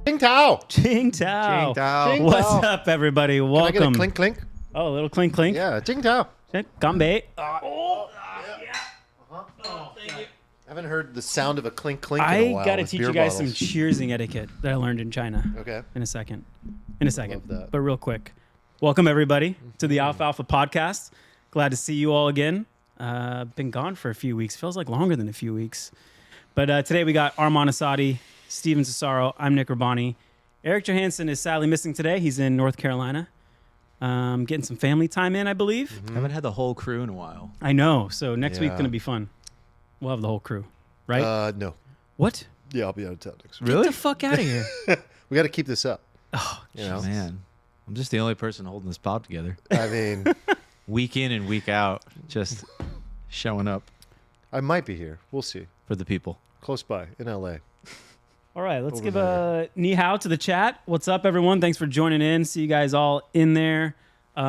Ching Tao. Ching Tao. Ching Tao. Ching What's Tao. up, everybody? Can I Welcome. get a clink clink? Oh, a little clink clink. Yeah, Ching Tao. Gambit. I haven't heard the sound of a clink clink in a I while. gotta with teach beer you guys bottles. some cheersing etiquette that I learned in China. Okay. In a second. Love that. But real quick, welcome everybody to the Alfalfa podcast. Glad to see you all again. Been gone for a few weeks. Feels like longer than a few weeks. But today we got Armand Asadi, Steven Cesaro. I'm Nick Urbani. Eric Johansson is sadly missing today. He's in North Carolina. Getting some family time in, I believe. I haven't had the whole crew in a while. I know. So next week's Yeah. going to be fun. We'll have the whole crew, right? No. What? Yeah, I'll be out of town next week. Get the fuck out of here. We got to keep this up. Oh, You know? Man, I'm just the only person holding this pod together. I mean, Week in and week out, just showing up I might be here. We'll see. for the people. Close by in LA. all right, let's Over give there. a ni hao to the chat. What's up, everyone? Thanks for joining in. See you guys all in there. Check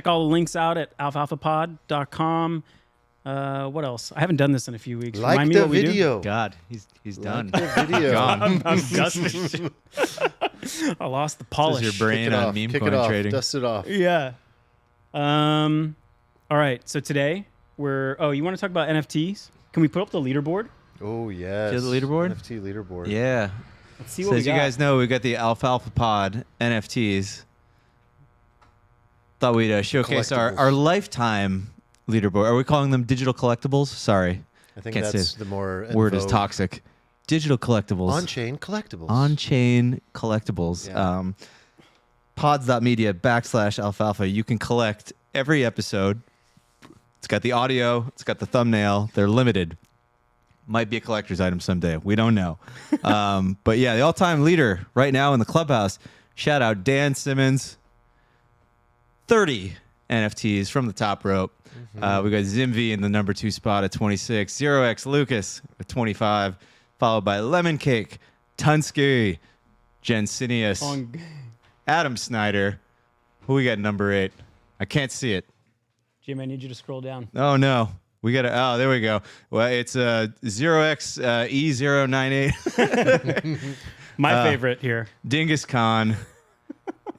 all the links out at alfalfapod.com. What else? I haven't done this in a few weeks. Like Remind me the what we do. video. God, he's done. Like the video. Gone. I'm dusted. I lost the This polish. is your Kick brain it on off. meme Kick coin it off. trading. Dust it off. Yeah. All right. So today you want to talk about NFTs? Can we put up the leaderboard? Oh, yes. See the leaderboard? NFT leaderboard. Yeah. Let's see So what we as you got. guys know, we got the Alfalfa Pod NFTs. Thought we'd showcase our Collectibles. lifetime leaderboard. Are we calling them digital collectibles? Sorry, I think Can't say that's the more word is vogue. toxic. Digital collectibles. On-chain collectibles. On-chain collectibles. Yeah. Pods.media/alfalfa. You can collect every episode. It's got the audio. It's got the thumbnail. They're limited. Might be a collector's item someday. We don't know. But yeah, the all-time leader right now in the clubhouse. Shout out Dan Simmons. 30 NFTs from the top rope. We got Zimvi in the number 2 spot at 26. 0x Lucas at 25. Followed by Lemon Cake, Tunsky, Jensinius, Adam Snyder. Who we got at number 8? I can't see it. Jim, I need you to scroll down. Oh, no. We got to, oh, there we go. Well, it's 0x E098. My favorite here. Dingus Khan.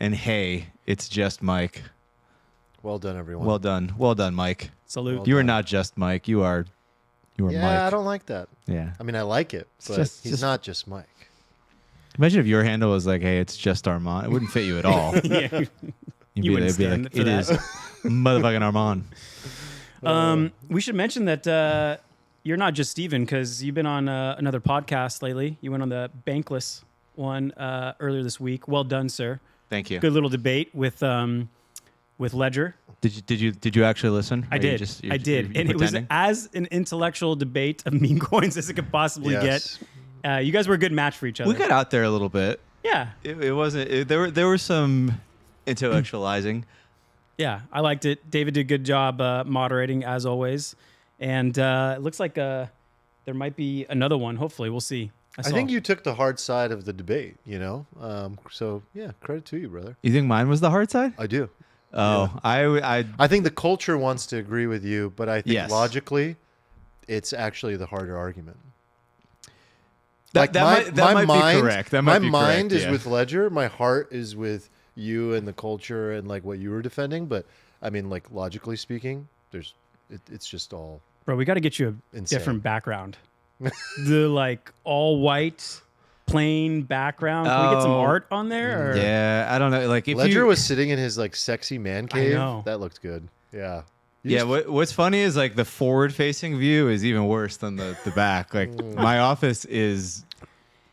And hey, it's just Mike. Well done, everyone. Well done. Well done, Mike. Salute. Well You are done. not just Mike. You are yeah, Mike. I don't like that. Yeah. I mean, I like it, but just- he's just- not just Mike. Imagine if your handle was like, hey, it's just Armand. It wouldn't fit you at all. Yeah. You'd You wouldn't be stand like, for it that. is motherfucking Armand. We should mention that you're not just Steven, because you've been on another podcast lately. You went on the Bankless one earlier this week. Well done, sir. Thank you. Good little debate with Ledger. Did you actually listen? I Or you did. just- I did. you're And it was pretending? as an intellectual debate of meme coins as it could possibly Yes. get. You guys were a good match for each other. We got out there a little bit. yeah. It wasn't. There were some intellectualizing. Yeah. I liked it. David did a good job moderating, as always. And it looks like there might be another one. Hopefully. We'll see. I think you took the hard side of the debate, you know? So, yeah, credit to you, brother. You think mine was the hard side? I do. Oh, I I think the culture wants to agree with you, but I think Yes. logically, it's actually the harder argument. that might be correct. That might my be mind correct, is yeah. with Ledger. My heart is with you and the culture and like what you were defending. But I mean, like logically speaking, it's just all Bro, we got to get you a insane. different background. The like all white, plain background. Can we get some Oh. art on there? Or? Yeah, I don't know. Like if Ledger you, was sitting in his like sexy man cave. know. That looked good. Yeah. You Yeah, just- what's funny is like the forward-facing view is even worse than the back. Like my office is.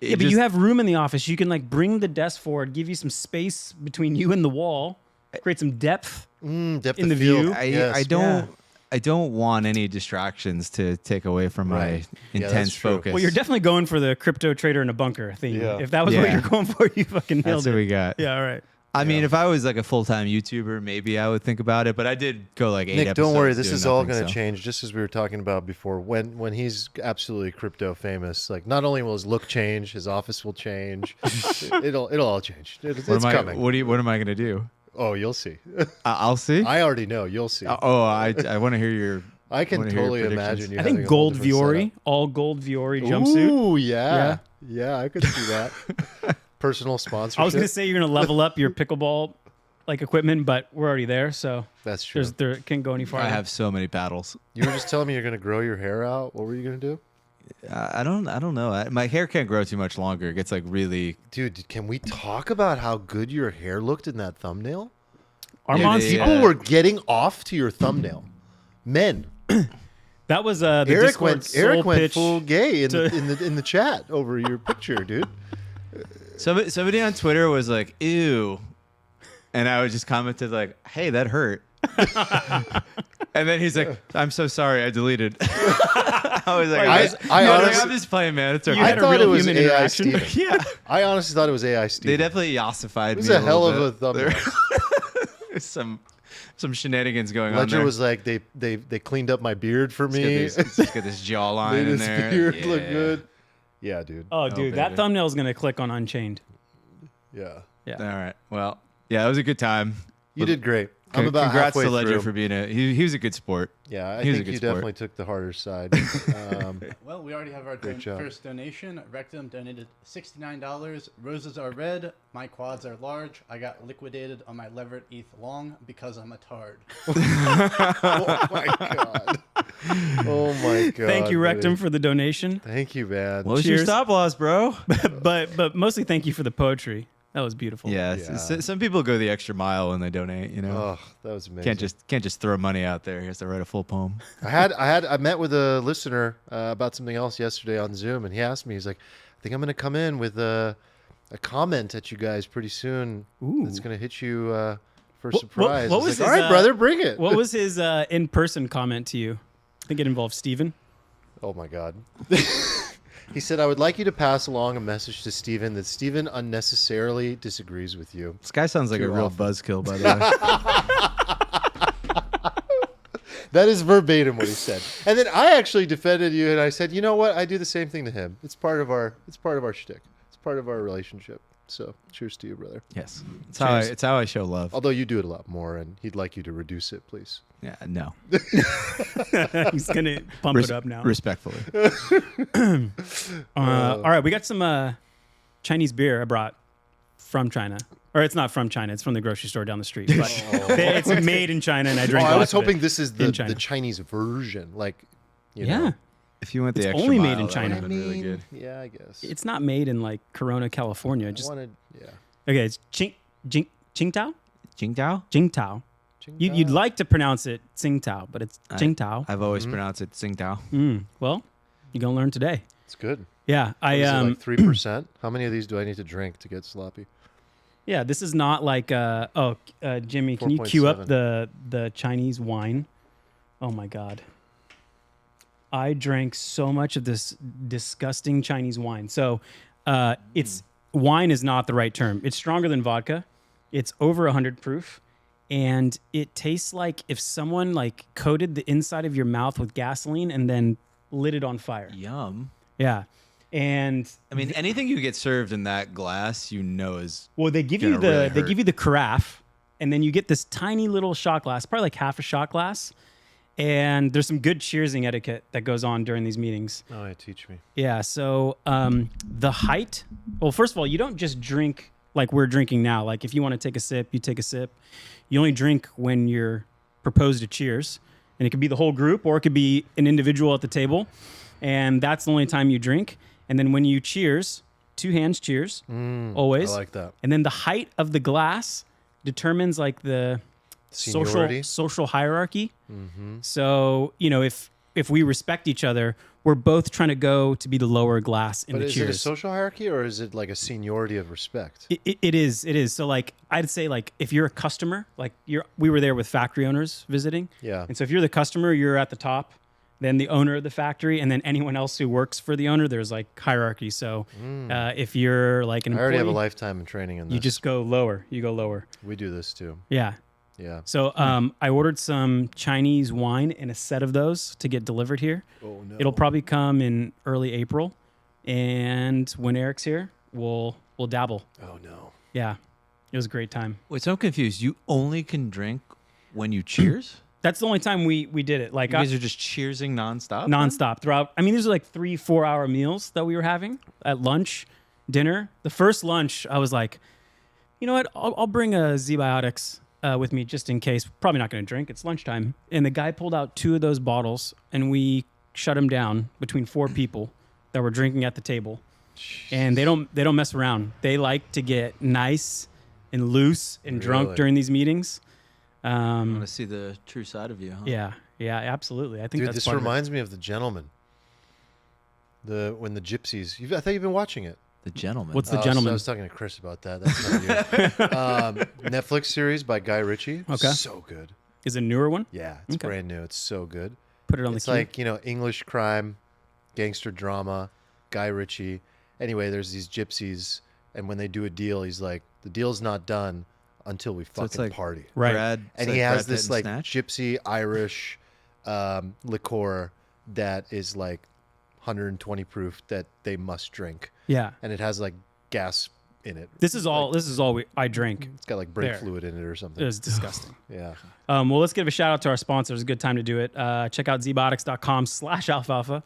Yeah, but you have room in the office. You can like bring the desk forward, give you some space between you and the wall, create some depth. depth in of the field. view. Yes. I don't want any distractions to take away from my Right. Yeah, that's intense true. focus. Well, you're definitely going for the crypto trader in a bunker theme. Yeah. If that was what Yeah. you're going for, you fucking nailed That's it. what we got. Yeah, all right. I mean, if I was like a full-time YouTuber, maybe I would think about it. But I did go like 8 Nick, episodes. don't worry. This doing is all nothing, going to so. change, just as we were talking about before. When he's absolutely crypto famous, like not only will his look change, his office will change. it'll all change. It's What am coming. What am I going to do? Oh, you'll see. I'll see. I already know. You'll see. I want to hear your. I can wanna hear your totally predictions. imagine you. I having think a whole gold different Viore, setup. all gold Viore jumpsuit. Ooh, yeah. Yeah, I could see that. Personal sponsorship. I was gonna say you're gonna level up your pickleball like equipment, but we're already there, so That's true. there can't go any farther. I have so many paddles. You were just telling me you're going to grow your hair out. What were you going to do? I don't know. My hair can't grow too much longer. It gets like really. Dude, can we talk about how good your hair looked in that thumbnail? Armand, Yeah, People were getting off to your thumbnail. Men. that was the Eric Discord went soul pitch. full gay in to- the chat over your picture, dude. Somebody on Twitter was like, "Ew," and I would just commented like, "Hey, that hurt." And then he's like, "I'm so sorry, I deleted." I was like, I honestly- "I'm just playing, man. It's okay." You I had a thought real it was human AI interaction. Steven. Yeah, I honestly thought it was AI Steve. they definitely ossified It was me. a hell of little a bit. thumbnail. There's some shenanigans going on Ledger there. was like, they cleaned up my beard for me. He's got this jawline Made in his there. beard Yeah. look good. Yeah, dude. Oh, dude, that baby. thumbnail is gonna click on Unchained. Yeah. Yeah. All right. Well, yeah, it was a good time. You did great. I'm about Congrats halfway to Ledger through. for being he was a good sport. Yeah, I He was a think good you sport. definitely took the harder side. Well, we already have our Great job. first donation. Rectum donated $69. Roses are red. My quads are large. I got liquidated on my levered ETH long because I'm a tard. Oh my god. Oh my god. Thank you, Rectum, buddy. for the donation. Thank you, man. What was your Cheers. stop loss, bro? but mostly thank you for the poetry. That was beautiful. Yeah, Yeah. some people go the extra mile when they donate. You know, Oh, that was amazing. can't just throw money out there. He has to write a full poem. I met with a listener about something else yesterday on Zoom, and he asked me, he's like, I think I'm going to come in with a comment at you guys pretty soon. Ooh. That's going to hit you for What- surprise. what I was was like, his, all right, brother, bring it. What was his in-person comment to you? I think it involved Steven. Oh my god. He said, I would like you to pass along a message to Steven that Steven unnecessarily disagrees with you. This guy sounds like Too a real often. buzzkill, by the way. That is verbatim what he said. And then I actually defended you, and I said, you know what? I do the same thing to him. It's part of our shtick. It's part of our relationship. So cheers to you, brother. Yes, it's Cheers. how I show love. Although you do it a lot more, and he'd like you to reduce it, please. Yeah, no, He's gonna pump it up now. respectfully. All right, we got some Chinese beer I brought from China. Or it's not from China. It's from the grocery store down the street. But it's made in China, and I Oh, drank. I lots was of it. hoping this is in the China. Chinese version. Like, you Yeah, know. If you went the It's extra only mile, made in that China. would've been really good. Yeah, I guess. it's not made in like Corona, California. I Just wanted, yeah. okay. It's Qingdao. Qingdao? Qingdao. You'd like to pronounce it Tsingtao, but it's Qingdao. I've always pronounced it Tsingtao. Well, you're gonna learn today. It's good. Yeah, I Is it like 3%? How many of these do I need to drink to get sloppy? yeah. This is not like Jimmy, can you cue up 4.7. the Chinese wine? Oh my god. I drank so much of this disgusting Chinese wine. So, it's wine is not the right term. It's stronger than vodka. It's over 100 proof, and it tastes like if someone like coated the inside of your mouth with gasoline and then lit it on fire. Yum. Yeah, and I mean, anything you get served in that glass, you know is well, they give gonna you the really they hurt. give you the carafe, and then you get this tiny little shot glass, probably like half a shot glass. And there's some good cheersing etiquette that goes on during these meetings. Oh, yeah, teach me. Yeah. So the height. Well, first of all, you don't just drink like we're drinking now. Like if you want to take a sip, you take a sip. You only drink when you're proposed to cheers, and it could be the whole group or it could be an individual at the table, and that's the only time you drink. And then when you cheers, two hands cheers, always. I like that. And then the height of the glass determines like the Seniority. social hierarchy. So, you know, if we respect each other, we're both trying to go to be the lower glass in But the is it a cheers. social hierarchy or is it like a seniority of respect? It is. So like I'd say like if you're a customer, like we were there with factory owners visiting. Yeah. And so if you're the customer, you're at the top, then the owner of the factory, and then anyone else who works for the owner, there's like hierarchy. So if you're like an I employee, already have a lifetime in training in this. you just go lower. You go lower. We do this too. Yeah. Yeah. So I ordered some Chinese wine in a set of those to get delivered here. Oh no. It'll probably come in early April, and when Eric's here, we'll dabble. Oh no. Yeah, it was a great time. Wait, so I'm confused. You only can drink when you cheers? That's the only time we did it. Like You guys are just cheersing nonstop? nonstop throughout. I mean, these are like 3-4 hour meals that we were having at lunch, dinner. The first lunch, I was like, you know what? I'll bring a Z-Biotics with me just in case. Probably not going to drink. It's lunchtime. And the guy pulled out 2 of those bottles, and we shut him down between 4 people that were drinking at the table. And they don't mess around. They like to get nice and loose and drunk Really? during these meetings. I want to see the true side of you, huh? Yeah, absolutely. I think Dude, that's this part of it. reminds me of The Gentleman. When the gypsies. I thought you've been watching it. The Gentleman. What's The So Gentleman? I was talking to Chris about that. That's not you. Netflix series by Guy Ritchie. Okay. So good. Is it a newer one? Yeah, it's Okay. brand new. It's so good. Put it on It's the queue. like, English crime, gangster drama, Guy Ritchie. Anyway, there's these gypsies, and when they do a deal, he's like, the deal's not done until we So it's fucking like party. Right. Brad, And it's he like has Brad this Pitt like and Snatch? gypsy Irish liqueur that is like 120 proof that they must drink, Yeah. and it has like gas in it. This is all I drink. It's got like brake There. fluid in it or It something. was disgusting. Yeah. Well, let's give a shout out to our sponsors. A good time to do it. Check out zbiotics.com/alfalfa.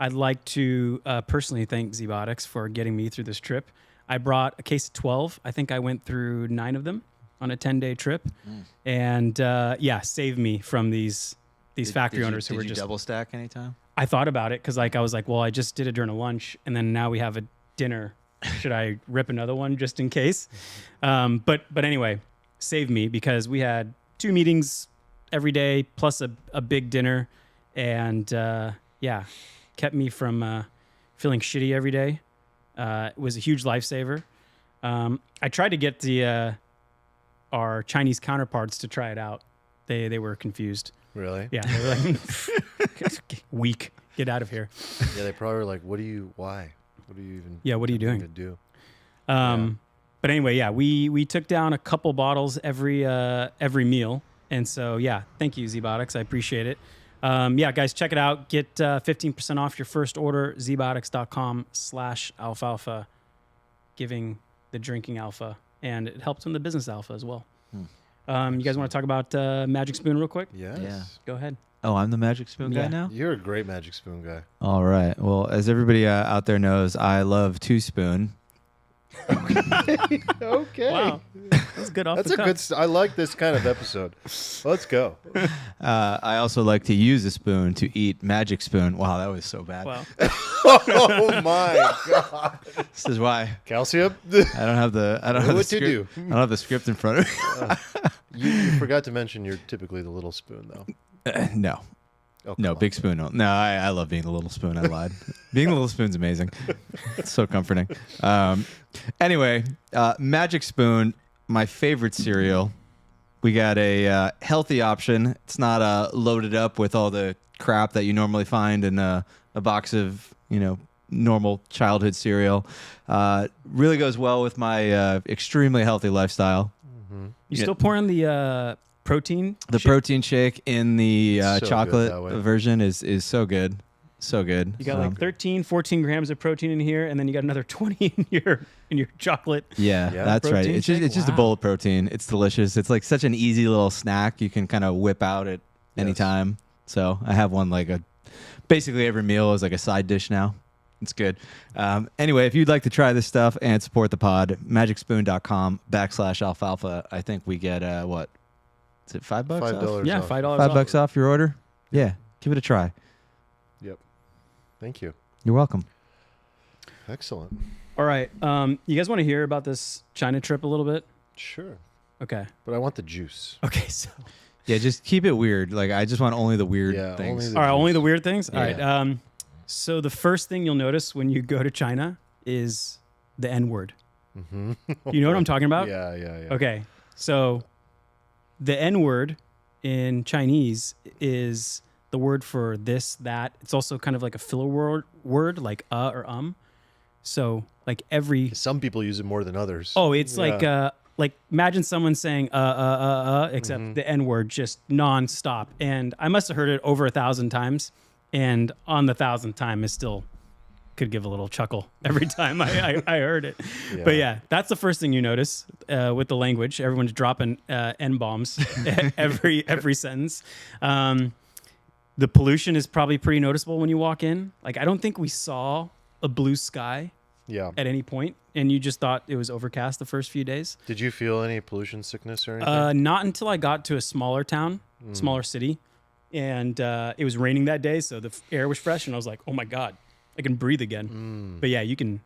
I'd like to personally thank Zbiotics for getting me through this trip. I brought a case of 12. I think I went through 9 of them on a 10-day trip, and saved me from these factory owners who were Did you just. double stack anytime? I thought about it because I was like, well, I just did it during a lunch, and then now we have a dinner. Should I rip another one just in case? But anyway, saved me because we had 2 meetings every day plus a big dinner, and kept me from feeling shitty every day. It was a huge lifesaver. I tried to get our Chinese counterparts to try it out. They were confused. Really? Yeah, they were like, weak. Get out of here. Yeah. They probably were like, why? What are you even? Yeah, what are you doing? even do? But anyway, yeah, we took down a couple bottles every meal, and so yeah, thank you Zbiotics, I appreciate it. Guys, check it out. Get 15% off your first order. zbiotics.com/alfalfa, giving the drinking alpha, and it helps in the business alpha as well. You guys want to talk about Magic Spoon real quick? Yes. Yeah. Go ahead. Oh, I'm the Magic Spoon Yeah. guy now? You're a great Magic Spoon guy. All right. Well, as everybody out there knows, I love Two Spoon. Okay. Wow, that's good off That's the a cuff. good. I like this kind of episode. Let's go. I also like to use a spoon to eat Magic Spoon. Wow, that was so bad. Wow. Oh my god. This is why Calcium. I don't have the Know the what to script. do. I don't have the script in front of me. You forgot to mention you're typically the little spoon though. No. Oh, No, come on. big spoon. No, I love being the little spoon. I lied. Being the little spoon's amazing. It's so comforting. Anyway, Magic Spoon, my favorite cereal. We got a healthy option. It's not loaded up with all the crap that you normally find in a box of, normal childhood cereal. Really goes well with my extremely healthy lifestyle. You Yeah. still pouring the protein? The shake? protein shake in the So good chocolate that way. version is so good. So good. You got So- like 13, 14 grams of protein in here, and then you got another 20 in your chocolate. Yeah, Yeah. that's right. Protein It's just shake? it's just a Wow. bowl of protein. It's delicious. It's like such an easy little snack you can kind of whip out at any Yes. time. So I have one basically every meal is like a side dish now. It's good. Anyway, if you'd like to try this stuff and support the pod, magicspoon.com/alfalfa. I think we get what? Is it $5? $5. Yeah, off. $5 $5 off your order. Yeah, give it a try. Yep. Thank you. You're welcome. Excellent. All right. You guys want to hear about this China trip a little bit? Sure. Okay. But I want the juice. Okay. So, Yeah, just keep it weird. Like I just want only the weird Yeah, things. only all right. Only juice. the weird things. All Yeah. right. So the first thing you'll notice when you go to China is the N word. Mhm. You know what I'm talking about? Yeah. Okay. So the N word in Chinese is the word for this, that. It's also kind of like a filler word like or So like every Some people use it more than others. it's like imagine someone saying except the N word just nonstop. And I must have heard it over 1,000 times, and on the 1,000th time is still could give a little chuckle every time I heard it. Yeah. But yeah, that's the first thing you notice with the language. Everyone's dropping N-bombs every sentence. The pollution is probably pretty noticeable when you walk in. Like, I don't think we saw a blue sky Yeah. at any point, and you just thought it was overcast the first few days. Did you feel any pollution sickness or anything? Not until I got to a smaller town, smaller city, and it was raining that day, so the air was fresh, and I was like, "Oh my god, I can breathe again." But yeah, you can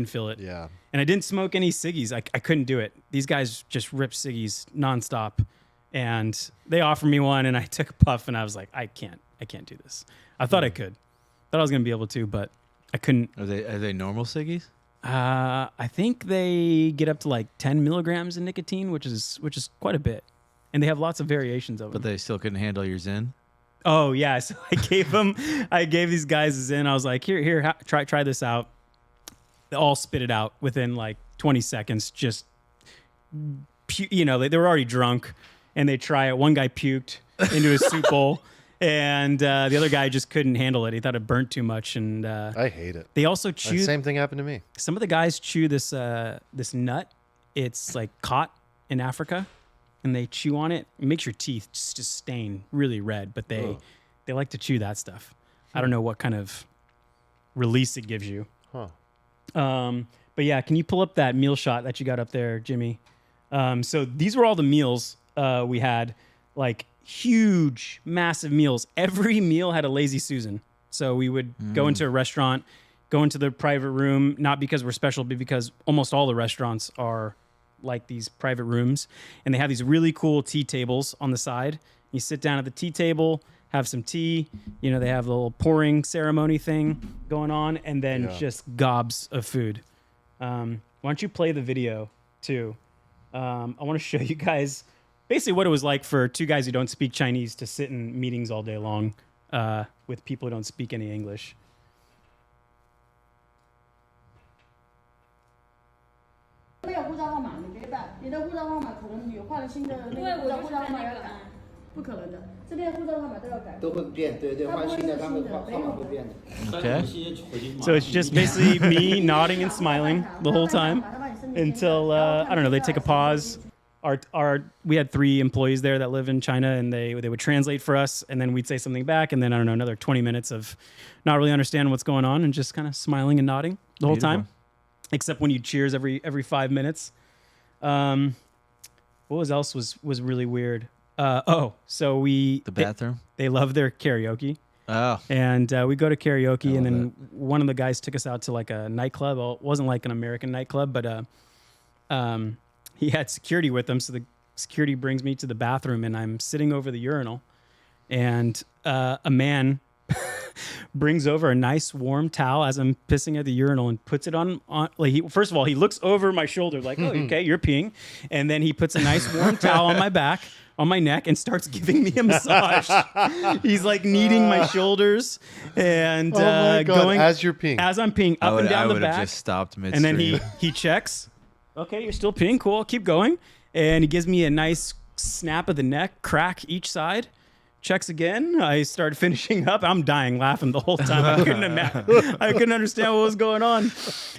feel it. Yeah. And I didn't smoke any ciggies. I couldn't do it. These guys just rip ciggies nonstop, and they offered me one, and I took a puff, and I was like, "I can't do this." I thought I could, thought I was gonna be able to, but I couldn't. Are they normal ciggies? I think they get up to like 10 milligrams of nicotine, which is quite a bit, and they have lots of variations of them. But they still couldn't handle your Zyn? Oh yeah, so I gave these guys a Zyn. I was like, here, try this out. They all spit it out within like 20 seconds. Just, they were already drunk, and they try it. One guy puked into his soup bowl, and the other guy just couldn't handle it. He thought it burnt too much, and I hate it. they also The chew. same thing happened to me. Some of the guys chew this nut. It's like caught in Africa, and they chew on it. It makes your teeth just stain really red, but they like to chew that stuff. I don't know what kind of release it gives you. Huh. But yeah, can you pull up that meal shot that you got up there, Jimmy? So these were all the meals we had, like huge, massive meals. Every meal had a lazy Susan. So we would go into a restaurant, go into the private room, not because we're special, but because almost all the restaurants are like these private rooms. And they have these really cool tea tables on the side. You sit down at the tea table, have some tea. They have a little pouring ceremony thing going on, and then just gobs of food. Why don't you play the video too? I want to show you guys basically what it was like for two guys who don't speak Chinese to sit in meetings all day long with people who don't speak any English. 没有护照号码，你别办。你的护照号码可能你换了新的那个护照号码要改，不可能的。这边护照号码都要改，都会变，对对，换新的，他们号码会变的。Okay. So it's just basically me nodding and smiling the whole time until I don't know. They take a pause. We had 3 employees there that live in China, and they would translate for us, and then we'd say something back, and then I don't know, another 20 minutes of not really understanding what's going on and just kind of smiling and nodding the whole time, except when you cheers every 5 minutes. What else was really weird? So The bathroom? they love their karaoke. Oh. And we go to karaoke, and then that. one of the guys took us out to like a nightclub. Well, it wasn't like an American nightclub, but he had security with him. So the security brings me to the bathroom, and I'm sitting over the urinal, and a man brings over a nice warm towel as I'm pissing at the urinal and puts it on like first of all, he looks over my shoulder like, oh, okay, you're peeing. And then he puts a nice warm towel on my back, on my neck, and starts giving me a massage. He's like kneading my shoulders and Oh my God, going as you're peeing. as I'm peeing up and down I the would have back. just stopped midstream. And then he checks. Okay, you're still peeing. Cool. Keep going. And he gives me a nice snap of the neck, crack each side. Checks again. I start finishing up. I'm dying laughing the whole time. I couldn't understand what was going on.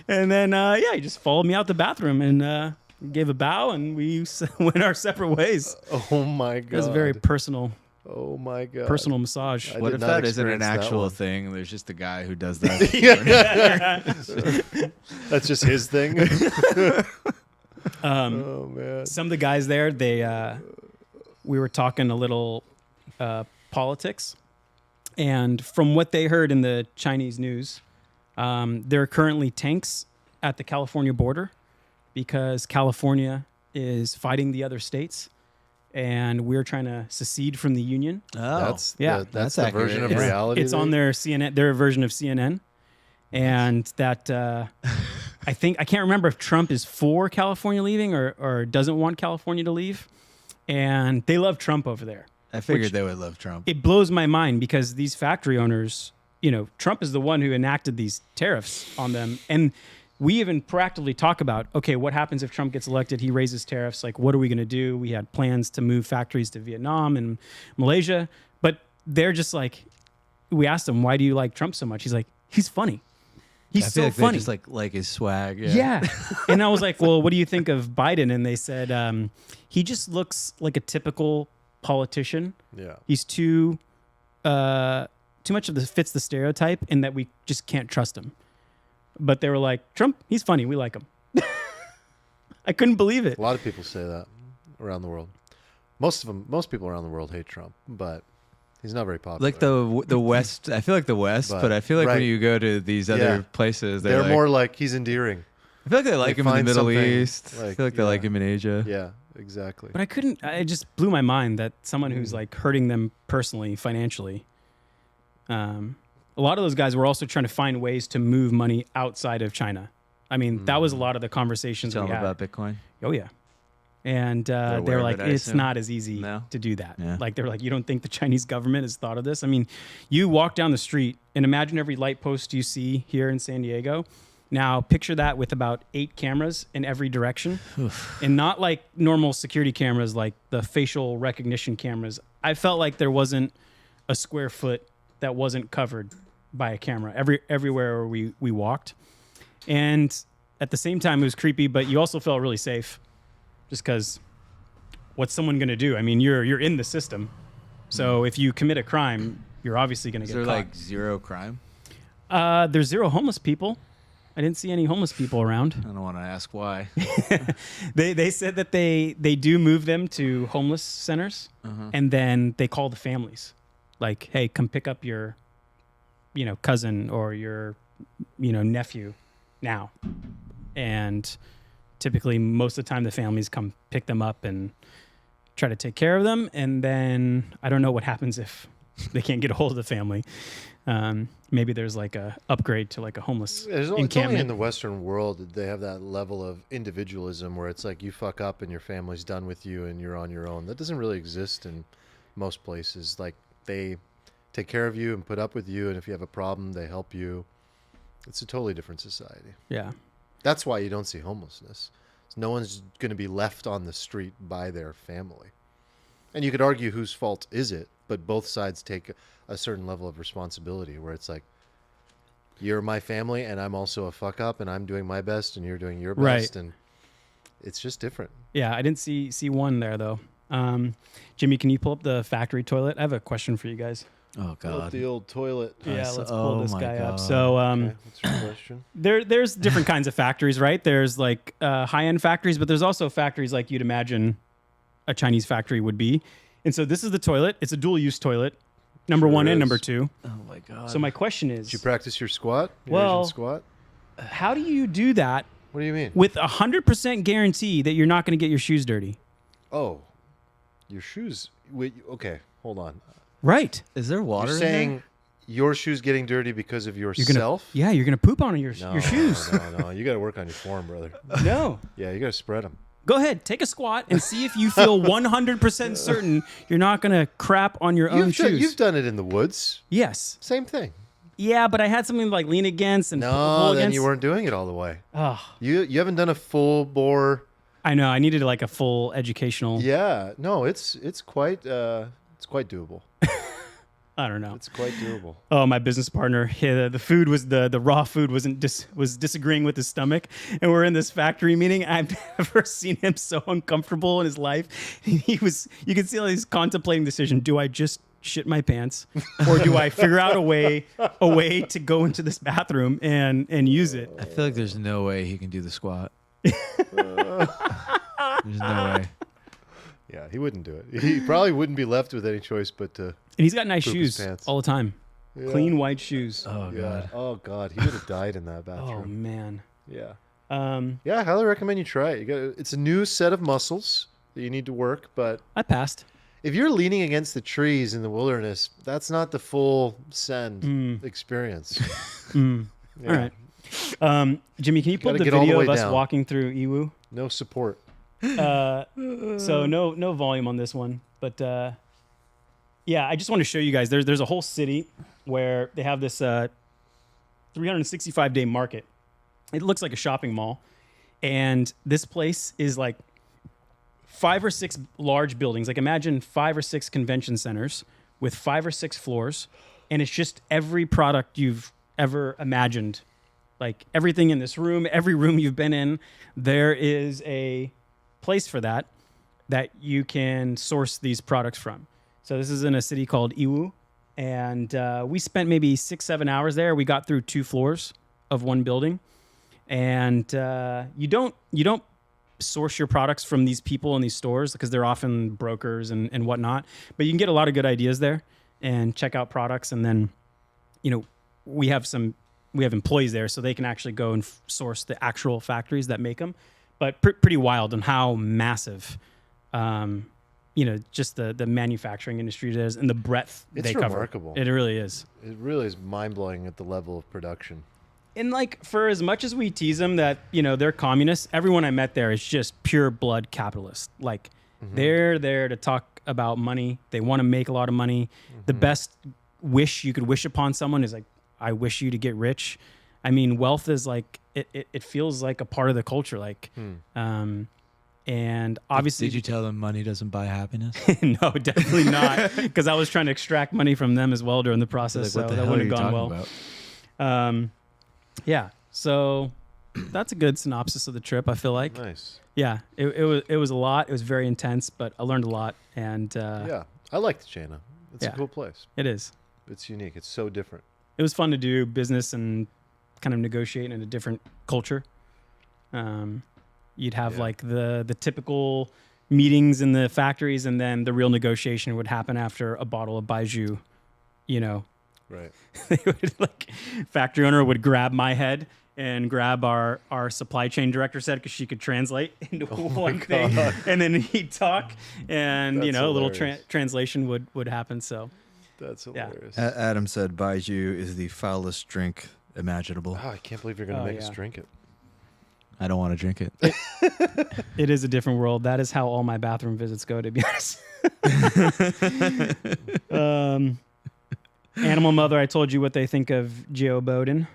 And then he just followed me out the bathroom and gave a bow, and we went our separate ways. Oh my God. It was a very personal Oh my God. personal massage. I What did if not that isn't an experience that actual one. thing? There's just a guy who does that. That's just his thing. Oh man. Some of the guys there, we were talking a little politics, and from what they heard in the Chinese news, there are currently tanks at the California border because California is fighting the other states, and we're trying to secede from the union. Oh. That's yeah. that's That's the accurate. version of It's- reality. It's on their CNN, their version of CNN, and that I can't remember if Trump is for California leaving or doesn't want California to leave, and they love Trump over there. I figured Which- they would love Trump. It blows my mind because these factory owners, Trump is the one who enacted these tariffs on them. And we even proactively talk about, okay, what happens if Trump gets elected? He raises tariffs. Like, what are we going to do? We had plans to move factories to Vietnam and Malaysia. But they're just like, we asked him, why do you like Trump so much? He's like, he's funny. He's I so feel like funny. They just like his swag. Yeah. And I was like, well, what do you think of Biden? And they said he just looks like a typical politician. Yeah. He's too much of the fits the stereotype in that we just can't trust him. But they were like, Trump, he's funny. We like him. I couldn't believe it. A lot of people say that around the world. Most people around the world hate Trump, but he's not very popular. Like the West, I feel like the West, but I feel like right. when you go to these other places, they're like, more like he's endearing. I feel like they like him in the find Middle something, East. I feel like they like him in Asia. Yeah, exactly. But it just blew my mind that someone who's like hurting them personally, financially. A lot of those guys were also trying to find ways to move money outside of China. I mean, that was a lot of the conversations Tell we them had. about Bitcoin. Oh yeah. And they aware were of like, it, I it's assume? not as easy No? to do that. Yeah. Like, they were like, you don't think the Chinese government has thought of this? I mean, you walk down the street and imagine every light post you see here in San Diego. Now, picture that with about 8 cameras in every direction. And not like normal security cameras, like the facial recognition cameras. I felt like there wasn't a square foot that wasn't covered by a camera everywhere we walked. And at the same time, it was creepy, but you also felt really safe. Just because what's someone going to do? I mean, you're in the system. So if you commit a crime, you're obviously going to get Is there caught. like zero crime? There's 0 homeless people. I didn't see any homeless people around. I don't want to ask why. They said that they do move them to homeless centers, and then they call the families. Like, hey, come pick up your, cousin or your, nephew now. And typically, most of the time, the families come pick them up and try to take care of them. And then I don't know what happens if they can't get a hold of the family. Maybe there's like a upgrade to like a homeless It's only encampment. in the Western world that they have that level of individualism where it's like you fuck up and your family's done with you and you're on your own. That doesn't really exist in most places. Like, they take care of you and put up with you, and if you have a problem, they help you. It's a totally different society. Yeah. That's why you don't see homelessness. No one's going to be left on the street by their family. And you could argue whose fault is it, but both sides take a certain level of responsibility where it's like, you're my family and I'm also a fuck up and I'm doing my best and you're doing your best. Right. And it's just different. Yeah, I didn't see one there though. Jimmy, can you pull up the factory toilet? I have a question for you guys. Oh God. The old toilet. Yeah, let's pull oh this my guy up. God. So Okay, what's your question? there's different kinds of factories, right? There's like high-end factories, but there's also factories like you'd imagine a Chinese factory would be. And so this is the toilet. It's a dual-use toilet, number Sure 1 and is. number 2. Oh my God. So my question is, Did you practice your squat? Your Well- Asian squat? how do you do that What do you mean? with 100% guarantee that you're not going to get your shoes dirty? Oh, your shoes. Wait, okay, hold on. Right. Is there water? You're in saying your shoes getting dirty because of You're gonna, yourself? Yeah, you're going to poop on your shoes. No. You got to work on your form, brother. No. Yeah, you got to spread them. Go ahead, take a squat and see if you feel 100% certain you're not going to crap on your own shoes. You've done it in the woods. Yes. Same thing. Yeah, but I had something to like lean against and pull No, then against. you weren't doing it all the way. Oh, You haven't done a full bore. I know. I needed like a full educational. Yeah, no, it's quite doable. I don't know. It's quite doable. Oh, my business partner. The food was the raw food was disagreeing with his stomach, and we're in this factory meeting. I've never seen him so uncomfortable in his life. You can see how he's contemplating the decision. Do I just shit my pants, or do I figure out a way to go into this bathroom and use it? I feel like there's no way he can do the squat. There's no way. Yeah, he wouldn't do it. He probably wouldn't be left with any choice but to. And he's got nice Poop his shoes pants. all the time. Yeah. Clean white shoes. Oh Yeah. God. Oh God, he would have died in that Oh bathroom. man. Yeah. Yeah, I highly recommend you try it. It's a new set of muscles that you need to work, but I passed. if you're leaning against the trees in the wilderness, that's not the full send experience. Yeah. All right. Jimmy, can you pull up Gotta the get all the video way of us down. walking through Iwu? No support. So no volume on this one, but yeah, I just want to show you guys. There's a whole city where they have this 365-day market. It looks like a shopping mall, and this place is like 5 or 6 large buildings. Like imagine 5 or 6 convention centers with 5 or 6 floors, and it's just every product you've ever imagined Like everything in this room, every room you've been in, there is a place for that you can source these products from. So this is in a city called Iwu, and we spent maybe 6-7 hours there. We got through 2 floors of one building, and you don't source your products from these people in these stores because they're often brokers and whatnot. But you can get a lot of good ideas there and check out products, and then we have employees there, so they can actually go and source the actual factories that make them. But pretty wild on how massive. Just the manufacturing industry it is and the breadth It's they cover. remarkable. It really is. It really is mind-blowing at the level of production. And like, for as much as we tease them that, they're communists, everyone I met there is just pure blood capitalist. Like they're there to talk about money. They want to make a lot of money. The best wish you could wish upon someone is like, I wish you to get rich. I mean, wealth is like, it feels like a part of the culture. Like, and obviously, Did you tell them money doesn't buy happiness? no, definitely not. Because I was trying to extract money from them as well during the process, Like, what so the that hell wouldn't are have you gone talking well. about? Yeah, so that's a good synopsis of the trip. I feel like, Nice. yeah, it was a lot. It was very intense, but I learned a lot, and Yeah, I liked China. It's yeah. a cool place. it is. It's unique. It's so different. It was fun to do business and kind of negotiate in a different culture. You'd have Yeah. like the typical meetings in the factories, and then the real negotiation would happen after a bottle of baijiu. Right. They would like factory owner would grab my head and grab our supply chain director's head because she could translate into one thing, and then he'd talk, and That's a little hilarious. translation would happen. So That's Yeah. hilarious. Adam said baijiu is the foulest drink imaginable. Oh, I can't believe you're going to Oh, make us yeah. drink it. I don't want to drink it. it is a different world. That is how all my bathroom visits go, to be honest. Animal Mother, I told you what they think of Joe Biden.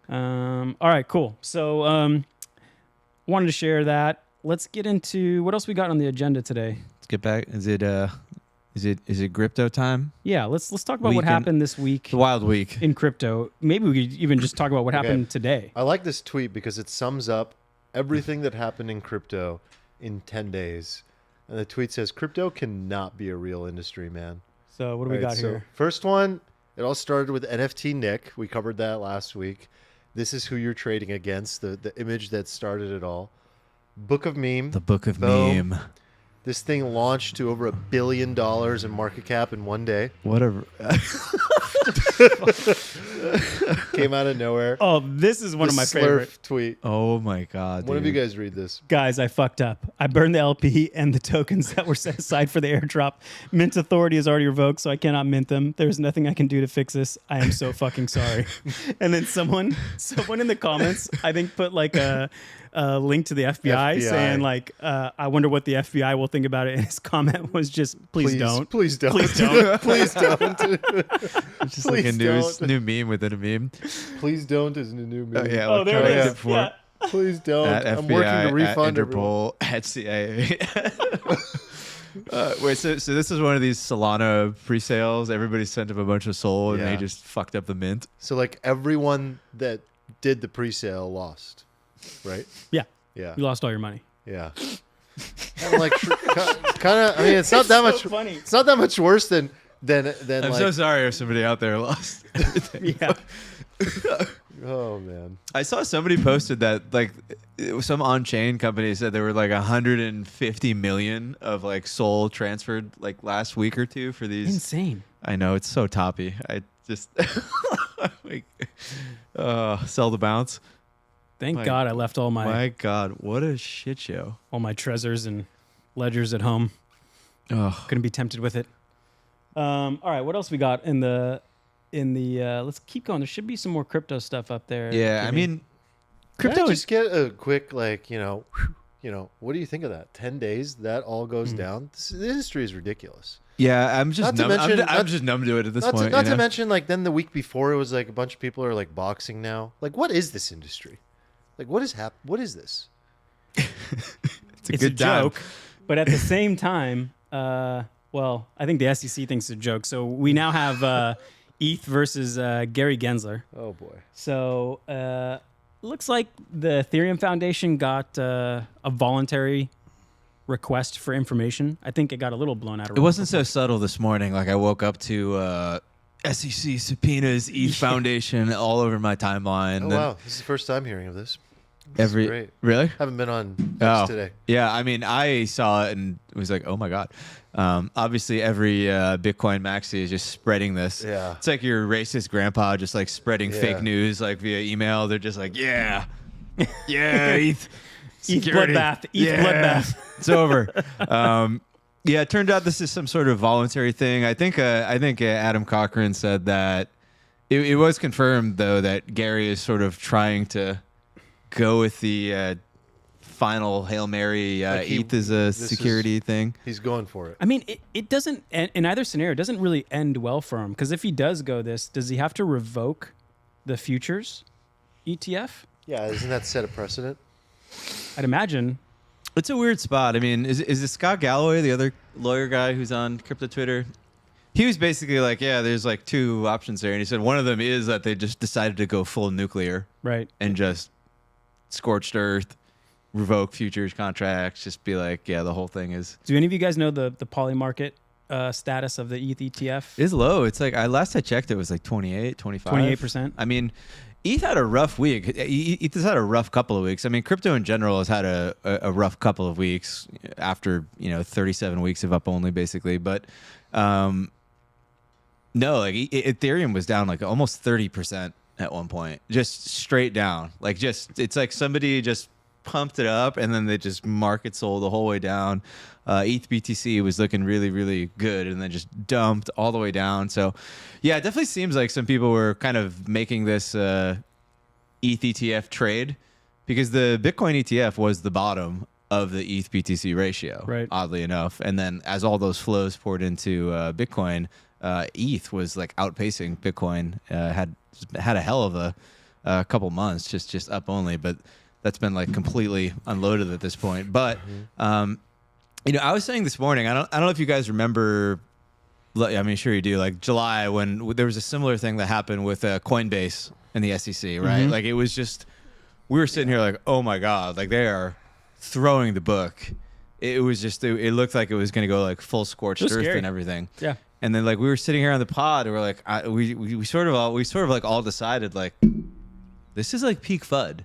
All right, cool. So wanted to share that. Let's get into what else we got on the agenda today. Let's get back. Is it crypto time? Yeah, let's talk about what Weekend- happened this week The wild week. in crypto. Maybe we could even just talk about what Okay. happened today. I like this tweet because it sums up everything that happened in crypto in 10 days. And the tweet says, crypto cannot be a real industry, man. So what do we All right, got so here? first one, it all started with NFT Nick. We covered that last week. This is who you're trading against, the image that started it all. Book of Meme. The Book of Boom. Meme. This thing launched to over $1 billion in market cap in one day. Whatever. Came out of nowhere. Oh, this is one of my Slurf favorite. tweet. Oh my god. One of you dude. guys read this. Guys, I fucked up. I burned the LP and the tokens that were set aside for the airdrop. Mint authority is already revoked, so I cannot mint them. There's nothing I can do to fix this. I am so fucking sorry. And then someone in the comments, I think, put like a link to the FBI, FBI. saying like, I wonder what the FBI will think about it. And his comment was just, please don't. Please don't. Please don't. Please don't. It's just like a Please new meme within a meme. Please don't is a new meme. Yeah, Oh, we're there trying it to is. for Yeah. Please don't. at I'm FBI, working to refund at everyone. Interpol, at CIA. Wait, so this is one of these Solana pre-sales. Everybody sent him a bunch of Sol, and Yeah. they just fucked up the mint. So like everyone that did the pre-sale lost, right? Yeah. Yeah. You lost all your money. Yeah. And like kind of. I mean, it's not that much. so funny. It's not that much worse than I'm like. so sorry if somebody out there lost. Yeah. Oh man. I saw somebody posted that like some on-chain company said there were like 150 million of like Sol transferred like last week or two for these. Insane. I know it's so toppy. I just like sell the bounce. Thank My- God I left all My God, what a shit show! all my treasures and ledgers at home. Oh, Couldn't be tempted with it. All right, what else we got in the let's keep going. There should be some more crypto stuff up there. yeah. I Jimmy. mean, Can I crypto just get a quick like what do you think of that? 10 days that all goes down. The industry is ridiculous. yeah. I'm just Not to numb. mention- I'm not- just numb to it at this Not, point. to, not you to know? mention, like, then the week before, it was like a bunch of people are like boxing now. Like, what is this industry? Like, what is What is this? it's a it's good a time. joke, but at the same time, well, I think the SEC thinks it's a joke. So we now have ETH versus Gary Gensler. Oh boy. So looks like the Ethereum Foundation got a voluntary request for information. I think it got a little blown out of It wasn't so subtle this morning. Like I woke up to SEC subpoenas, ETH Foundation all over my timeline. Oh Then wow, this is the first time hearing of this. This is great. Really? Haven't been on Oh, X today. yeah. I mean, I saw it and was like, oh my God. Obviously, every Bitcoin maxi is just spreading this. Yeah. It's like your racist grandpa just like spreading Yeah. fake news like via email. They're just like, yeah, ETH. ETH Security. bloodbath. ETH bloodbath. It's over. Yeah, it turned out this is some sort of voluntary thing. I think Adam Cochran said that it was confirmed though that Gary is sort of trying to go with the final Hail Mary ETH as a security thing. He's going for it. I mean, it doesn't, in either scenario, it doesn't really end well for him. Because if he does go this, does he have to revoke the futures ETF? Yeah, isn't that set a precedent? I'd imagine. It's a weird spot. I mean, is it Scott Galloway, the other lawyer guy who's on crypto Twitter? He was basically like, yeah, there's like two options there. And he said one of them is that they just decided to go full nuclear. Right. And just scorched earth, revoke futures contracts, just be like, yeah, the whole thing is Do any of you guys know the poly market status of the ETH ETF? is low. It's like last I checked, it was like 28, 25. 28%. I mean, ETH had a rough week. ETH has had a rough couple of weeks. I mean, crypto in general has had a rough couple of weeks after 37 weeks of up only, basically. But no, like Ethereum was down like almost 30% at one point, just straight down. Like it's like somebody just pumped it up and then they just market sold the whole way down. ETH BTC was looking really, really good and then just dumped all the way down. So yeah, it definitely seems like some people were kind of making this ETH ETF trade because the Bitcoin ETF was the bottom of the ETH BTC ratio, Right. oddly enough. And then as all those flows poured into Bitcoin, ETH was like outpacing Bitcoin, had a hell of a couple months, just up only, but that's been like completely unloaded at this point. But I was saying this morning, I don't know if you guys remember. I mean, sure you do. Like July, when there was a similar thing that happened with Coinbase and the SEC, right? Like it was just we were sitting here like, oh my God, like they are throwing the book. It was just it looked like it was going to go like full scorched earth scary. and everything. Yeah. And then like we were sitting here on the pod, and we're like, we sort of like all decided like this is like peak FUD.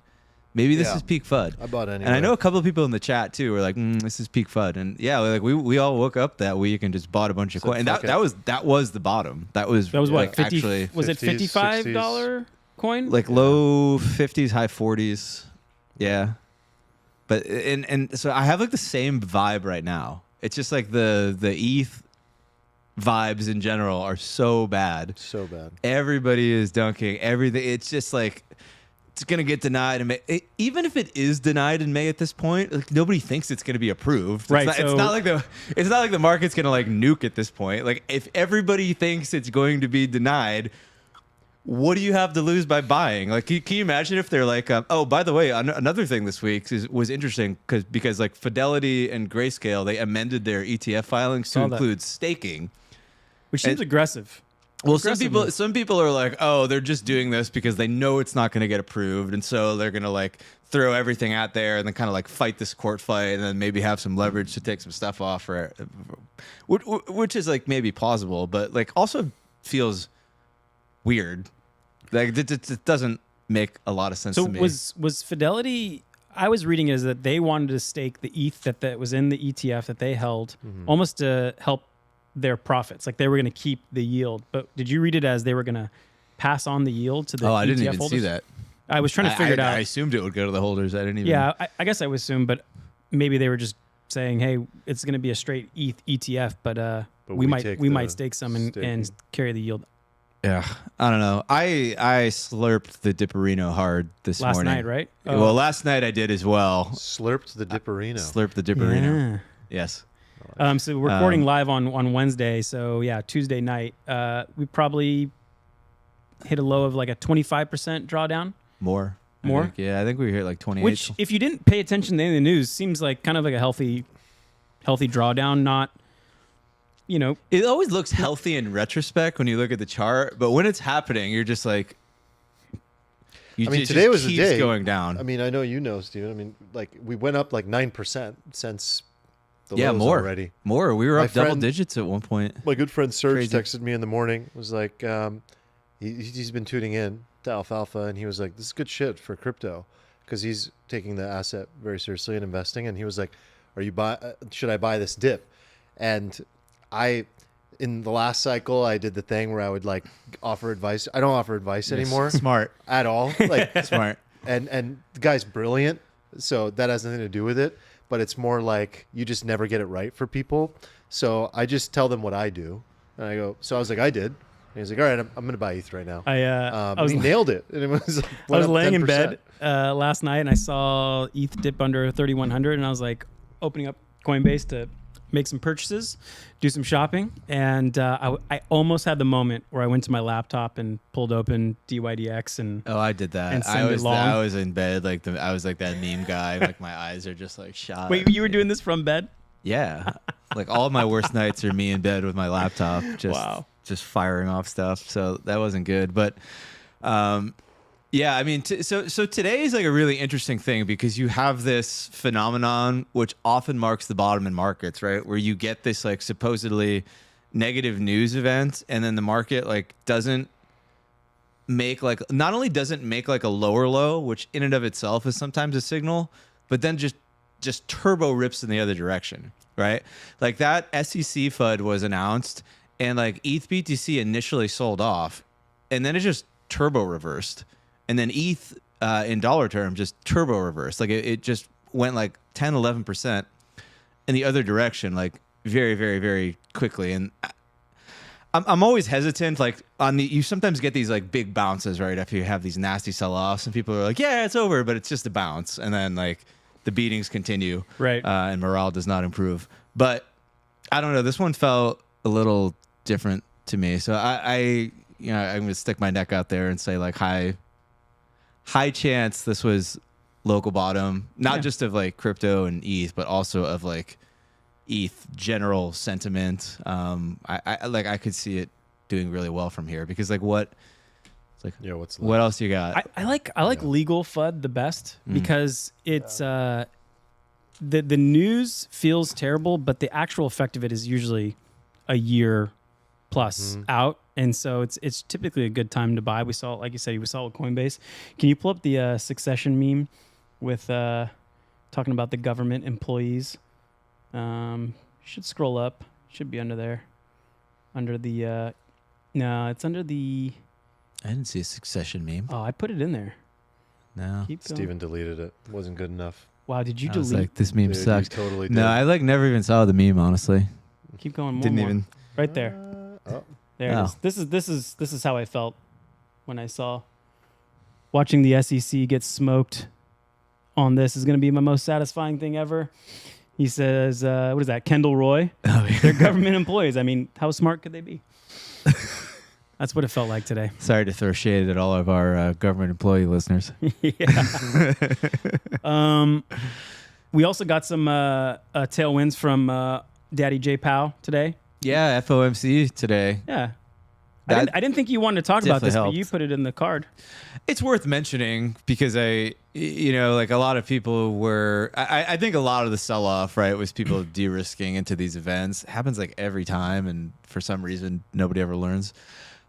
Maybe this Yeah. is peak FUD. I bought anyway. And I know a couple of people in the chat too were like, this is peak FUD. And yeah, like we all woke up that week and just bought a bunch of So coins. And fuck that was the bottom. That was What, like 50, actually was it 50s, $55 coin? like low 50s, high 40s. Yeah. But and so I have like the same vibe right now. It's just like the ETH vibes in general are so bad. So bad. Everybody is dunking everything. It's just like it's gonna get denied in May. Even if it is denied in May at this point, like nobody thinks it's gonna be approved. Right, It's not like the market's gonna like nuke at this point. Like if everybody thinks it's going to be denied, what do you have to lose by buying? Like, can you imagine if they're like, oh, by the way, another thing this week was interesting because like Fidelity and Grayscale, they amended their ETF filings to Saw that. include staking. Which seems aggressive. Well, Aggressiveness. some people are like, oh, they're just doing this because they know it's not going to get approved, and so they're going to like throw everything out there and then kind of like fight this court fight, and then maybe have some leverage to take some stuff off, which is like maybe plausible, but like also feels weird. Like it doesn't make a lot of sense So to me. was Fidelity? I was reading is that they wanted to stake the ETH that was in the ETF that they held, almost to help their profits. Like they were going to keep the yield. But did you read it as they were going to pass on the yield to the Oh, ETF I didn't even holders? see that. I was trying to figure it out. I assumed it would go to the holders. I didn't even. Yeah, I guess I would assume, but maybe they were just saying, "Hey, it's going to be a straight ETH ETF, but But we take might the stake some and staking. carry the yield." Yeah, I don't know. I slurped the Dipperino hard this Last morning. night, right? Well, last night I did as well. Slurped the Dipperino. Slurped the Dipperino. Yes. So we're recording live on Wednesday. So yeah, Tuesday night, we probably hit a low of like a 25% drawdown. More. More? I think. Yeah, I think we hit like 28. Which, if you didn't pay attention to any of the news, seems like kind of like a healthy drawdown. you know, It always looks healthy in retrospect when you look at the chart, but when it's happening, you're just like, I mean, it today just was the keeps day. going down. I mean, I know you know, Steven. I mean, like we went up like 9% since the yeah, lows more already. more. We were My up double friend- digits at one point. My good friend Serge Crazy. texted me in the morning. Was like, he's been tuning in to Alfalfa, and he was like, "This is good shit for crypto," because he's taking the asset very seriously and investing. And he was like, "Are you should I buy this dip?" And in the last cycle, I did the thing where I would like offer advice. I don't offer advice anymore Smart, at all. Like, smart. and the guy's brilliant, so that has nothing to do with it. But it's more like you just never get it right for people. So I just tell them what I do, and I go. So I was like, I did. And he's like, all right, I'm going to buy ETH right now. I was he nailed it, and it was. Like, I was went up laying in 10%. bed last night and I saw ETH dip under 3,100, and I was like opening up Coinbase to make some purchases, do some shopping, and I almost had the moment where I went to my laptop and pulled open DYDX and Oh, I did that. And I send it long. I was in bed, like I was like that meme guy. Like my eyes are just like shot. wait, you were doing this from bed? Yeah, like all of my worst nights are me in bed with my laptop, just Wow. just firing off stuff. So that wasn't good. But yeah, I mean, so today is like a really interesting thing because you have this phenomenon which often marks the bottom in markets, right? Where you get this like supposedly negative news event, and then the market like doesn't make like not only doesn't make like a lower low, which in and of itself is sometimes a signal, but then just turbo rips in the other direction, right? Like that SEC FUD was announced, and like ETH BTC initially sold off, and then it just turbo reversed. And then ETH in dollar terms just turbo reversed. Like it just went like 10, 11% in the other direction, like very, very, very quickly. And I'm always hesitant. Like you sometimes get these like big bounces, right? After you have these nasty sell-offs, and people are like, yeah, it's over, but it's just a bounce. And then like the beatings continue. Right. And morale does not improve. But I don't know. This one felt a little different to me. So I'm going to stick my neck out there and say like high chance this was local bottom, not just of like crypto and ETH, but also of like ETH general sentiment. I could see it doing really well from here because like what else you got? I like legal FUD the best because it's the news feels terrible, but the actual effect of it is usually a year plus out. And so it's typically a good time to buy. We saw it, like you said, we saw it with Coinbase. Can you pull up the Succession meme with talking about the government employees? Should scroll up. Should be under there. Under the no, it's under the. I didn't see a Succession meme. Oh, I put it in there. No. Keep going. Steven deleted it. Wasn't good enough. Wow, did you I was delete? like, this meme Dude, sucks. you totally did. No, I like never even saw the meme, honestly. Keep going. More, Didn't more. even. Right there. Oh. There it Oh. is. This is how I felt when I saw watching the SEC get smoked on this is going to be my most satisfying thing ever. He says, what is that? Kendall Roy. Oh, yeah. They're government employees. I mean, how smart could they be? That's what it felt like today. Sorry to throw shade at all of our government employee listeners. Yeah. We also got some tailwinds from Daddy J Powell today. Yeah, FOMC today. Yeah. That I didn't think you wanted to talk about definitely this, but helped. you put it in the card. It's worth mentioning because like a lot of people were, I think a lot of the sell off, right, was people de-risking into these events. It happens like every time. And for some reason, nobody ever learns.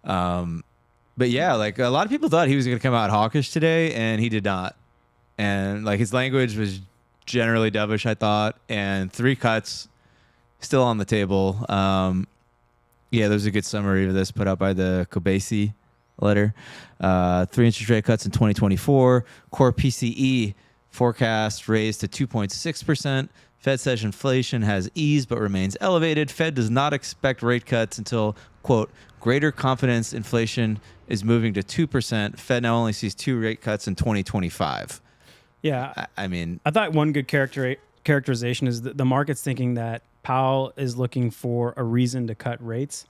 But yeah, like a lot of people thought he was going to come out hawkish today, and he did not. And like his language was generally dovish, I thought, and 3 cuts still on the table. Yeah, there's a good summary of this put out by the Kobeisi letter. 3 interest rate cuts in 2024. Core PCE forecast raised to 2.6%. Fed says inflation has eased but remains elevated. Fed does not expect rate cuts until, quote, greater confidence inflation is moving to 2%. Fed now only sees 2 rate cuts in 2025. Yeah. I mean, I thought one good characterization is that the market's thinking that Powell is looking for a reason to cut rates,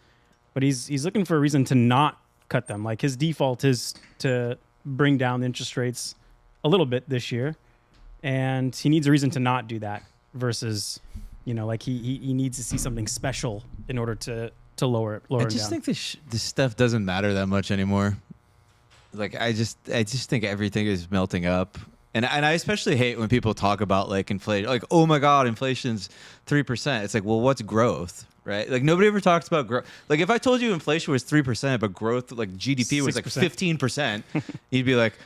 but he's looking for a reason to not cut them. Like his default is to bring down the interest rates a little bit this year, and he needs a reason to not do that versus Like he needs to see something special in order to lower I it just down. think this stuff doesn't matter that much anymore. Like I just think everything is melting up. And I especially hate when people talk about like inflation, like, oh my God, inflation's 3%. It's like, well, what's growth, right? Like nobody ever talks about growth. Like if I told you inflation was 3%, but growth, like GDP was like 15%, you'd be like,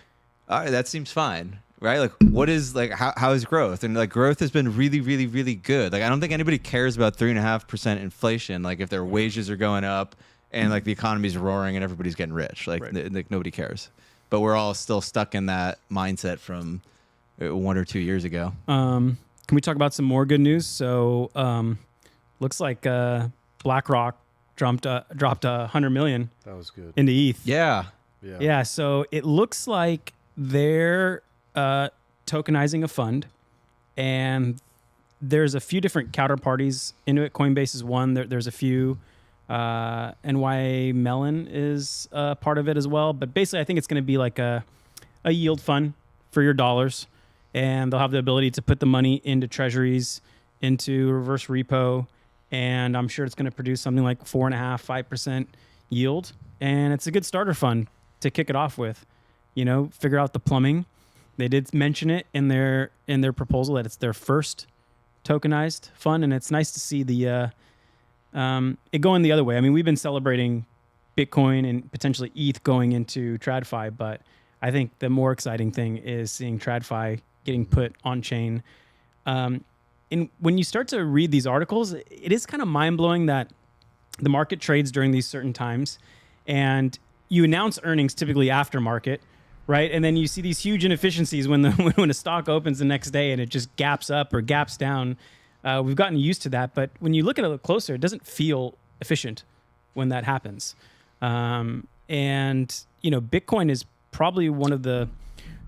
all right, that seems fine, right? Like what is like, how is growth? And like growth has been really, really, really good. Like I don't think anybody cares about 3.5% inflation. Like if their wages are going up and like the economy's roaring and everybody's getting rich, like, like nobody cares. But we're all still stuck in that mindset from 1 or 2 years ago. Can we talk about some more good news? So, looks like BlackRock dropped 100 million. That was good. Into ETH. Yeah. Yeah. So it looks like they're tokenizing a fund, and there's a few different counterparties into it. Coinbase is one. There's a few. NY Mellon is part of it as well. But basically, I think it's going to be like a yield fund for your dollars. And they'll have the ability to put the money into treasuries, into reverse repo. And I'm sure it's going to produce something like 4.5%, 5% yield. And it's a good starter fund to kick it off with. Figure out the plumbing. They did mention it in their proposal that it's their first tokenized fund. And it's nice to see the it going the other way. I mean, we've been celebrating Bitcoin and potentially ETH going into TradFi, but I think the more exciting thing is seeing TradFi getting put on chain. And when you start to read these articles, it is kind of mind blowing that the market trades during these certain times, and you announce earnings typically after market, right? And then you see these huge inefficiencies when when a stock opens the next day and it just gaps up or gaps down. We've gotten used to that, but when you look at it a little closer, it doesn't feel efficient when that happens. And Bitcoin is probably one of the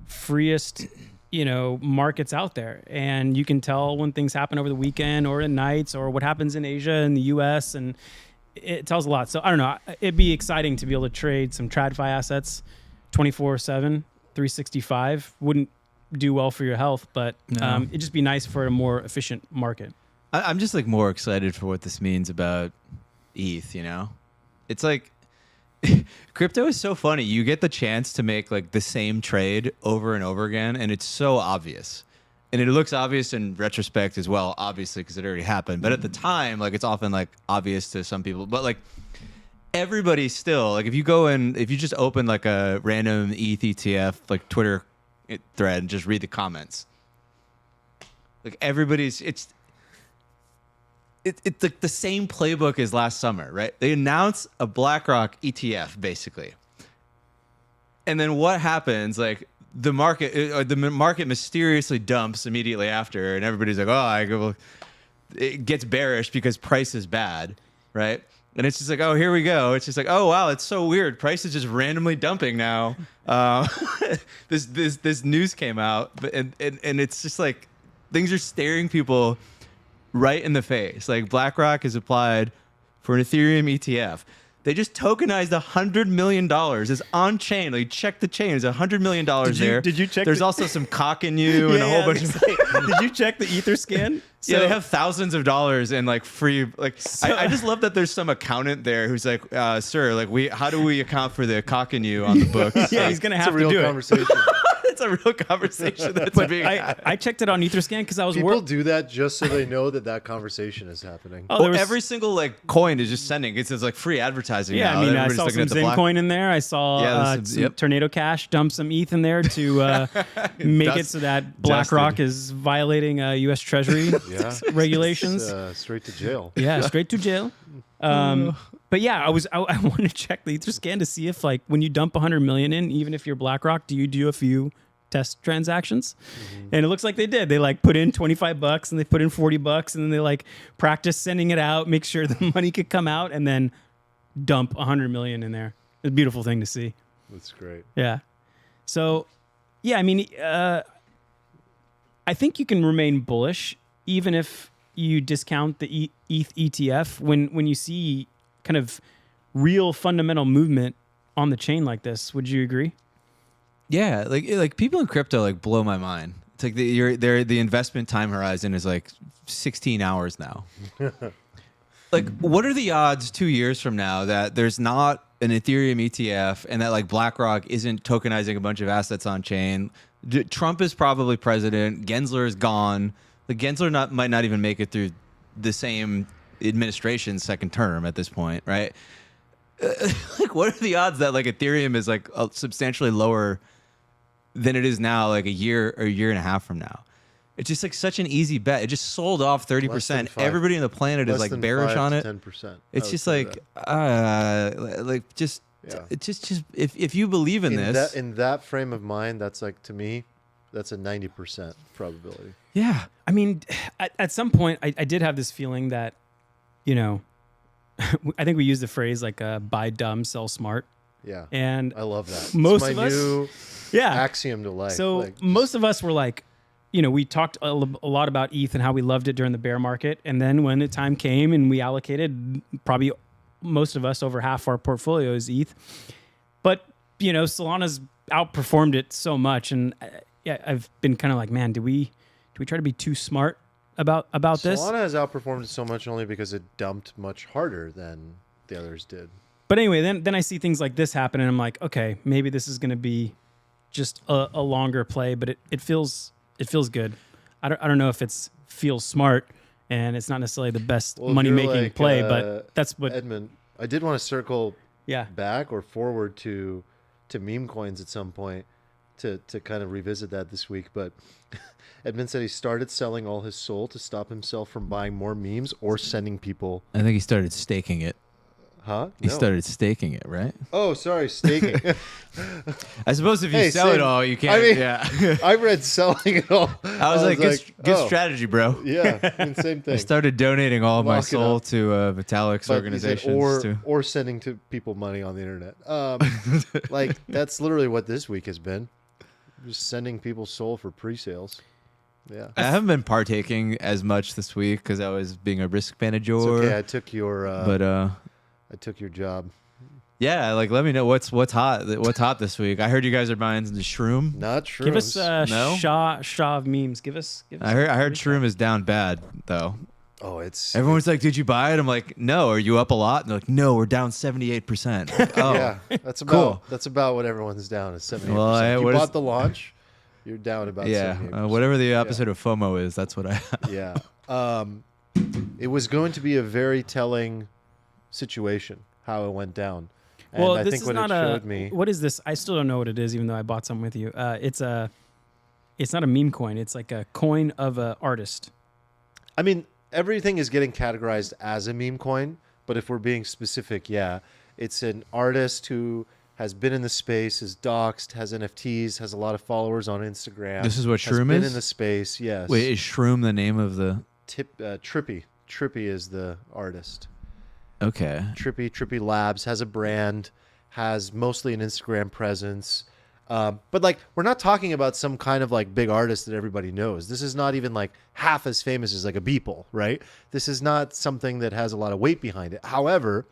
freest, markets out there. And you can tell when things happen over the weekend or at nights or what happens in Asia and the US, and it tells a lot. So I don't know. It'd be exciting to be able to trade some TradFi assets 24/7, 365. Wouldn't do well for your health, but it'd just be nice for a more efficient market. I'm just like more excited for what this means about ETH, It's like crypto is so funny. You get the chance to make like the same trade over and over again, and it's so obvious. And it looks obvious in retrospect as well, obviously, because it already happened. But at the time, like it's often like obvious to some people. But like everybody still, like if you just open like a random ETH ETF, like Twitter thread and just read the comments, like everybody's it's like the same playbook as last summer, right? They announce a BlackRock ETF basically, and then what happens? Like the market mysteriously dumps immediately after, and everybody's like, it gets bearish because price is bad, right? And it's just like, oh, here we go. It's just like, oh, wow, it's so weird. Price is just randomly dumping now. This news came out, and it's just like things are staring people right in the face. Like BlackRock has applied for an Ethereum ETF. They just tokenized $100 million. It's on chain. Like check the chain. There's $100 million there. Did you check? There's also some cock in you and a whole bunch of. Did you check the Etherscan? Yeah, they have thousands of dollars in like free. Like I just love that there's some accountant there who's like, sir, like how do we account for the cock in you on the books? Yeah, Like, he's gonna It's have a to real do it. conversation. it's a real conversation that's But being had. I checked it on Etherscan because I was People worried. do that just so they know that conversation is happening. Oh, there was- Every single like coin is just sending. It says like free advertising. Yeah, now. I mean, I Everybody's saw looking some at the black- Zencoin in there. I saw Yeah, some Tornado Cash dump some ETH in there to make it so that BlackRock is violating U.S. Treasury Yeah. regulations. Straight to jail. Yeah, straight to jail. But yeah, I wanted to check the Etherscan to see if like when you dump 100 million in, even if you're BlackRock, do you do a few test transactions? And it looks like they did. They like put in $25 and they put in $40 and then they like practice sending it out, make sure the money could come out, and then dump 100 million in there. It's a beautiful thing to see. That's great. Yeah. So, yeah, I mean, I think you can remain bullish even if you discount the ETH ETF when you see kind of real fundamental movement on the chain like this. Would you agree? Yeah, like people in crypto like blow my mind. It's like the investment time horizon is like 16 hours now. Like, what are the odds 2 years from now that there's not an Ethereum ETF and that like BlackRock isn't tokenizing a bunch of assets on chain? Trump is probably president. Gensler is gone. The Gensler might not even make it through the same administration's second term at this point, right? Like, what are the odds that like Ethereum is like substantially lower than it is now, like a year or a year and a half from now? It's just like such an easy bet. It just sold off 30%. Everybody on the planet is like bearish on it. 10%. It's just like just if you believe in this, in that frame of mind, that's like, to me, that's a 90% probability. Yeah. I mean, at some point, I did have this feeling that, you know, I think we used the phrase like buy dumb, sell smart. Yeah. And I love that. Most it's my of us, new axiom to life. So like, most of us were like, you know, we talked a lot about ETH and how we loved it during the bear market. And then when the time came and we allocated, probably most of us, over half our portfolio is ETH. But, you know, Solana's outperformed it so much. And I've been kind of like, man, do we try to be too smart about this? Solana has outperformed it so much only because it dumped much harder than the others did. But anyway, then I see things like this happen and I'm like, okay, maybe this is going to be just a longer play, but it feels good. I don't know if it feels smart, and it's not necessarily the best money-making play, but that's what... Edmund, I did want to circle Yeah. back or forward to meme coins at some point to kind of revisit that this week. But Edmund said he started selling all his soul to stop himself from buying more memes or sending people. I think he started staking it. Huh? He No. started staking it, right? Oh, sorry, staking. I suppose if you sell same. it all, you can't. I mean, yeah. I read selling it all. I was like, good oh, strategy, bro. Yeah, I mean, same thing. I started donating all of my Lock it soul up. to Vitalik's But he said, organizations. or sending to people money on the internet. Like, that's literally what this week has been. Just sending people soul for pre-sales. Yeah. I haven't been partaking as much this week because I was being a risk manager. It's okay. I took your but I took your job. yeah, like let me know what's hot. What's hot this week? I heard you guys are buying the shroom. Not shrooms. Give us No? Shaw of memes. Give us I heard shroom is down bad though. Oh, it's Everyone's like, "Did you buy it?" I'm like, "No." Are you up a lot? And they're like, "No, we're down 78%." Like, oh, yeah. That's about Cool. that's about what everyone's down is 78%. Well, you what bought is- the launch, you're down about yeah. 78%. Whatever the opposite of FOMO is, that's what I. Yeah. It was going to be a very telling situation how it went down. And Well, I this think is what not it showed me. What is this? I still don't know what it is, even though I bought some with you. It's not a meme coin. It's like a coin of an artist. I mean, everything is getting categorized as a meme coin, but if we're being specific, yeah, it's an artist who has been in the space, is doxxed, has NFTs, has a lot of followers on Instagram. This is what has Shroom been is? in the space, yes. Wait, is Shroom the name of the? Trippy. Trippy is the artist. Okay. Trippy Labs has a brand, has mostly an Instagram presence. But like, we're not talking about some kind of like big artist that everybody knows. This is not even like half as famous as like a Beeple, right? This is not something that has a lot of weight behind it. However,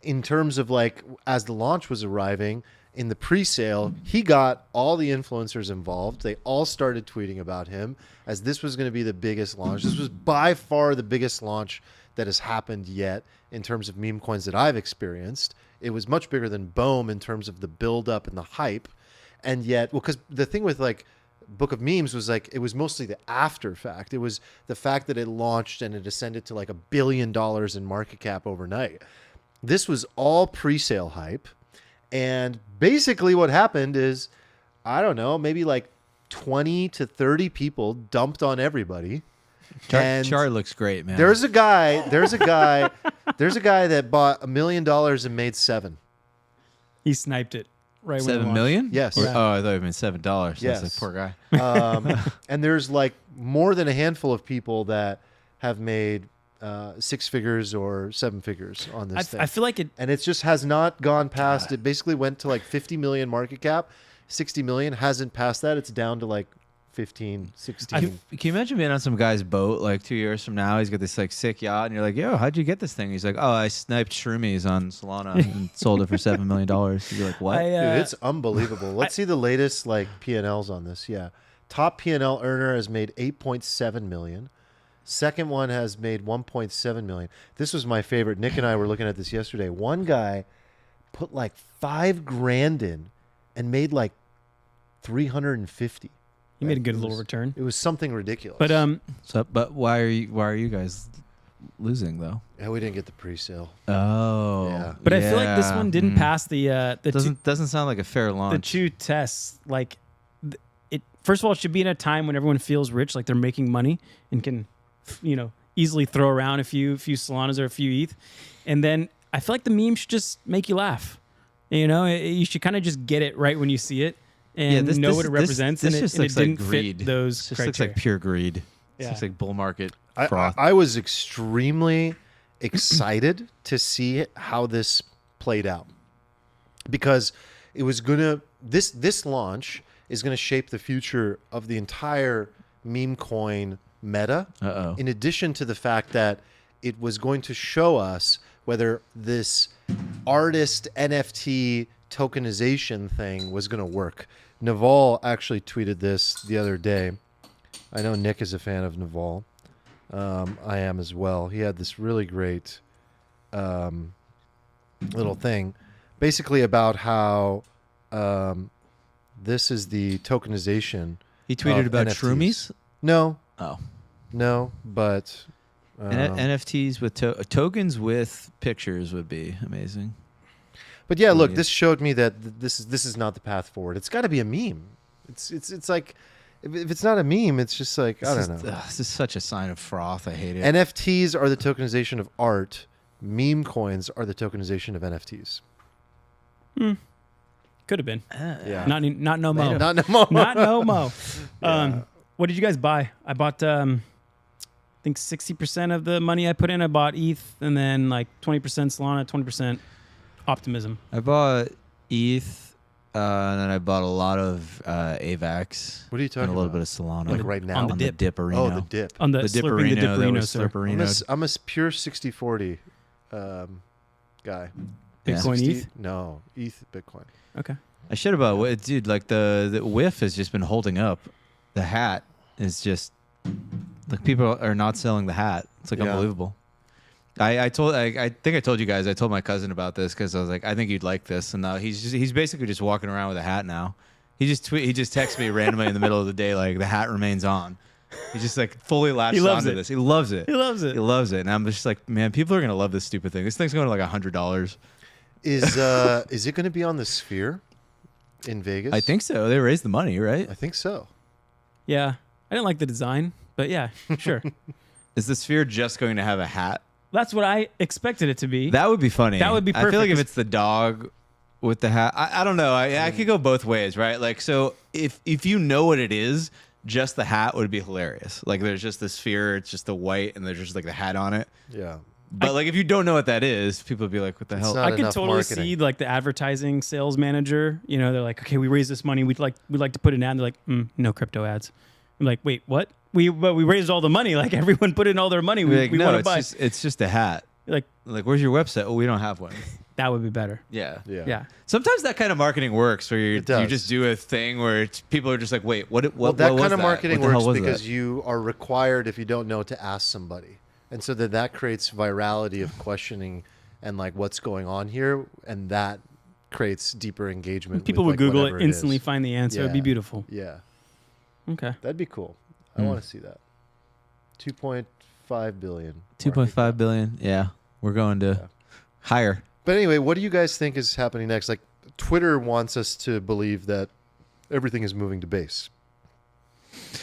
in terms of like, as the launch was arriving in the pre-sale, he got all the influencers involved. They all started tweeting about him as this was going to be the biggest launch. This was by far the biggest launch that has happened yet in terms of meme coins that I've experienced. It was much bigger than Bohm in terms of the build up and the hype. And yet, well, because the thing with like Book of Memes was like, it was mostly the after fact. It was the fact that it launched and it ascended to like $1 billion in market cap overnight. This was all pre-sale hype. And basically what happened is, I don't know, maybe like 20 to 30 people dumped on everybody. Chart looks great, man. There's a guy that bought $1 million and made $7 million. He sniped it right when it 7 launched. million? Yes. Or- Yeah. Oh, I thought it meant $7. Yes. That's a poor guy. And there's like more than a handful of people that have made 6 figures or 7 figures on this thing. I feel like it. And it just has not gone past. It basically went to like 50 million market cap. 60 million hasn't passed that. It's down to like 15, 16. Can you imagine being on some guy's boat like 2 years from now? He's got this like sick yacht, and you're like, "Yo, how'd you get this thing?" He's like, "Oh, I sniped shroomies on Solana and sold it for $7 million." You're like, "What?" I, Dude, it's unbelievable. Let's see the latest like P&Ls on this. Yeah. top P&L earner has made 8.7 million. Second one has made 1.7 million. This was my favorite. Nick and I were looking at this yesterday. One guy put like $5,000 in and made like 350. You made a good It little was- return. It was something ridiculous. But But why are you guys losing though? yeah, we didn't get the pre-sale. Oh, Yeah. but I feel like this one didn't pass the Doesn't sound like a fair the launch. two tests. Like it. First of all, it should be in a time when everyone feels rich, like they're making money and can, easily throw around a few Solanas or a few ETH. And then I feel like the meme should just make you laugh. You should kind of just get it right when you see it and know what it represents. This and just it looks didn't like greed. fit those This just criteria. looks like pure greed. This Yeah. looks like bull market I froth. was extremely excited to see how this played out because it was gonna this launch is gonna shape the future of the entire meme coin meta. Uh-oh. In addition to the fact that it was going to show us whether this artist NFT tokenization thing was going to work. Naval actually tweeted this the other day. I know Nick is a fan of Naval. I am as well. He had this really great little thing basically about how this is the tokenization. He tweeted of about NFTs. shroomies. No, Oh, but NFTs with tokens with pictures would be amazing. But yeah, look, Yeah. this showed me that this is not the path forward. It's got to be a meme. It's like if it's not a meme, it's just like I don't know. This is such a sign of froth. I hate it. NFTs are the tokenization of art. Meme coins are the tokenization of NFTs. Could have been. Yeah, Not no mo. not no more. Not no mo. What did you guys buy? I bought I think 60% of the money I put in I bought ETH, and then like 20% Solana, 20% Optimism. I bought ETH, and then I bought a lot of AVAX. What are you and talking a little about? bit of Solana. Like right now? on the on dip. the Dipperino. Oh, the dip. On the, The slurping the Dipperino. That Dipperino, was sir. Slurperino'd. I'm a pure 60-40 guy. Bitcoin 60 ETH? No, ETH Bitcoin. Okay. I should have bought, dude. Like the whiff has just been holding up. The hat is just like people are not selling the hat. It's like Yeah. unbelievable. I think I told you guys. I told my cousin about this because I was like, I think you'd like this, and now he's basically just walking around with a hat now. He just texts me randomly in the middle of the day like the hat remains on. He's just like fully latched He loves onto it. this. He loves it. He loves it. He loves it, and I'm just like, man, people are gonna love this stupid thing. This thing's going to like $100. Is it going to be on the Sphere in Vegas? I think so. They raised the money, right? I think so. Yeah. I didn't like the design, but yeah, sure. Is the Sphere just going to have a hat? That's what I expected it to be. That would be funny. That would be I feel like perfect. if it's the dog with the hat, I don't know. I could go both ways, right? Like, so if you know what it is, just the hat would be hilarious. Like, there's just the sphere, it's just the white, and there's just like the hat on it. Yeah. But like, if you don't know what that is, people would be like, "What the hell?" not I could enough totally marketing. see like the advertising sales manager. They're like, okay, we raised this money. We'd like to put it in. They're like, no crypto ads. I'm like, wait, what? We raised all the money. Like everyone put in all their money. Like, We no, want to buy. it's just a hat. Like Like, where's your website? Oh, we don't have one. that would be better. Yeah. Yeah. Yeah. Sometimes that kind of marketing works, where you It does. just do a thing where people are just like, "Wait, what? Well, What that was kind of that? marketing What the hell works was because that?" you are required, if you don't know, to ask somebody. And so that creates virality of questioning and like what's going on here. And that creates deeper engagement. People with, would like, Google whatever it, instantly is. find the answer. It'd be Yeah. beautiful. Yeah. Okay. That'd be cool. I want to see that. 2.5 billion. 2.5 billion. Yeah, we're going to higher. But anyway, what do you guys think is happening next? Like, Twitter wants us to believe that everything is moving to base.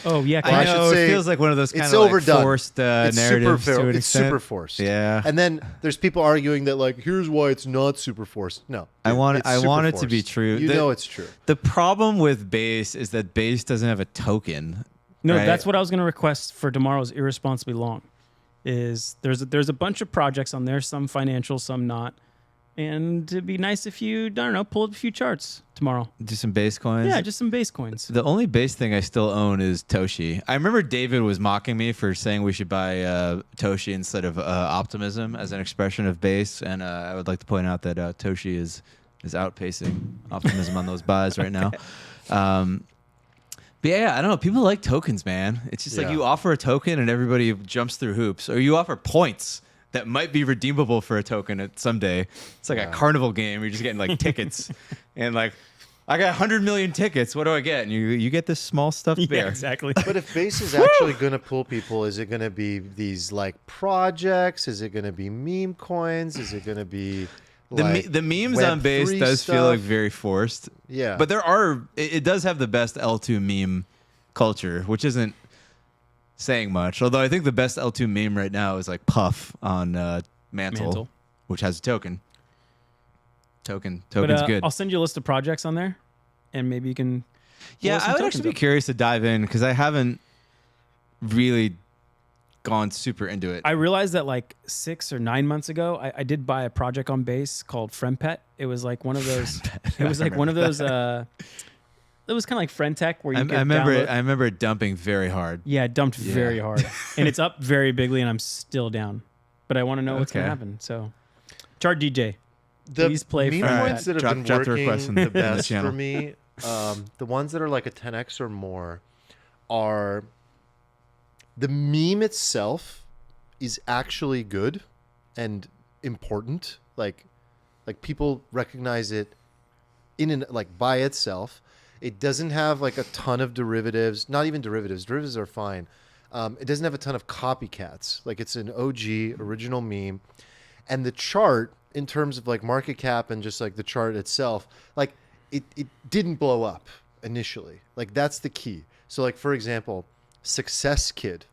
Oh yeah. Well, I I should know say it feels like one of those kind it's of like overdone. forced It's narratives to an it's extent. super forced. Yeah. And then there's people arguing that like, here's why it's not super forced. No, I want it's super it to be forced. true. You know it's true. The problem with Base is that Base doesn't have a token. No, right? that's what I was going to request for tomorrow's Irresponsibly Long. Is there's a bunch of projects on there, some financial, some not, and it'd be nice if you, I don't know, pull up a few charts tomorrow. Do some Base coins. Yeah, just some base coins. The only Base thing I still own is Toshi. I remember David was mocking me for saying we should buy Toshi instead of Optimism as an expression of Base, and I would like to point out that Toshi is outpacing Optimism on those buys right now. But yeah, I don't know. People like tokens, man. It's just like Yeah. you offer a token and everybody jumps through hoops, or you offer points that might be redeemable for a token at someday. It's like a carnival game. You're just getting like tickets, and like I got 100 million tickets. What do I get? And you get this small stuffed Yeah, bear. exactly. But if Base is actually going to pull people, is it going to be these like projects? Is it going to be meme coins? Is it going to be like The memes on Base Web3 does feel stuff? like very forced. Yeah. But it does have the best L2 meme culture, which isn't saying much. Although I think the best L2 meme right now is like Puff on Mantle, which has a token. Token's But, good. I'll send you a list of projects on there, and maybe you can. Yeah, blow some I would tokens actually be up. curious to dive in because I haven't really gone super into it. I realized that like 6 or 9 months ago, I did buy a project on Base called Frempet. It was like one of those. It was like one of those. It was kind of like Friend Tech where you I could remember download. it. I remember it dumping very hard. Yeah, it dumped Yeah. very hard, and it's up very bigly, and I'm still down. But I want to know what's gonna Okay. happen. So, Chart DJ. the Please play meme Front coins Pat. that have been Drop the working request in the the best channel. for me, the ones that are like a 10x or more, are the meme itself is actually good and important. Like people recognize it in and like by itself. It doesn't have like a ton of derivatives. Not even derivatives. Derivatives are fine. It doesn't have a ton of copycats. Like it's an OG original meme, and the chart in terms of like market cap and just like the chart itself, like it didn't blow up initially. Like that's the key. So like for example, Success Kid.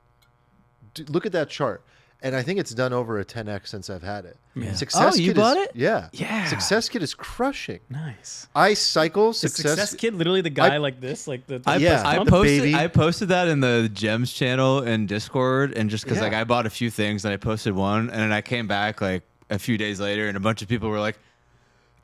Look at that chart. And I think it's done over a 10x since I've had it. Yeah. Success Oh, you Kid bought is, it? Yeah. Yeah. Success Kid is crushing. Nice. I cycle The Success. Success Kid, literally the guy like this, like the. Yeah. I the posted baby. I posted that in the Gems channel in Discord, and just because Yeah. like I bought a few things and I posted one, and then I came back like a few days later, and a bunch of people were like,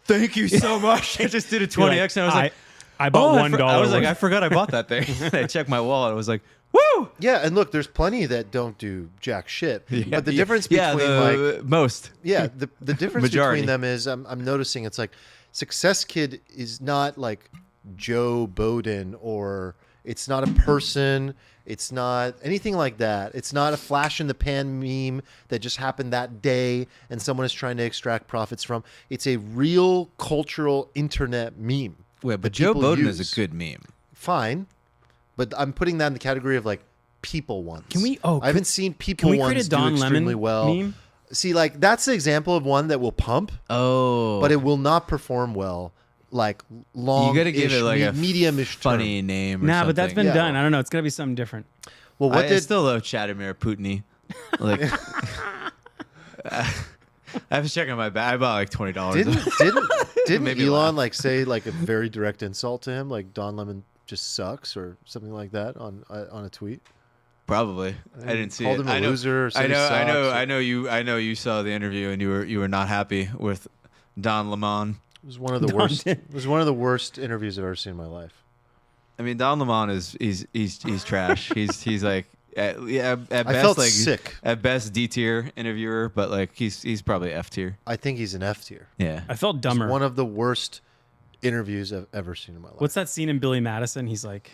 "Thank you so much." I just did a 20x, and I was like, I bought "Oh, $1. I was like, I forgot I bought that thing. I checked my wallet. I was like, "Woo!" Yeah, and look, there's plenty that don't do jack shit. But the difference yeah, between the most. yeah, the difference Majority. between them is I'm noticing it's like Success Kid is not like Joe Bowden, or it's not a person. It's not anything like that. It's not a flash in the pan meme that just happened that day and someone is trying to extract profits from. It's a real cultural internet meme. Wait, but that Joe people Bowden use. is a good meme. Fine, but I'm putting that in the category of like people ones. Can we- oh, I haven't seen people Can we create ones a Don do extremely Lemon well. meme? See, like that's the example of one that will pump, Oh, but it will not perform well. Like long, you got to give it like a medium-ish funny name. Or Nah, something. but that's been Yeah. done. I don't know. It's gotta be something different. Well, what I did still love Chadimir Putney. Like, I have to check on my bag. I bought like $20. didn't Maybe Elon laugh. like say like a very direct insult to him, like Don Lemon just sucks or something like that on a tweet? Probably. I didn't see Called it. him a I know, loser or said I he know. I know. sucks or- I know you. I know you saw the interview and you were not happy with Don Lemon. It was one of the Don worst. did. It was one of the worst interviews I've ever seen in my life. I mean, Don Lemon is he's trash. he's like at best I felt like sick. at best D tier interviewer, but like he's probably F tier. I think he's an F tier. Yeah. I felt It's dumber. one of the worst interviews I've ever seen in my life. What's that scene in Billy Madison? He's like,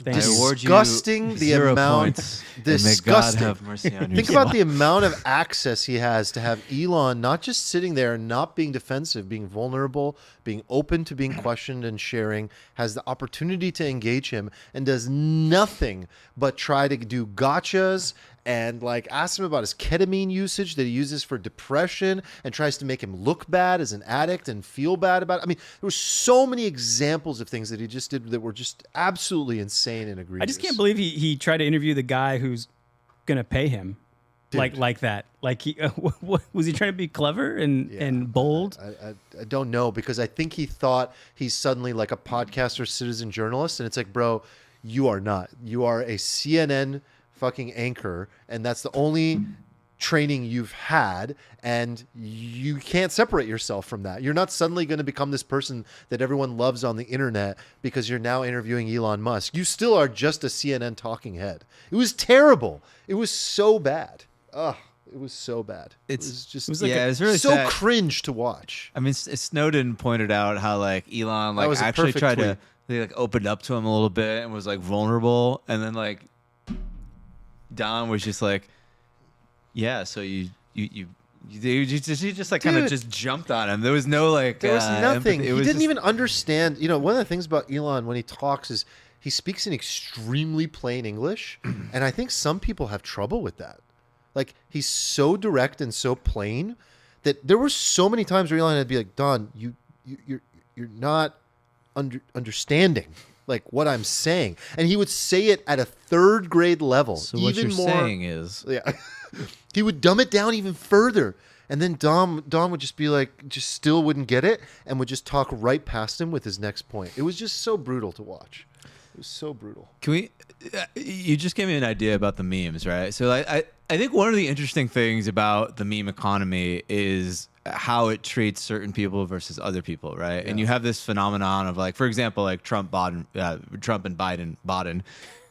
"Thank Dis- you." award you Disgusting the 0 amount- points, and may God disgusting. have mercy on your Think soul. about the amount of access he has to have Elon not just sitting there and not being defensive, being vulnerable, being open to being questioned and sharing, has the opportunity to engage him and does nothing but try to do gotchas and like ask him about his ketamine usage that he uses for depression and tries to make him look bad as an addict and feel bad about it. I mean, there were so many examples of things that he just did that were just absolutely insane and egregious. I just can't believe he tried to interview the guy who's gonna pay him, Dude. like that. Like he was he trying to be clever and bold? I don't know, because I think he thought he's suddenly like a podcaster, citizen journalist, and it's like, bro, you are not. You are a CNN fucking anchor, and that's the only training you've had, and you can't separate yourself from that. You're not suddenly going to become this person that everyone loves on the internet because you're now interviewing Elon Musk. You still are just a CNN talking head. It was terrible. It was so bad. Ugh, it was so bad. It was just it was like yeah, a- it's really so sad. cringe to watch. I mean, Snowden pointed out how like Elon That was like a actually perfect tried to tweet. they like opened up to him a little bit and was like vulnerable, and then like Dom was just like, yeah, so you just like kind of Dude. just jumped on him. There was no like There was nothing. empathy. It He was didn't just- even understand. You know, one of the things about Elon when he talks is he speaks in extremely plain English, and I think some people have trouble with that. Like he's so direct and so plain that there were so many times where Elon had to be like, "Don, you're not understanding like what I'm saying," and he would say it at a third grade level. So what even you're more, saying is, yeah. He would dumb it down even further. And then Dom would just be like, just still wouldn't get it and would just talk right past him with his next point. It was just so brutal to watch. It was so brutal. can we? You just gave me an idea about the memes, right? So I think one of the interesting things about the meme economy is how it treats certain people versus other people, right? And you have this phenomenon of like, for example, like Trump and Biden.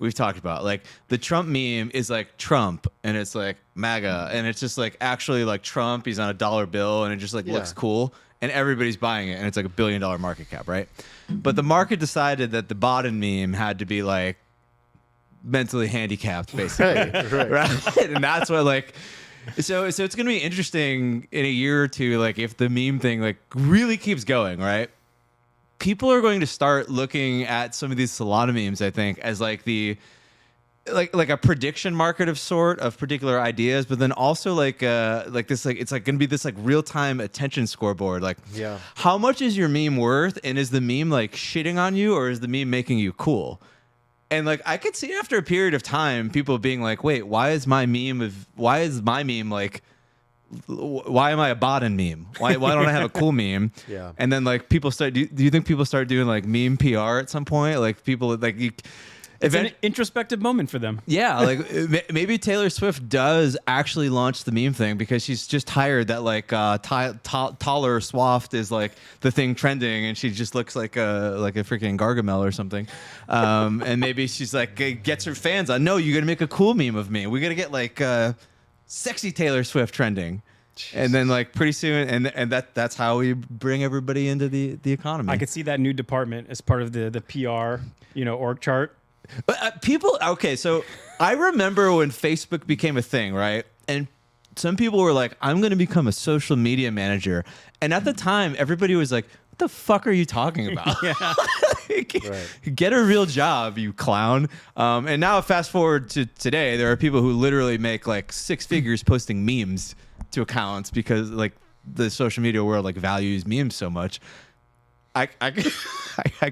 We've talked about like the Trump meme is like Trump and it's like MAGA and it's just like actually like Trump. He's on a dollar bill and it just like looks cool and everybody's buying it and it's like $1 billion market cap, right? But the market decided that the Biden meme had to be like mentally handicapped, basically, right? And that's what like. So it's gonna be interesting in a year or two, like if the meme thing like really keeps going, right? People are going to start looking at some of these Solana memes, I think, as like the like a prediction market of particular ideas, but then also like this like it's like gonna be this like real time attention scoreboard. Like, how much is your meme worth, and is the meme like shitting on you, or is the meme making you cool? And like I could see after a period of time, people being like, "Wait, why is my meme like? Why am I a Biden meme? Why don't I have a cool meme?" Yeah. And then like people start. Do you think people start doing like meme PR at some point? Like people like It's an introspective moment for them. yeah, like maybe Taylor Swift does actually launch the meme thing because she's just hired that like taller Swift is like the thing trending, and she just looks like a freaking Gargamel or something. And maybe she's like gets her fans on. No, you got to make a cool meme of me. We got to get like sexy Taylor Swift trending. And then like pretty soon, and that's how we bring everybody into the economy. I could see that new department as part of the PR, org chart. But people, okay, so I remember when Facebook became a thing, right? And some people were like, I'm going to become a social media manager. And at the time, everybody was like, what the fuck are you talking about? Get a real job, you clown. And now fast forward to today, there are people who literally make like 6 figures posting memes to accounts because like the social media world like values memes so much. I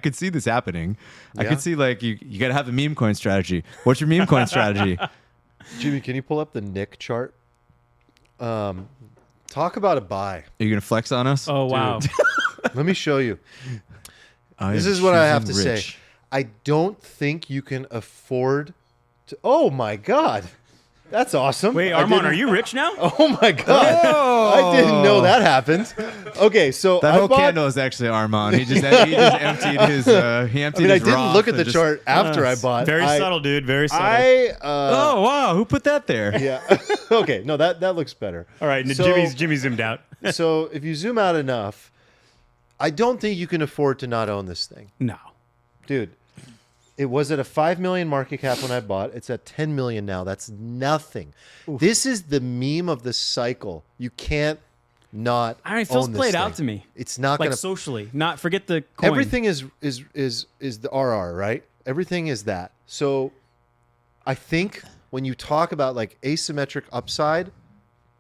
could see this happening. I could see like you got to have a meme coin strategy. What's your meme coin strategy? Jimmy, can you pull up the Nick chart? Talk about a buy. Are you gonna flex on us? Oh wow! Let me show you. I This am is what I have to choosing say. rich. I don't think you can afford to. Oh my God. That's awesome. Wait, I Armand, didn't- are you rich now? Oh my God. I didn't know that happened. Okay, so That I whole bought, candle is actually Armand. He just emptied his. He emptied I mean, I his didn't Roth look at the and just- chart after I bought. Very I, subtle, dude. Very subtle. Oh wow! Who put that there? Yeah. Okay. No, that looks better. All right, So- Jimmy zoomed out. So if you zoom out enough, I don't think you can afford to not own this thing, No. dude. It was at a 5 million market cap when I bought. It's at 10 million now. That's nothing. This is the meme of the cycle. You can't not. I mean, it feels own this played thing. out to me. It's not Like gonna. socially, not forget the coin. Everything is the RR, right? Everything is that. So I think when you talk about like asymmetric upside,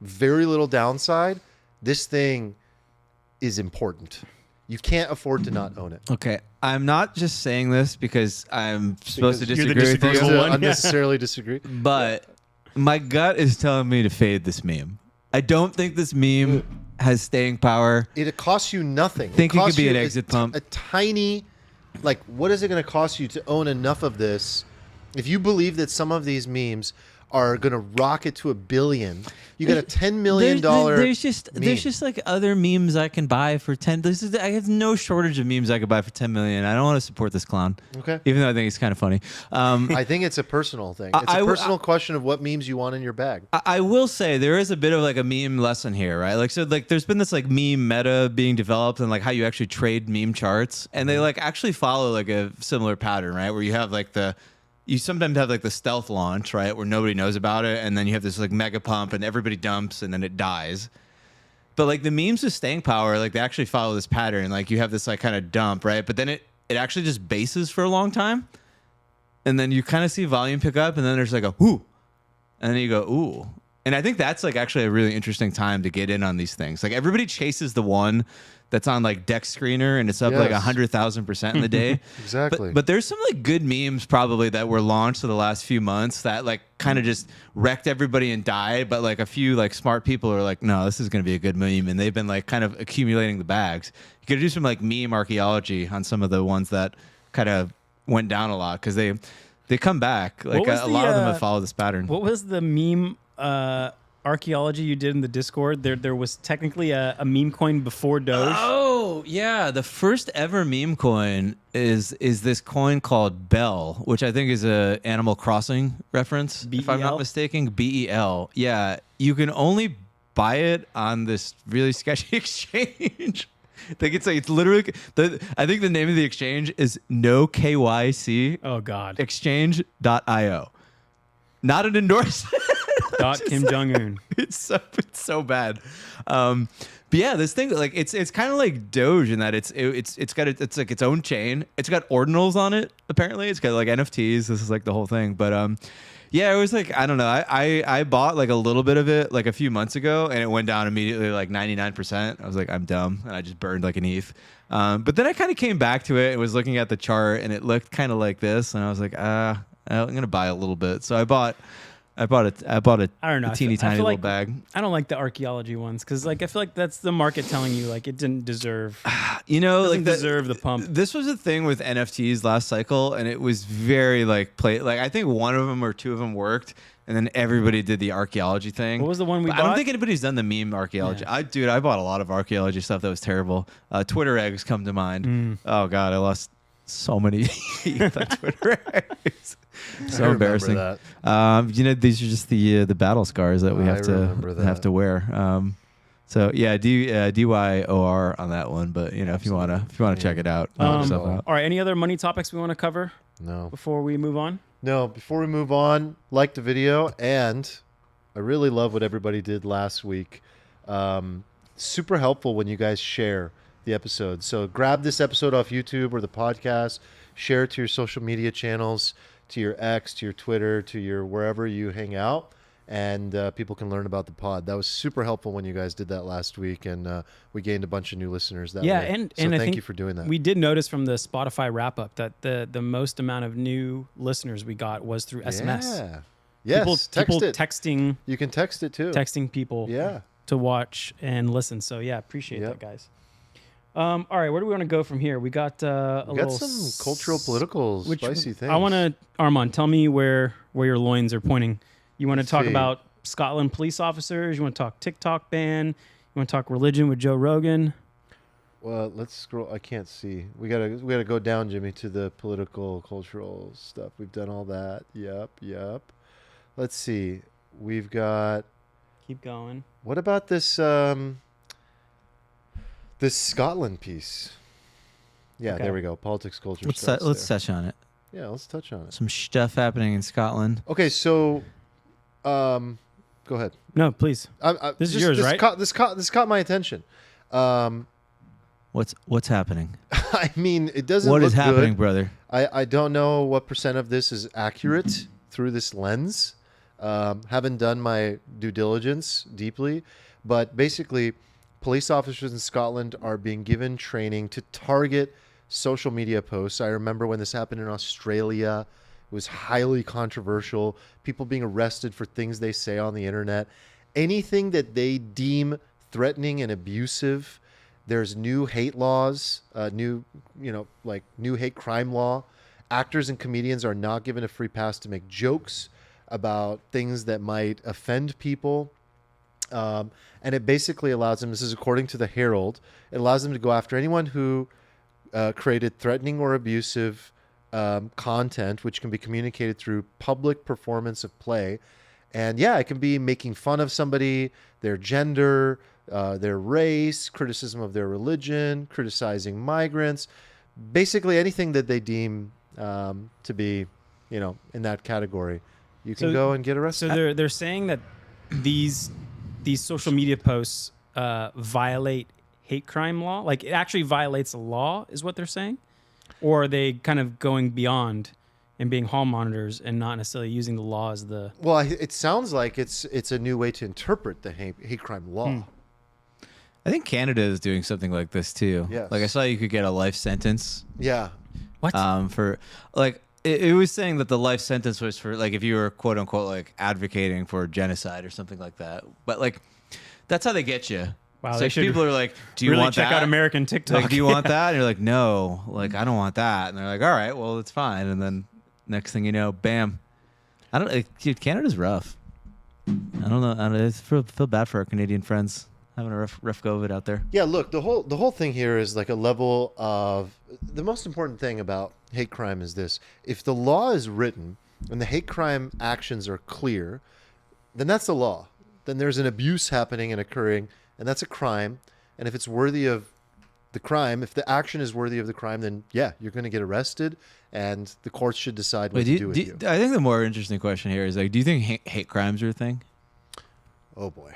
very little downside, this thing is important. You can't afford to not own it. Okay, I'm not just saying this because I'm supposed to Because you're the disagree with you, disagreeable one. Unnecessarily disagree. but my gut is telling me to fade this meme. I don't think this meme has staying power. It costs you nothing. Think it could costs be you an exit pump. A tiny, like, what is it going to cost you to own enough of this? If you believe that some of these memes are going to rocket to $1 billion. You got a $10 million There's just meme. there's just like other memes I can buy for 10. I have no shortage of memes I could buy for 10 million. I don't want to support this clown. Okay. Even though I think he's kind of funny. I think it's a personal thing. It's a personal question of what memes you want in your bag. I will say there is a bit of like a meme lesson here, right? Like, so like there's been this like meme meta being developed and like how you actually trade meme charts, and they like actually follow like a similar pattern, right? Where you have like you sometimes have like the stealth launch, right? Where nobody knows about it, and then you have this like mega pump and everybody dumps and then it dies. But like the memes with staying power, like they actually follow this pattern. Like you have this like kind of dump, right? But then it actually just bases for a long time. And then you kind of see volume pick up, and then there's like a whoo. And then you go, ooh. And I think that's like actually a really interesting time to get in on these things. Like everybody chases the one that's on like Deck Screener and it's up like 100,000% in the day. Exactly. But there's some like good memes probably that were launched in the last few months that like kind of just wrecked everybody and died. But like a few like smart people are like, no, this is going to be a good meme. And they've been like kind of accumulating the bags. You got to do some like meme archaeology on some of the ones that kind of went down a lot because they come back. Like a lot of them have followed this pattern. What was the meme archaeology you did in the Discord? There was technically a meme coin before Doge. Oh yeah, the first ever meme coin is this coin called Bell, which I think is a Animal Crossing reference, if I'm not BEL? mistaken. BEL. Yeah, you can only buy it on this really sketchy exchange. I think it's literally I think the name of the exchange is No KYC Oh God. Exchange.io. Not an endorsement. Dot Kim Jong Un. It's so bad. But yeah, this thing like it's kind of like Doge in that it's got it's like its own chain. It's got ordinals on it. Apparently, it's got like NFTs. This is like the whole thing. But yeah, it was like I don't know. I bought like a little bit of it like a few months ago, and it went down immediately like 99%. I was like, I'm dumb, and I just burned like an ETH. But then I kind of came back to it and was looking at the chart, and it looked kind of like this, and I was like, I'm gonna buy a little bit. So I bought a I don't know. a teeny I tiny feel little like bag. I don't like the archaeology ones because like I feel like that's the market telling you like it didn't deserve. You know, Doesn't like deserve the pump. This was a thing with NFTs last cycle, and it was very like Like I think one of them or two of them worked, and then everybody did the archaeology thing. What was the one we But I don't bought? think anybody's done the meme archaeology. Yeah. I bought a lot of archaeology stuff that was terrible. Twitter eggs come to mind. Oh God, I lost so many on Twitter eggs. So I remember embarrassing. that. You know, these are just the battle scars that we I have remember to have that. to wear. So yeah, DYOR on that one. But you know, if you wanna check it out, look stuff out. All right. Any other money topics we want to cover No. before we move on? No, before we move on, like the video, and I really love what everybody did last week. Super helpful when you guys share the episode. So grab this episode off YouTube or the podcast, share it to your social media channels, to your X, to your Twitter, to your wherever you hang out, and people can learn about the pod. That was super helpful when you guys did that last week, and we gained a bunch of new listeners that Yeah, way. and so I thank think you for doing that. We did notice from the Spotify wrap up that the most amount of new listeners we got was through SMS. Yeah. Yes, text it. Texting You can text it too. texting people Yeah. to watch and listen. So yeah, appreciate Yep. that, guys. All right, where do we want to go from here? We got a We little got some cultural, political, spicy things. I want to, Armand, tell me where your loins are pointing. You want to talk see. about Scotland police officers? You want to talk TikTok ban? You want to talk religion with Joe Rogan? Well, let's scroll. I can't see. We gotta go down, Jimmy, to the political, cultural stuff. We've done all that. Yep. Let's see. We've got. Keep going. What about this? This Scotland piece. Yeah, Okay. there we go. Politics, culture. Let's starts let's there. touch on it. Yeah, let's touch on it. Some stuff happening in Scotland. Okay, so, go ahead. No, please. This is yours, right? This caught my attention. What's happening? I mean, it doesn't. What look is happening, good. brother? I don't know what percent of this is accurate through this lens. Haven't done my due diligence deeply, but basically, police officers in Scotland are being given training to target social media posts. I remember when this happened in Australia. It was highly controversial. People being arrested for things they say on the internet. Anything that they deem threatening and abusive. There's new hate laws, new hate crime law. Actors and comedians are not given a free pass to make jokes. about things that might offend people. And it basically allows them, this is according to the Herald, it allows them to go after anyone who created threatening or abusive content, which can be communicated through public performance of play. And yeah, it can be making fun of somebody, their gender, their race, criticism of their religion, criticizing migrants, basically anything that they deem to be, in that category. You can go and get arrested. So they're saying that these social media posts violate hate crime law. Like it actually violates the law, is what they're saying, or are they kind of going beyond and being hall monitors and not necessarily using the law as the... Well, it sounds like it's a new way to interpret the hate crime law. I think Canada is doing something like this too. Yes. Like I saw you could get a life sentence. Yeah. What? For like it was saying that the life sentence was for like if you were quote unquote like advocating for genocide or something like that. But like that's how they get you. Wow, So they like, should people are like, "Do you really want check that?" out American TikTok. Like, "Do you want that?" And you're like, "No, like I don't want that." And they're like, "All right, well it's fine." And then next thing you know, bam. I don't. Dude, Canada's rough. I don't know. I feel bad for our Canadian friends having a rough go of it out there. Yeah, look, the whole thing here is like a level of, the most important thing about hate crime is this: if the law is written and the hate crime actions are clear, then that's the law. Then there's an abuse happening and occurring, and that's a crime. And if it's worthy of the crime, if the action is worthy of the crime, then yeah, you're going to get arrested, and the courts should decide what to do with you. I think the more interesting question here is like, do you think hate crimes are a thing? Oh boy.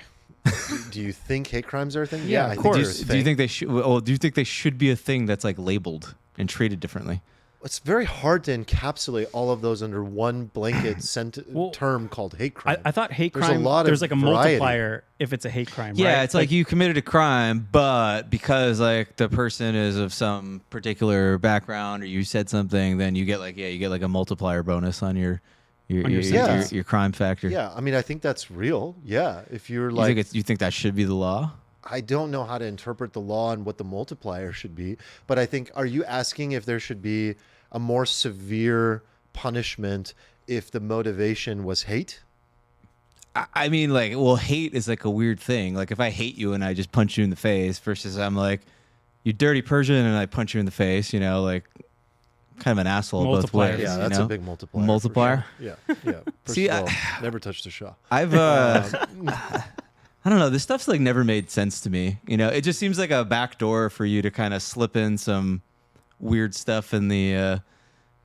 Do you think hate crimes are a thing? Yeah, I of think course. they're a Do you thing. think they should? Well, do you think they should be a thing that's like labeled and treated differently? It's very hard to encapsulate all of those under one blanket Well, term called hate crime. I thought hate There's a crime, lot of there's like a variety. multiplier if it's a hate crime, Yeah, right? it's like you committed a crime, but because like the person is of some particular background or you said something, then you get like a multiplier bonus on your sentence. your crime factor. Yeah, I mean, I think that's real. Yeah, if you're You like, think you think that should be the law? I don't know how to interpret the law and what the multiplier should be, but I think, are you asking if there should be a more severe punishment if the motivation was hate? I mean, like, well, hate is like a weird thing. Like, if I hate you and I just punch you in the face, versus I'm like, you dirty Persian, and I punch you in the face. Like, kind of an asshole both Multiplier. ways. Yeah, you that's know? a big multiplier. for Multiplier? sure. Yeah. First See, of all, never touched a Shah. I've I don't know. This stuff's like never made sense to me. It just seems like a back door for you to kind of slip in some weird stuff in the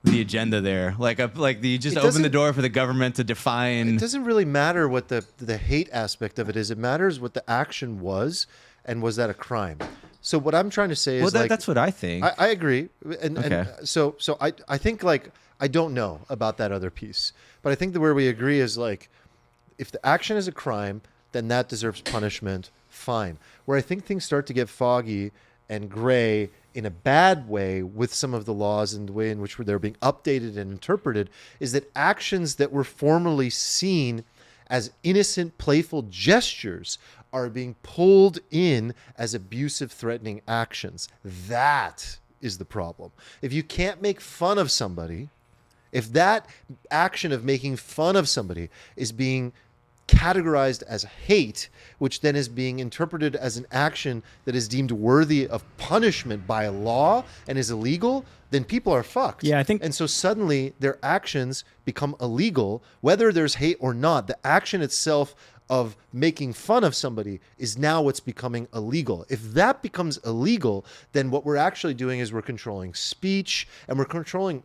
agenda there. Like you just It open the doesn't- door for the government to define. It doesn't really matter what the hate aspect of it is. It matters what the action was, and was that a crime? So what I'm trying to say is, Well, like, that's what I think. I agree, and Okay. so I think, like, I don't know about that other piece, but I think that where we agree is, like, if the action is a crime, then that deserves punishment. Fine. Where I think things start to get foggy and gray in a bad way with some of the laws and the way in which they're being updated and interpreted is that actions that were formerly seen as innocent, playful gestures are being pulled in as abusive, threatening actions. That is the problem. If you can't make fun of somebody, if that action of making fun of somebody is being categorized as hate, which then is being interpreted as an action that is deemed worthy of punishment by law and is illegal, then people are fucked. Yeah, I think- And so suddenly their actions become illegal, whether there's hate or not. The action itself of making fun of somebody is now what's becoming illegal. If that becomes illegal, then what we're actually doing is we're controlling speech, and we're controlling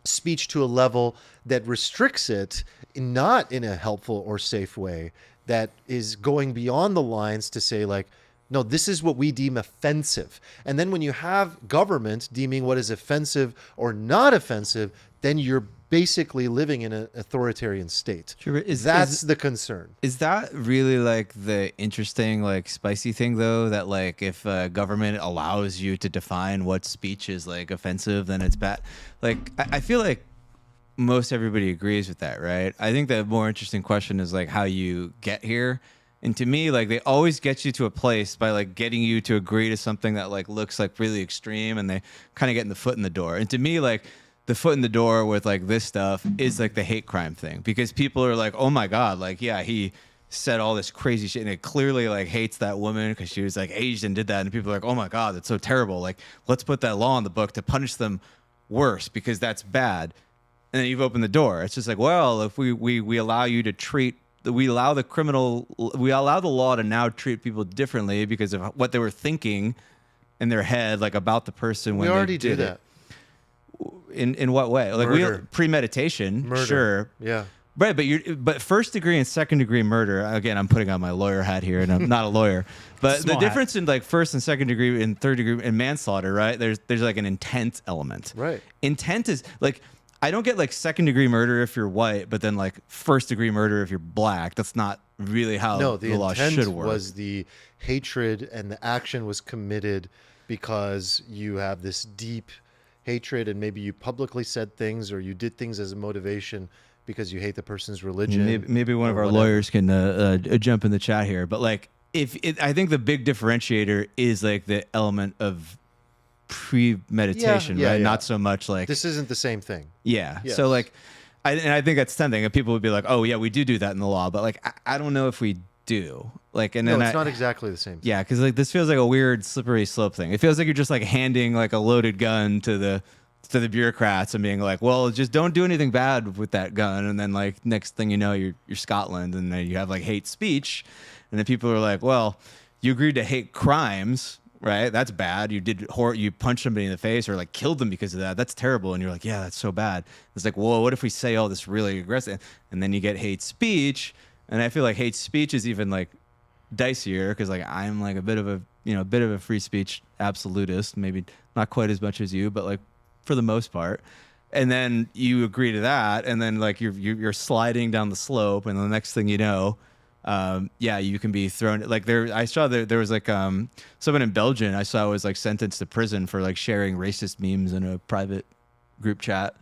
speech to a level that restricts it, not in a helpful or safe way, that is going beyond the lines to say, like, no, this is what we deem offensive. And then when you have government deeming what is offensive or not offensive, then you're basically living in an authoritarian state. Sure, but That's the concern. Is that really like the interesting, like spicy thing though? That like if government allows you to define what speech is like offensive, then it's bad. Like I feel like most everybody agrees with that, right? I think the more interesting question is like how you get here. And to me, like they always get you to a place by like getting you to agree to something that like looks like really extreme, and they kind of getting the foot in the door. And to me, like the foot in the door with like this stuff is like the hate crime thing, because people are like, oh my God, like, yeah, he said all this crazy shit and it clearly like hates that woman because she was like aged and did that. And people are like, oh my God, that's so terrible. Like, let's put that law in the book to punish them worse because that's bad. And then you've opened the door. It's just like, well, if we allow you to treat, we allow the law to now treat people differently because of what they were thinking in their head, like about the person when We already they do did that. it. In what way? Like Murder. Premeditation, Murder. sure. Yeah. Right, but first degree and second degree murder. Again, I'm putting on my lawyer hat here, and I'm not a lawyer. But the Small difference in like first and second degree and third degree and manslaughter, right? There's like an intent element. Right. Intent is like, I don't get like second degree murder if you're white, but then like first degree murder if you're black. That's not really how No, the the law intent should work. was the hatred, and the action was committed because you have this deep hatred, and maybe you publicly said things or you did things as a motivation because you hate the person's religion. Maybe one of or our whatever. lawyers can jump in the chat here, but like I think the big differentiator is like the element of premeditation, Yeah, right? yeah. Not so much like This isn't the same thing. yeah. Yes. So like, I think that's something that people would be like, oh yeah, we do that in the law, but like I don't know if we do. Like, and No, then it's not exactly the same thing. yeah, because like this feels like a weird slippery slope thing. It feels like you're just like handing like a loaded gun to the bureaucrats and being like, well, just don't do anything bad with that gun, and then like next thing you know, you're Scotland, and then you have like hate speech, and then people are like, well, you agreed to hate crimes, right? That's bad. You you punched somebody in the face or like killed them because of that. That's terrible. And you're like, yeah, that's so bad. It's like, well, what if we say all this really aggressive, and then you get hate speech, and I feel like hate speech is even like dicier because like I'm like a bit of a free speech absolutist, maybe not quite as much as you, but like for the most part. And then you agree to that, and then like you're sliding down the slope, and the next thing you know, you can be thrown. Like I saw there was like someone in Belgium I saw was like sentenced to prison for like sharing racist memes in a private group chat.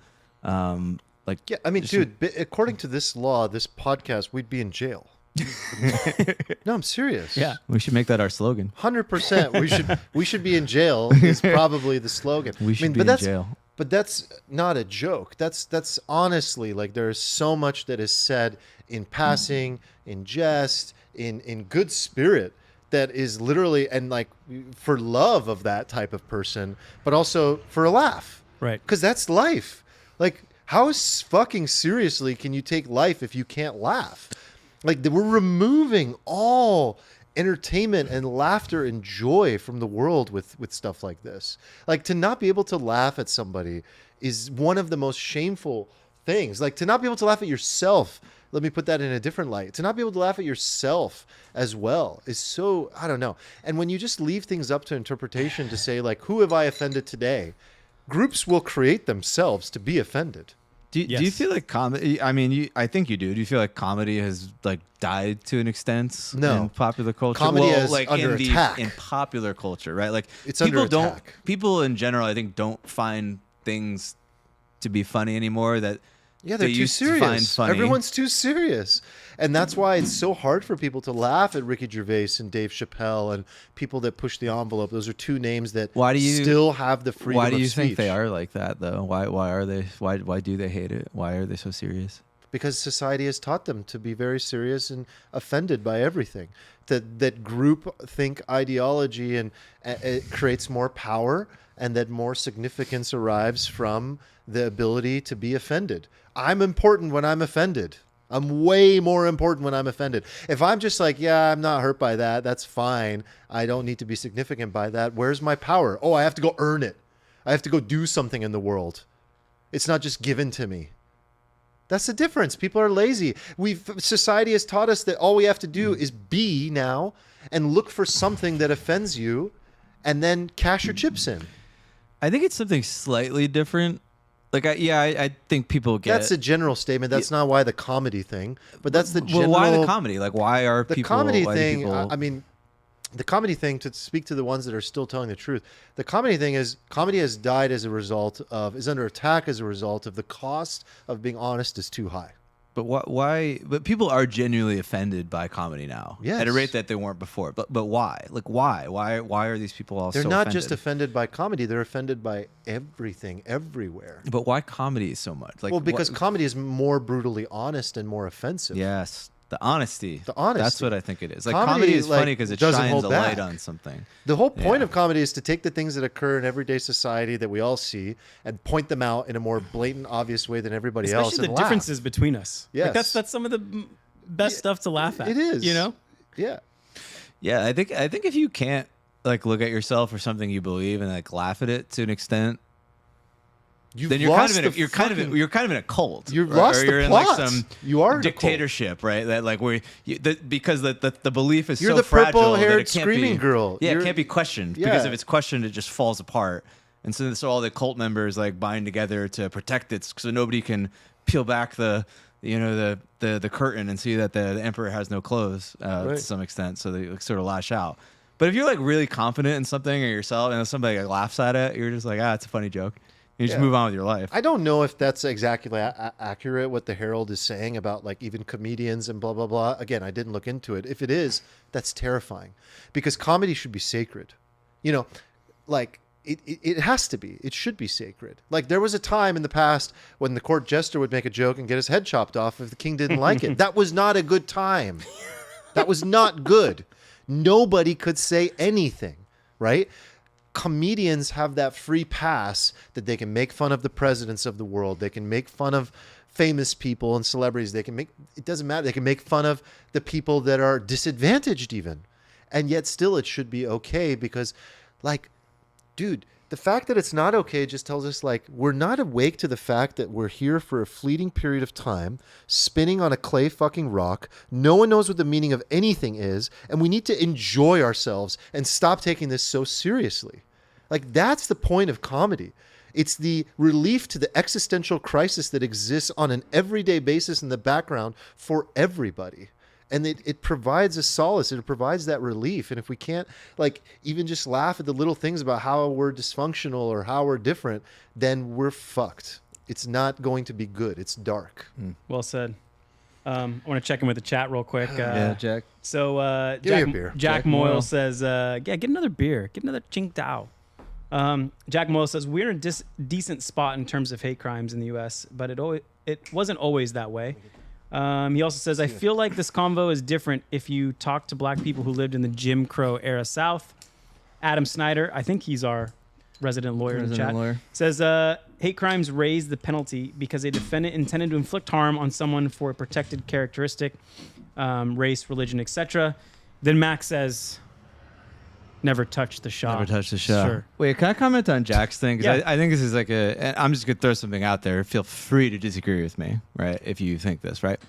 Like Yeah, I mean, dude, according to this law, this podcast, we'd be in jail. No, I'm serious. Yeah. we should make that our slogan. 100%. We should be in jail is probably the slogan. We should be but in that's, jail. But that's not a joke. That's honestly, like, there's so much that is said in passing, in jest, in good spirit, that is literally, and like for love of that type of person, but also for a laugh. Right. Because that's life. Like, how fucking seriously can you take life if you can't laugh? Like, we're removing all entertainment and laughter and joy from the world with stuff like this. Like, to not be able to laugh at somebody is one of the most shameful things. Like, to not be able to laugh at yourself, let me put that in a different light. To not be able to laugh at yourself as well is so, I don't know. And when you just leave things up to interpretation to say, like, who have I offended today? Groups will create themselves to be offended. Do you Yes. feel like comedy? I mean, I think you do. Do you feel like comedy has like died to an extent No. in popular culture? Comedy is like under in attack. in popular culture, right? Like It's under people don't. attack. People in general, I think, don't find things to be funny anymore. That Yeah, they're they too used to find serious. funny. Everyone's too serious. And that's why it's so hard for people to laugh at Ricky Gervais and Dave Chappelle and people that push the envelope. Those are two names that Why do you- still have the freedom Why do of you think speech. they are like that though? Why are they? Why do they hate it? Why are they so serious? Because society has taught them to be very serious and offended by everything. That group think ideology and it creates more power, and that more significance arrives from the ability to be offended. I'm important when I'm offended. I'm way more important when I'm offended. If I'm just like, yeah, I'm not hurt by that, that's fine. I don't need to be significant by that. Where's my power? Oh, I have to go earn it. I have to go do something in the world. It's not just given to me. That's the difference. People are lazy. Society has taught us that all we have to do is be now and look for something that offends you and then cash your chips in. I think it's something slightly different. Like, I think people get That's a general statement. That's not why the comedy thing, but that's the general. Well, why the comedy? Like, why are The people? comedy why do thing, people- I mean, the comedy thing, to speak to the ones that are still telling the truth, the comedy thing is, comedy has died as a result of, is under attack as a result of the cost of being honest is too high. But why? But people are genuinely offended by comedy now, Yes. at a rate that they weren't before. But why? Like why? Why are these people all They're so not offended? just offended by comedy; they're offended by everything, everywhere. But why comedy so much? Like, Well, because what- comedy is more brutally honest and more offensive. yes, the honesty. The honesty. That's what I think it is. Like Comedy, comedy is like, funny because it doesn't shines hold a light back. on something. The whole point Yeah. of comedy is to take the things that occur in everyday society that we all see and point them out in a more blatant, obvious way than everybody else. Especially the and laugh. differences between us. Like Yes. that's some of the best stuff to laugh at. It is. You know? Yeah. Yeah, I think if you can't like look at yourself or something you believe and like laugh at it to an extent, You've then you're kind lost of in a, the you're kind of fucking- in, you're kind of in a cult. You've or- lost or the you're plot. in like some You are in a cult. dictatorship, right? That like where because the belief is You're so the fragile that purple-haired it can't screaming be, girl. Yeah, You're- it can't be questioned because Yeah. if it's questioned, it just falls apart. And so all the cult members like bind together to protect it, so nobody can peel back the curtain and see that the emperor has no clothes to Right. some extent. So they like, sort of lash out. But if you're like really confident in something or yourself, and somebody like, laughs at it, you're just like, it's a funny joke. You just Yeah. move on with your life. I don't know if that's exactly accurate what the Herald is saying about like even comedians and blah blah blah. Again, I didn't look into it. If it is, that's terrifying, because comedy should be sacred. You know, like it has to be. It should be sacred. Like there was a time in the past when the court jester would make a joke and get his head chopped off if the king didn't like it. That was not a good time. That was not good. Nobody could say anything, right? Comedians have that free pass that they can make fun of the presidents of the world. They can make fun of famous people and celebrities. They can make, it doesn't matter. They can make fun of the people that are disadvantaged even. And yet still it should be okay because like, dude, the fact that it's not okay just tells us like we're not awake to the fact that we're here for a fleeting period of time, spinning on a clay fucking rock. No one knows what the meaning of anything is, and we need to enjoy ourselves and stop taking this so seriously. Like that's the point of comedy. It's the relief to the existential crisis that exists on an everyday basis in the background for everybody. And it provides a solace. It provides that relief. And if we can't like even just laugh at the little things about how we're dysfunctional or how we're different, then we're fucked. It's not going to be good. It's dark. Well said. I want to check in with the chat real quick. Jack. So Give me Jack, a beer. Jack Jack Moyle Moyle. says, yeah, get another beer. Get another Ching Tao. Jack Moyle says, we're in a decent spot in terms of hate crimes in the U.S., but it wasn't always that way. He also says, I feel like this convo is different if you talk to black people who lived in the Jim Crow era South. Adam Snyder, I think he's our resident lawyer in the chat, says, hate crimes raise the penalty because a defendant intended to inflict harm on someone for a protected characteristic, race, religion, etc. Then Max says, never touch the shot. Never touch the shot. Sure. Wait, can I comment on Jack's thing? 'Cause Yeah. I think this is like and I'm just going to throw something out there. Feel free to disagree with me, right? If you think this, right?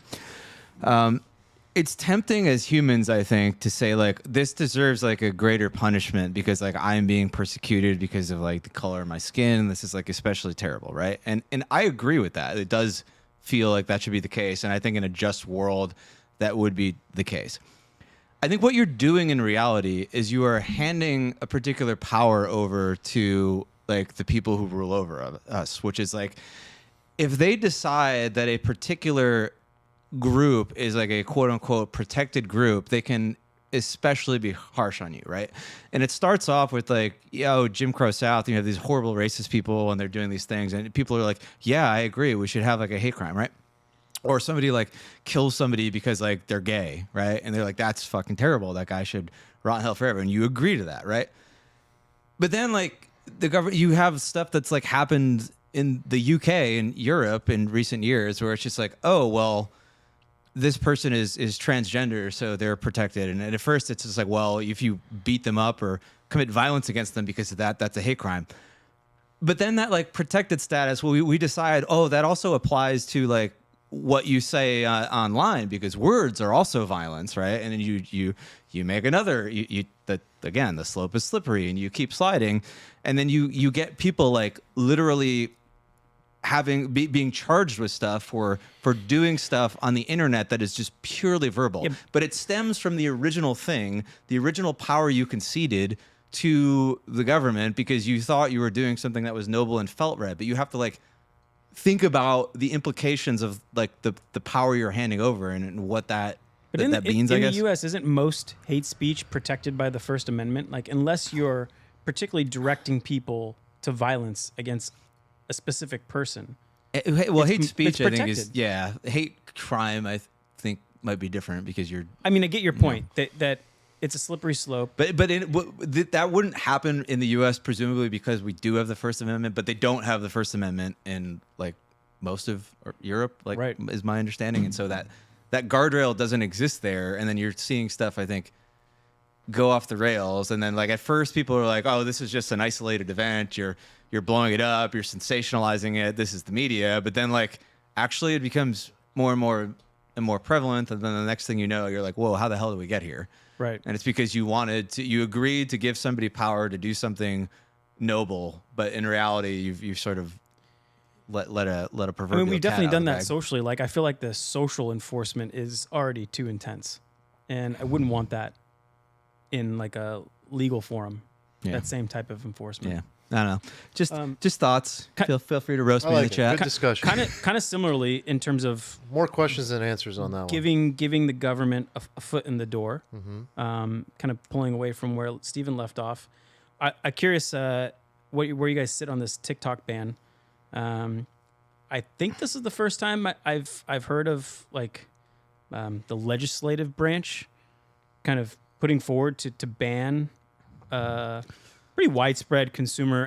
It's tempting as humans, I think, to say like this deserves like a greater punishment because like I'm being persecuted because of like the color of my skin. This is like especially terrible, right? And I agree with that. It does feel like that should be the case, and I think in a just world that would be the case. I think what you're doing in reality is you are handing a particular power over to like the people who rule over us, which is like if they decide that a particular group is like a quote unquote protected group, they can especially be harsh on you, right? And it starts off with like, yo, Jim Crow South, you have these horrible racist people and they're doing these things, and people are like, yeah, I agree, we should have like a hate crime, right? Or somebody like kills somebody because like they're gay, right? And they're like, that's fucking terrible. That guy should rot in hell forever. And you agree to that, right? But then like the government, you have stuff that's like happened in the UK and Europe in recent years where it's just like, oh, well, this person is transgender, so they're protected. And at first it's just like, well, if you beat them up or commit violence against them because of that, that's a hate crime. But then that like protected status, well, we decide, oh, that also applies to like what you say online because words are also violence, right? And then you make another, again, the slope is slippery and you keep sliding. And then you get people like literally being charged with stuff for doing stuff on the internet that is just purely verbal. Yep. But it stems from the original thing, the original power you conceded to the government because you thought you were doing something that was noble and felt right. But you have to like think about the implications of like the power you're handing over and what that But that means. in I guess the U.S., isn't most hate speech protected by the First Amendment? Like, unless you're particularly directing people to violence against a specific person. Well, hate it's speech, I think, is protected. hate crime. I think might be different because you're. I mean, I get your point that it's a slippery slope. But that wouldn't happen in the U.S. presumably because we do have the First Amendment, but they don't have the First Amendment in like most of Europe. Like, Right. is my understanding, and so that guardrail doesn't exist there, and then you're seeing stuff I think go off the rails, and then like at first people are like, oh, this is just an isolated event. You're blowing it up. You're sensationalizing it. This is the media, but then like actually it becomes more and more prevalent, and then the next thing you know, you're like, whoa, how the hell did we get here? Right. And it's because you agreed to give somebody power to do something noble, but in reality, you've sort of let a proverbial. I mean, we've cat definitely out done of the that bag. socially. Like, I feel like the social enforcement is already too intense, and I wouldn't want that in like a legal forum. Yeah. That same type of enforcement. Yeah, I don't know. Just thoughts. ki- Feel free to roast I me in like the it. chat. Good discussion. Kind of similarly in terms of More questions than answers on that one. giving the government a foot in the door, Mm-hmm. kind of pulling away from where Stephen left off. I'm curious where you guys sit on this TikTok ban. I think this is the first time I've heard of like the legislative branch kind of putting forward to ban pretty widespread consumer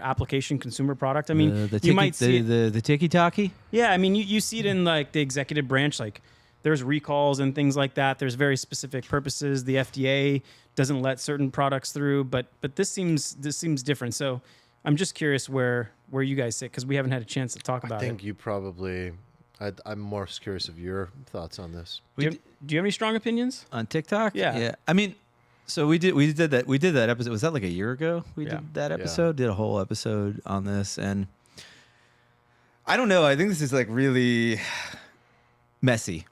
product. I mean, you might see it, the tiki-taki. yeah, I mean, you see it in like the executive branch, like there's recalls and things like that. There's very specific purposes. The FDA doesn't let certain products through, but this seems different. So I'm just curious where you guys sit, because we haven't had a chance to talk I about think it. you probably. I'm more curious of your thoughts on this. Do you have any strong opinions? On TikTok? Yeah. Yeah. I mean, so we did that episode. Was that like a year ago? We Yeah. did that episode, did a whole episode on this. And I don't know. I think this is like really messy.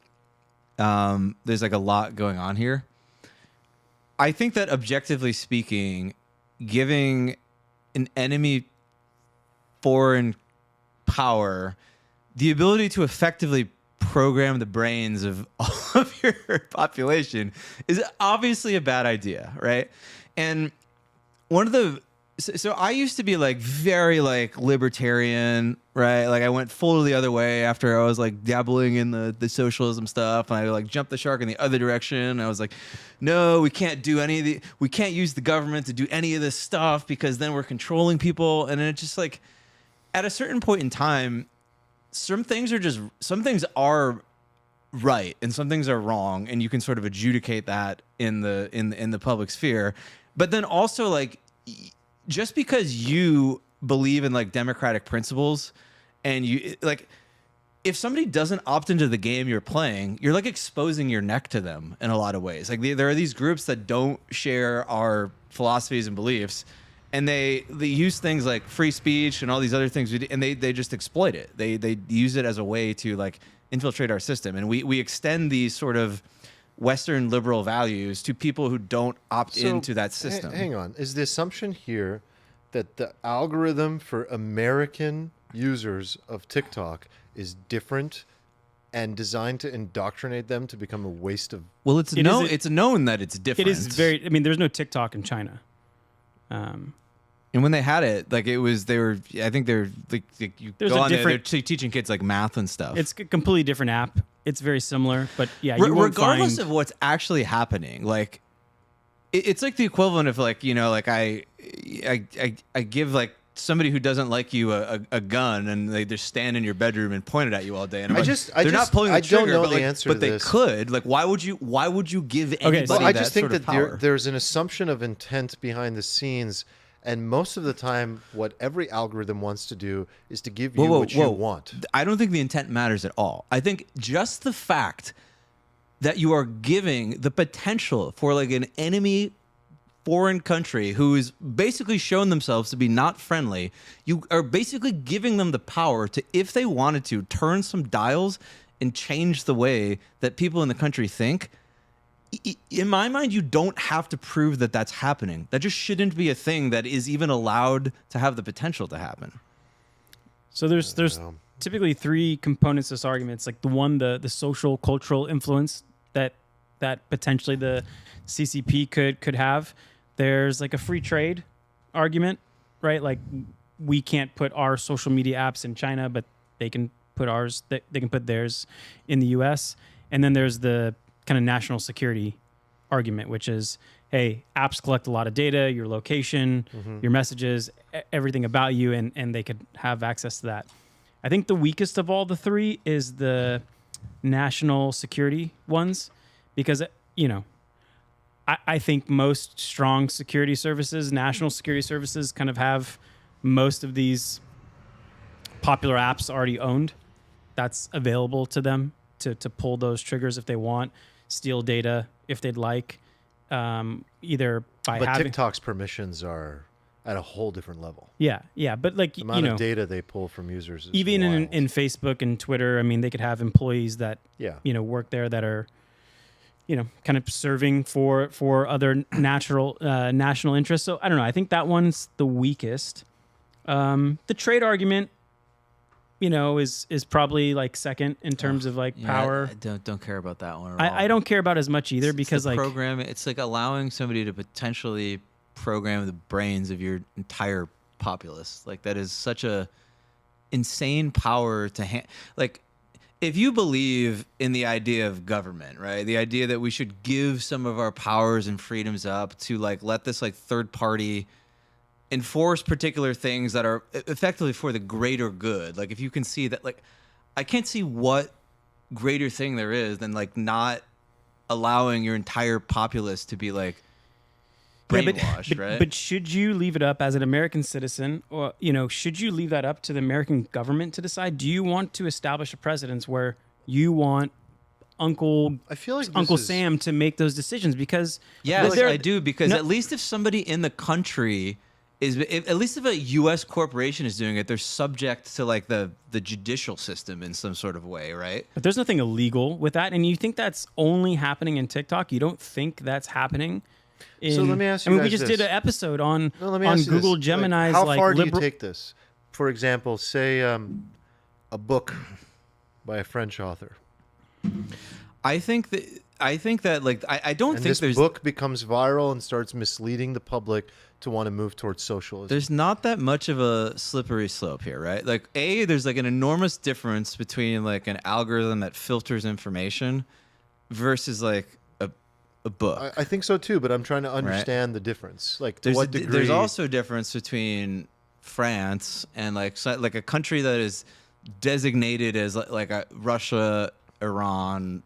There's like a lot going on here. I think that objectively speaking, giving an enemy foreign power the ability to effectively program the brains of all of your population is obviously a bad idea, right? And one of the so I used to be like very like libertarian, right? Like I went full the other way after I was like dabbling in the socialism stuff, and I like jumped the shark in the other direction. I was like, no, we can't use the government to do any of this stuff because then we're controlling people. And then it just like at a certain point in time, some things are right and some things are wrong, and you can sort of adjudicate that in the public sphere. But then also like just because you believe in like democratic principles and you like if somebody doesn't opt into the game you're playing, you're like exposing your neck to them in a lot of ways. Like there are these groups that don't share our philosophies and beliefs, and they use things like free speech and all these other things, and they just exploit it. They use it as a way to like infiltrate our system, and we extend these sort of Western liberal values to people who don't opt into that system. Hang on. Is the assumption here that the algorithm for American users of TikTok is different and designed to indoctrinate them to become a waste of... Well, it's known that it's different. It is very. I mean, there's no TikTok in China. And when they had it, like I think they're like you There's go a on there, they're different- teaching kids like math and stuff. It's a completely different app. It's very similar, but yeah, you won't regardless find. of what's actually happening, like it's like the equivalent of like, you know, like I give like somebody who doesn't like you a gun, and they just stand in your bedroom and point it at you all day. And I'm they're not pulling the I trigger, don't know but, the like, answer but to they this. could. Like, why would you give anybody so- Well, I that just think sort of that power? there's an assumption of intent behind the scenes, and most of the time, what every algorithm wants to do is to give you what you want. I don't think the intent matters at all. I think just the fact that you are giving the potential for like an enemy foreign country who is basically shown themselves to be not friendly, you are basically giving them the power to, if they wanted to, turn some dials and change the way that people in the country think. In my mind, you don't have to prove that that's happening. That just shouldn't be a thing that is even allowed to have the potential to happen. So there's typically three components to this argument. It's like the social cultural influence that potentially the CCP could have. There's like a free trade argument, right? Like we can't put our social media apps in China, but they can put ours. They can put theirs in the U.S. And then there's the kind of national security argument, which is, hey, apps collect a lot of data, your location, your messages, everything about you, and they could have access to that. I think the weakest of all the three is the national security ones, because, you know, I think most strong security services, national security services, kind of have most of these popular apps already owned. That's available to them to pull those triggers if they want, steal data if they'd like, either by But having... TikTok's permissions are at a whole different level. Yeah, but like, The amount of data they pull from users is even wild. in Facebook and Twitter, I mean, they could have employees that, Yeah. you know, work there that are, you know, kind of serving for other national interests. So I don't know. I think that one's the weakest. The trade argument, you know, is probably like second in terms of like power. I don't care about that one at all. I don't care about as much either, because the like program, it's like allowing somebody to potentially program the brains of your entire populace. Like that is such a insane power to like, if you believe in the idea of government, right? The idea that we should give some of our powers and freedoms up to like let this like third party enforce particular things that are effectively for the greater good. Like if you can see that, like I can't see what greater thing there is than like not allowing your entire populace to be like brainwashed, right? But should you leave it up as an American citizen, or, you know, should you leave that up to the American government to decide? Do you want to establish a precedence where you want Uncle Sam to make those decisions? Because yes, I do. Because at least if somebody in the country at least if a U.S. corporation is doing it, they're subject to like the judicial system in some sort of way, right? But there's nothing illegal with that, and you think that's only happening in TikTok? You don't think that's happening? So let me ask you. I mean, we just did an episode on Google Gemini's. How far do you take this? For example, say a book by a French author. I think that like I don't think this book becomes viral and starts misleading the public to want to move towards socialism. There's not that much of a slippery slope here, right? Like there's like an enormous difference between like an algorithm that filters information versus like a book. I think so too, but I'm trying to understand the difference. Like to what degree? There's also a difference between France and like a country that is designated as like Russia, Iran,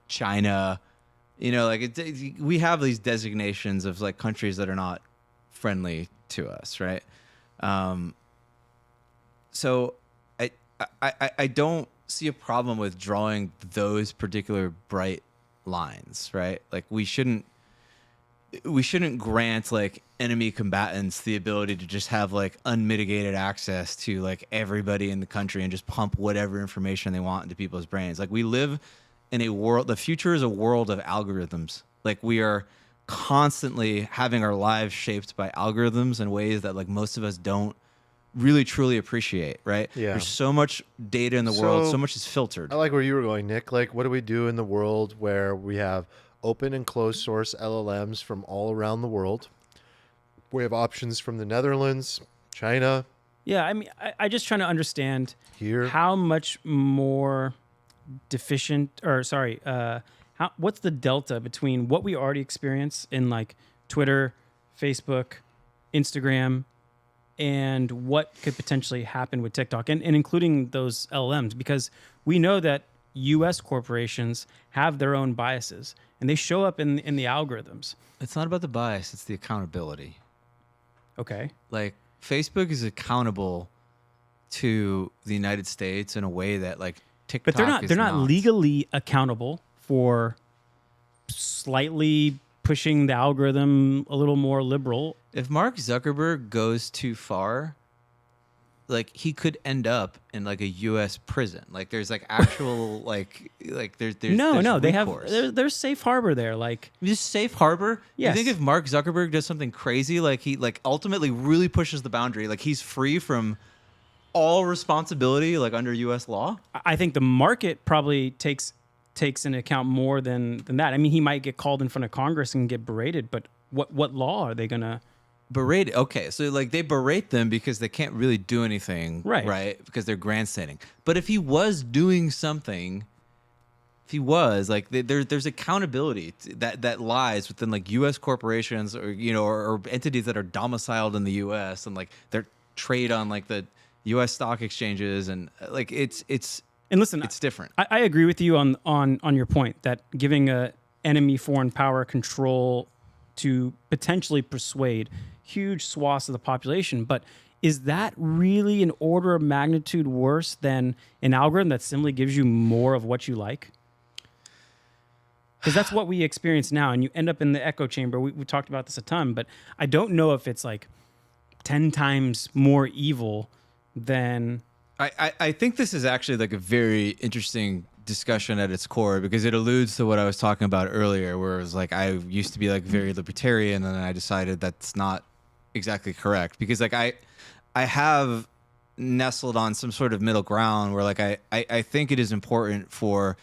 China. You know, like we have these designations of like countries that are not friendly to us, right? So I don't see a problem with drawing those particular bright lines, right? Like we shouldn't grant like enemy combatants the ability to just have like unmitigated access to like everybody in the country and just pump whatever information they want into people's brains. Like we live in a world, the future is a world of algorithms. Like we are constantly having our lives shaped by algorithms in ways that like most of us don't really truly appreciate, right? Yeah. There's so much data in the world, so much is filtered. I like where you were going, Nick. Like, what do we do in the world where we have open and closed source LLMs from all around the world? We have options from the Netherlands, China. Yeah, I mean, I just trying to understand here how much more deficient, or sorry, what's the delta between what we already experience in like Twitter, Facebook, Instagram, and what could potentially happen with TikTok, and including those LLMs, because we know that U.S. corporations have their own biases, and they show up in the algorithms. It's not about the bias; it's the accountability. Okay, like Facebook is accountable to the United States in a way that like TikTok. But they're not legally accountable for slightly pushing the algorithm a little more liberal. If Mark Zuckerberg goes too far, like he could end up in like a U.S. prison. Like there's like actual like there's no they recourse. have there's safe harbor there. Like just safe harbor. Yes. You think if Mark Zuckerberg does something crazy, like he like ultimately really pushes the boundary, like he's free from all responsibility like under U.S. law? I think the market probably takes into account more than that. I mean, he might get called in front of Congress and get berated, but what law are they gonna Berate? Okay, so like they berate them because they can't really do anything, Right. Because they're grandstanding. But if he was doing something, if he was like, there's accountability that lies within like U.S. corporations or or entities that are domiciled in the U.S. and like they're trade on like the U.S. stock exchanges and like it's and listen, it's different. I agree with you on your point that giving a enemy foreign power control to potentially persuade huge swaths of the population, but is that really an order of magnitude worse than an algorithm that simply gives you more of what you like? Because that's what we experience now, and you end up in the echo chamber. We talked about this a ton, but I don't know if it's like 10 times more evil than... I think this is actually like a very interesting discussion at its core because it alludes to what I was talking about earlier, where it was like I used to be like very libertarian and then I decided that's not exactly correct because like I have nestled on some sort of middle ground where like I think it is important for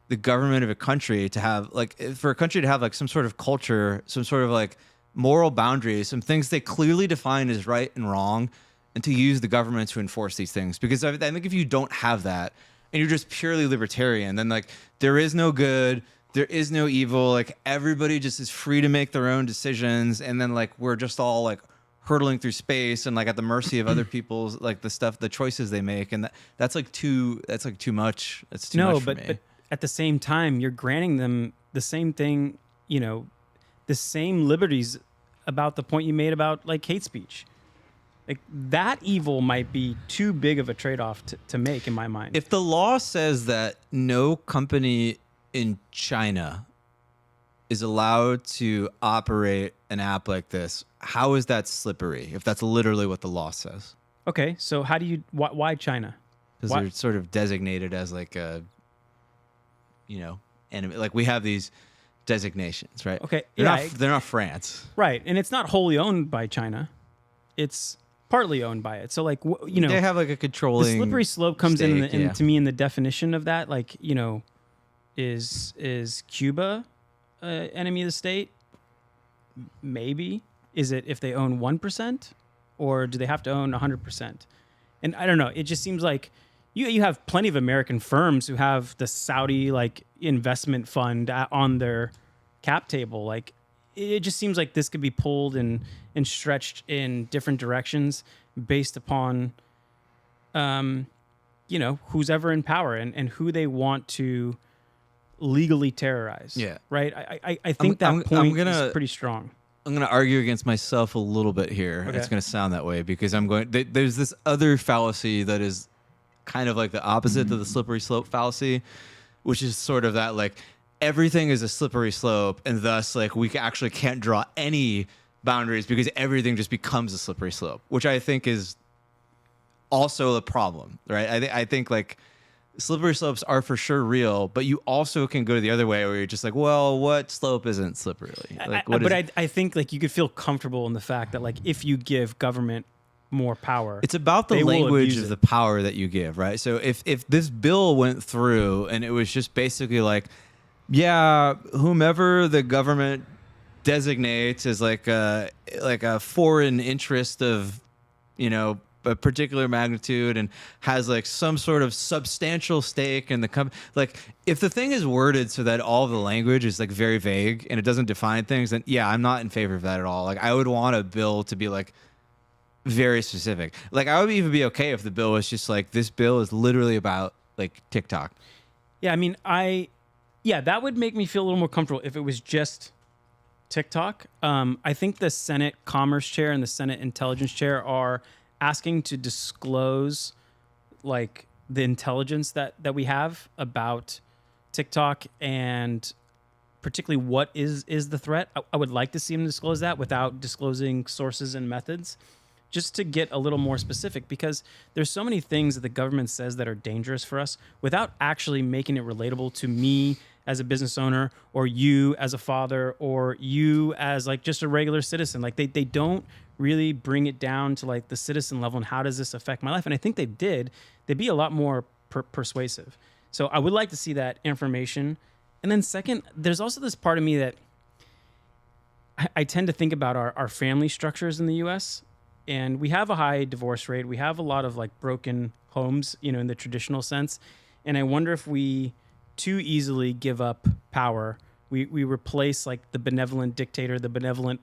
the government of a country to have like for a country to have like some sort of culture, some sort of like moral boundaries, some things they clearly define as right and wrong, and to use the government to enforce these things. Because I think if you don't have that and you're just purely libertarian, then like there is no good, there is no evil, like everybody just is free to make their own decisions, and then like we're just all like hurtling through space and like at the mercy of other people's like the choices they make, and that's too much. That's too much for me. But at the same time, you're granting them the same thing, the same liberties about the point you made about like hate speech. Like that evil might be too big of a trade-off to make in my mind. If the law says that no company in China is allowed to operate an app like this, how is that slippery if that's literally what the law says? Okay, so how do you why China? Because they're sort of designated as like a enemy. Like we have these designations, right? Okay, they're not France, right? And it's not wholly owned by China; it's partly owned by it. So, like they have like a controlling. The slippery slope comes stake, to me in the definition of that. Like, is Cuba enemy of the state? Maybe. Is it if they own 1%, or do they have to own 100%? And I don't know. It just seems like you have plenty of American firms who have the Saudi like investment fund on their cap table. Like it just seems like this could be pulled and stretched in different directions based upon, who's ever in power and who they want to legally terrorize. Yeah. Right. I think that point is pretty strong. I'm going to argue against myself a little bit here. Okay. It's going to sound that way because there's this other fallacy that is kind of like the opposite to the slippery slope fallacy, which is sort of that like everything is a slippery slope and thus like we actually can't draw any boundaries because everything just becomes a slippery slope, which I think is also a problem, right? I think like slippery slopes are for sure real, but you also can go the other way where you're just like, well, what slope isn't slippery? Like, I think like you could feel comfortable in the fact that like if you give government more power, it's about the language of the power that you give, right? So if this bill went through and it was just basically like, yeah, whomever the government designates as like a foreign interest of, a particular magnitude and has like some sort of substantial stake in the company. Like if the thing is worded so that all the language is like very vague and it doesn't define things, then yeah, I'm not in favor of that at all. Like I would want a bill to be like very specific. Like I would even be okay if the bill was just like, this bill is literally about like TikTok. Yeah. I mean, that would make me feel a little more comfortable if it was just TikTok. I think the Senate Commerce Chair and the Senate Intelligence Chair are asking to disclose like the intelligence that we have about TikTok and particularly what is the threat. I would like to see them disclose that without disclosing sources and methods, just to get a little more specific, because there's so many things that the government says that are dangerous for us without actually making it relatable to me as a business owner, or you as a father, or you as like just a regular citizen. Like they don't really bring it down to like the citizen level and how does this affect my life. And I think they did. They'd be a lot more persuasive. So I would like to see that information. And then second, there's also this part of me that I tend to think about our family structures in the U.S. And we have a high divorce rate. We have a lot of like broken homes, you know, in the traditional sense. And I wonder if we too easily give up power. We replace like the benevolent dictator, the benevolent,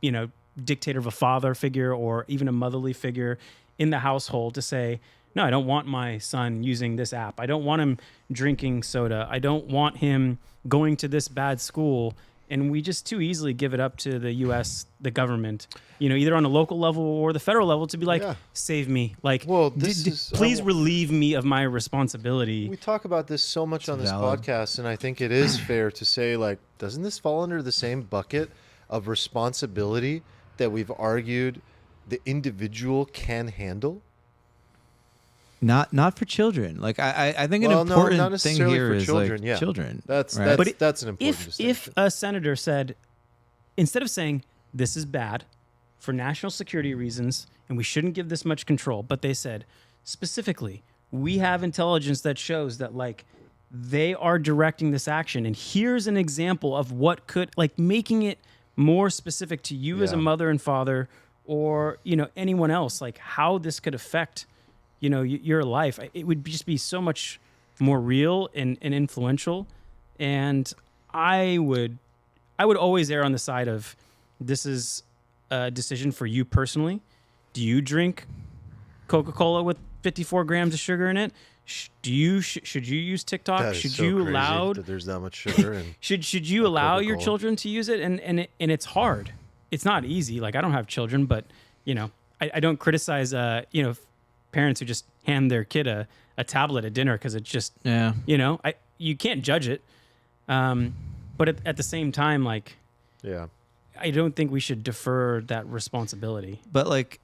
you know, dictator of a father figure or even a motherly figure in the household to say, no, I don't want my son using this app. I don't want him drinking soda. I don't want him going to this bad school. And we just too easily give it up to the U.S., the government, you know, either on a local level or the federal level to be like, save me. Like, well, please relieve me of my responsibility. We talk about this so much on this podcast, and I think it is fair to say, like, doesn't this fall under the same bucket of responsibility that we've argued the individual can handle? Not for children. Like I think an not important thing necessarily here for is children. like children. That's right? that's an important distinction. If a senator said, instead of saying this is bad for national security reasons and we shouldn't give this much control, but they said specifically, we have intelligence that shows that like they are directing this action, and here's an example of what could, like, making it more specific to you as a mother and father, or you know, anyone else, like how this could affect, you know, your life. It would just be so much more real and influential. And I would always err on the side of this is a decision for you personally. Do you drink Coca-Cola with 54 grams of sugar in it? Should you use TikTok? That is should so you crazy allow that there's that much sugar in should you allow your Coca-Cola. children to use it? And it's hard. It's not easy. Like, I don't have children, but you know, I don't criticize you know, parents who just hand their kid a tablet at dinner because it's just, you know, you can't judge it. But at the same time, like, I don't think we should defer that responsibility. But like,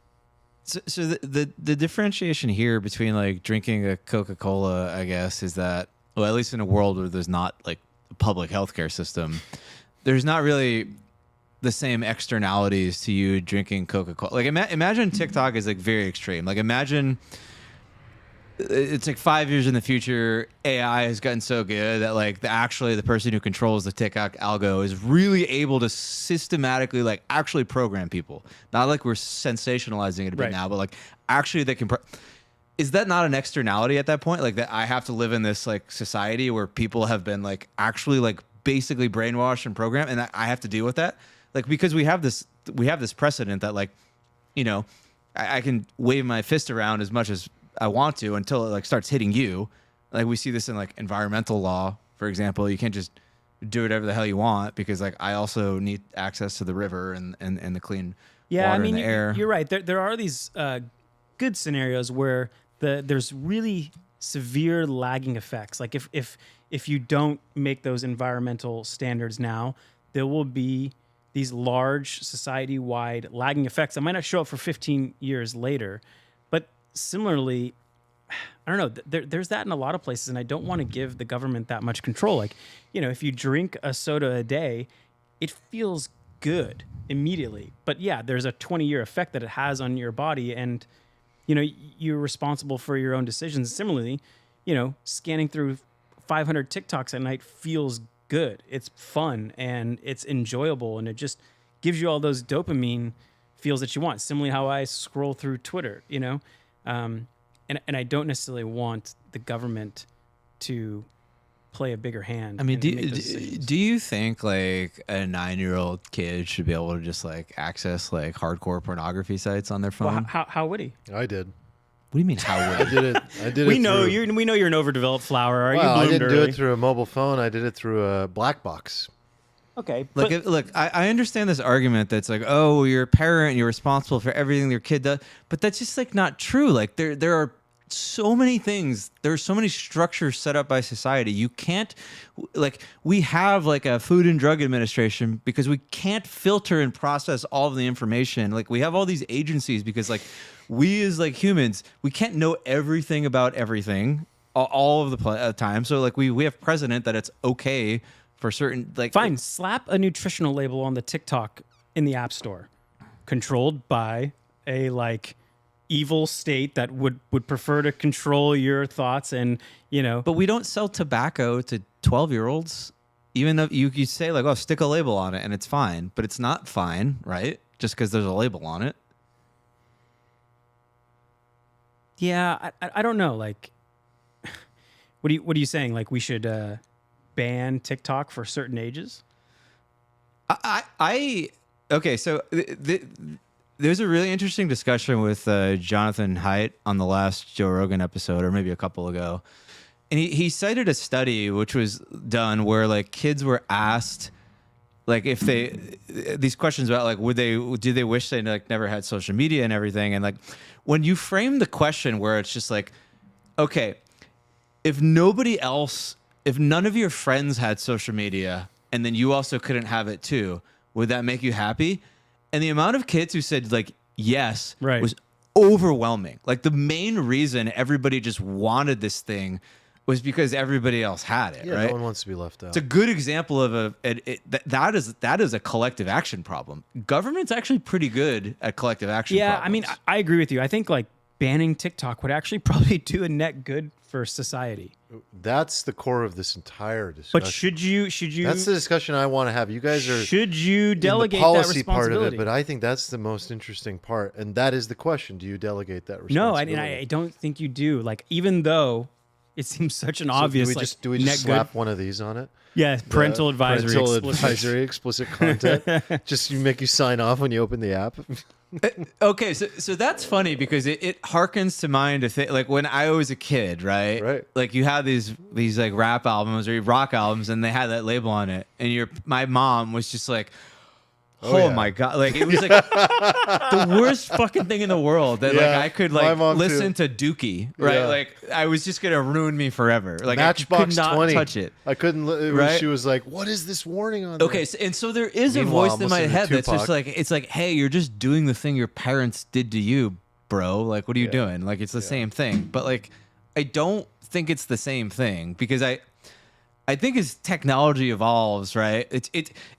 so the differentiation here between like drinking a Coca-Cola, I guess, is that, well, at least in a world where there's not like a public healthcare system, there's not really the same externalities to you drinking Coca-Cola. Like imagine TikTok is like very extreme. Like imagine it's like 5 years in the future, AI has gotten so good that like the person who controls the TikTok algo is really able to systematically like actually program people. Not like we're sensationalizing it a bit now, but like actually they can. Is that not an externality at that point? Like that I have to live in this like society where people have been like actually like basically brainwashed and programmed, and I have to deal with that. Like because we have this precedent that like, you know, I can wave my fist around as much as I want to until it like starts hitting you. Like we see this in like environmental law, for example. You can't just do whatever the hell you want because like I also need access to the river and the clean water and the air. You're right. There are these good scenarios where there's really severe lagging effects. Like if you don't make those environmental standards now, there will be these large society-wide lagging effects that might not show up for 15 years later. But similarly, I don't know, there's that in a lot of places, and I don't want to give the government that much control. Like, you know, if you drink a soda a day, it feels good immediately. But yeah, there's a 20-year effect that it has on your body, and, you know, you're responsible for your own decisions. Similarly, you know, scanning through 500 TikToks at night feels good. It's fun and it's enjoyable, and it just gives you all those dopamine feels that you want. Similarly, how I scroll through Twitter, you know, and I don't necessarily want the government to play a bigger hand. I mean, do you think like a 9-year-old kid should be able to just like access like hardcore pornography sites on their phone? Well, how would he? I did. What do you mean? How would I did it? I did We it. know through, we know you're an overdeveloped flower. Well, I you bloomed didn't do early. it through a mobile phone. I did it through a black box. Okay, Look, I understand this argument that's like, oh, you're a parent, you're responsible for everything your kid does, but that's just like not true. Like there are so many things, there are so many structures set up by society. You can't, like, we have like a Food and Drug Administration because we can't filter and process all of the information. Like we have all these agencies because like we as like humans, we can't know everything about everything. all of the time. So like we have precedent that it's okay for certain like Fine, slap a nutritional label on the TikTok in the App Store, controlled by a like evil state that would prefer to control your thoughts and But we don't sell tobacco to 12-year-olds. Even though you say like, oh, stick a label on it and it's fine, but it's not fine, right? Just because there's a label on it. Yeah, I don't know. Like, what are you saying? Like, we should ban TikTok for certain ages? Okay. So there's a really interesting discussion with Jonathan Haidt on the last Joe Rogan episode, or maybe a couple ago, and he cited a study which was done where like kids were asked like if these questions about like do they wish they like never had social media and everything, and like when you frame the question where it's just like, okay, if none of your friends had social media and then you also couldn't have it too, would that make you happy? And the amount of kids who said like yes Right. was overwhelming. Like the main reason everybody just wanted this thing was because everybody else had it, Yeah, right? no one wants to be left out. It's a good example of that is a collective action problem. Government's actually pretty good at collective action. Yeah, problems. I mean, I agree with you. I think like banning TikTok would actually probably do a net good for society. That's the core of this entire discussion. But should you? That's the discussion I want to have. You guys are Should you delegate in the policy that part of responsibility? it, but I think that's the most interesting part, and that is the question: do you delegate that No, responsibility? I don't think you do. Like, even though it seems such an So obvious, do we net just slap good. one of these on it? Yeah, parental advisory. Parental explicit. advisory, explicit content. Just make you sign off when you open the app. Okay, so that's funny because it harkens to mind like when I was a kid, right? Right. Like you had these like rap albums or rock albums, and they had that label on it, and my mom was just like, oh yeah. my god, like it was like the worst fucking thing in the world that like Yeah, I could my like mom listen to Dookie, right? Yeah. Like I was just gonna ruin me forever. Like Matchbox I could not 20. touch it. I couldn't. Right? She was like, "What is this warning on?" Okay, so there is a Meanwhile, voice I'm in my listening to head that's just Tupac. like, it's like, hey, you're just doing the thing your parents did to you, bro. Like, what are you doing? Like, it's the same thing. But like, I don't think it's the same thing because I think as technology evolves, right?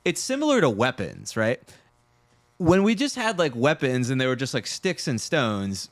It's similar to weapons, right? When we just had like weapons and they were just like sticks and stones,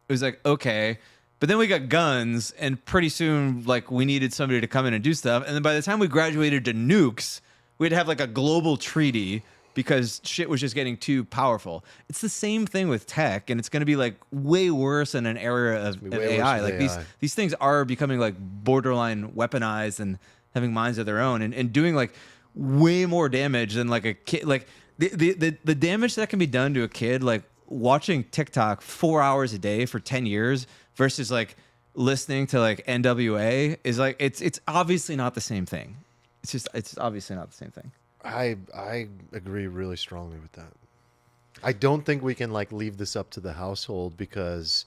it was like, okay. But then we got guns, and pretty soon, like, we needed somebody to come in and do stuff. And then by the time we graduated to nukes, we'd have like a global treaty because shit was just getting too powerful. It's the same thing with tech, and it's going to be like way worse in an era of way worse AI. with Like AI. these things are becoming like borderline weaponized and having minds of their own, and doing like way more damage than like a kid. Like the damage that can be done to a kid, like watching TikTok 4 hours a day for 10 years versus like listening to like NWA is like, it's obviously not the same thing. It's obviously not the same thing. I agree really strongly with that. I don't think we can like leave this up to the household because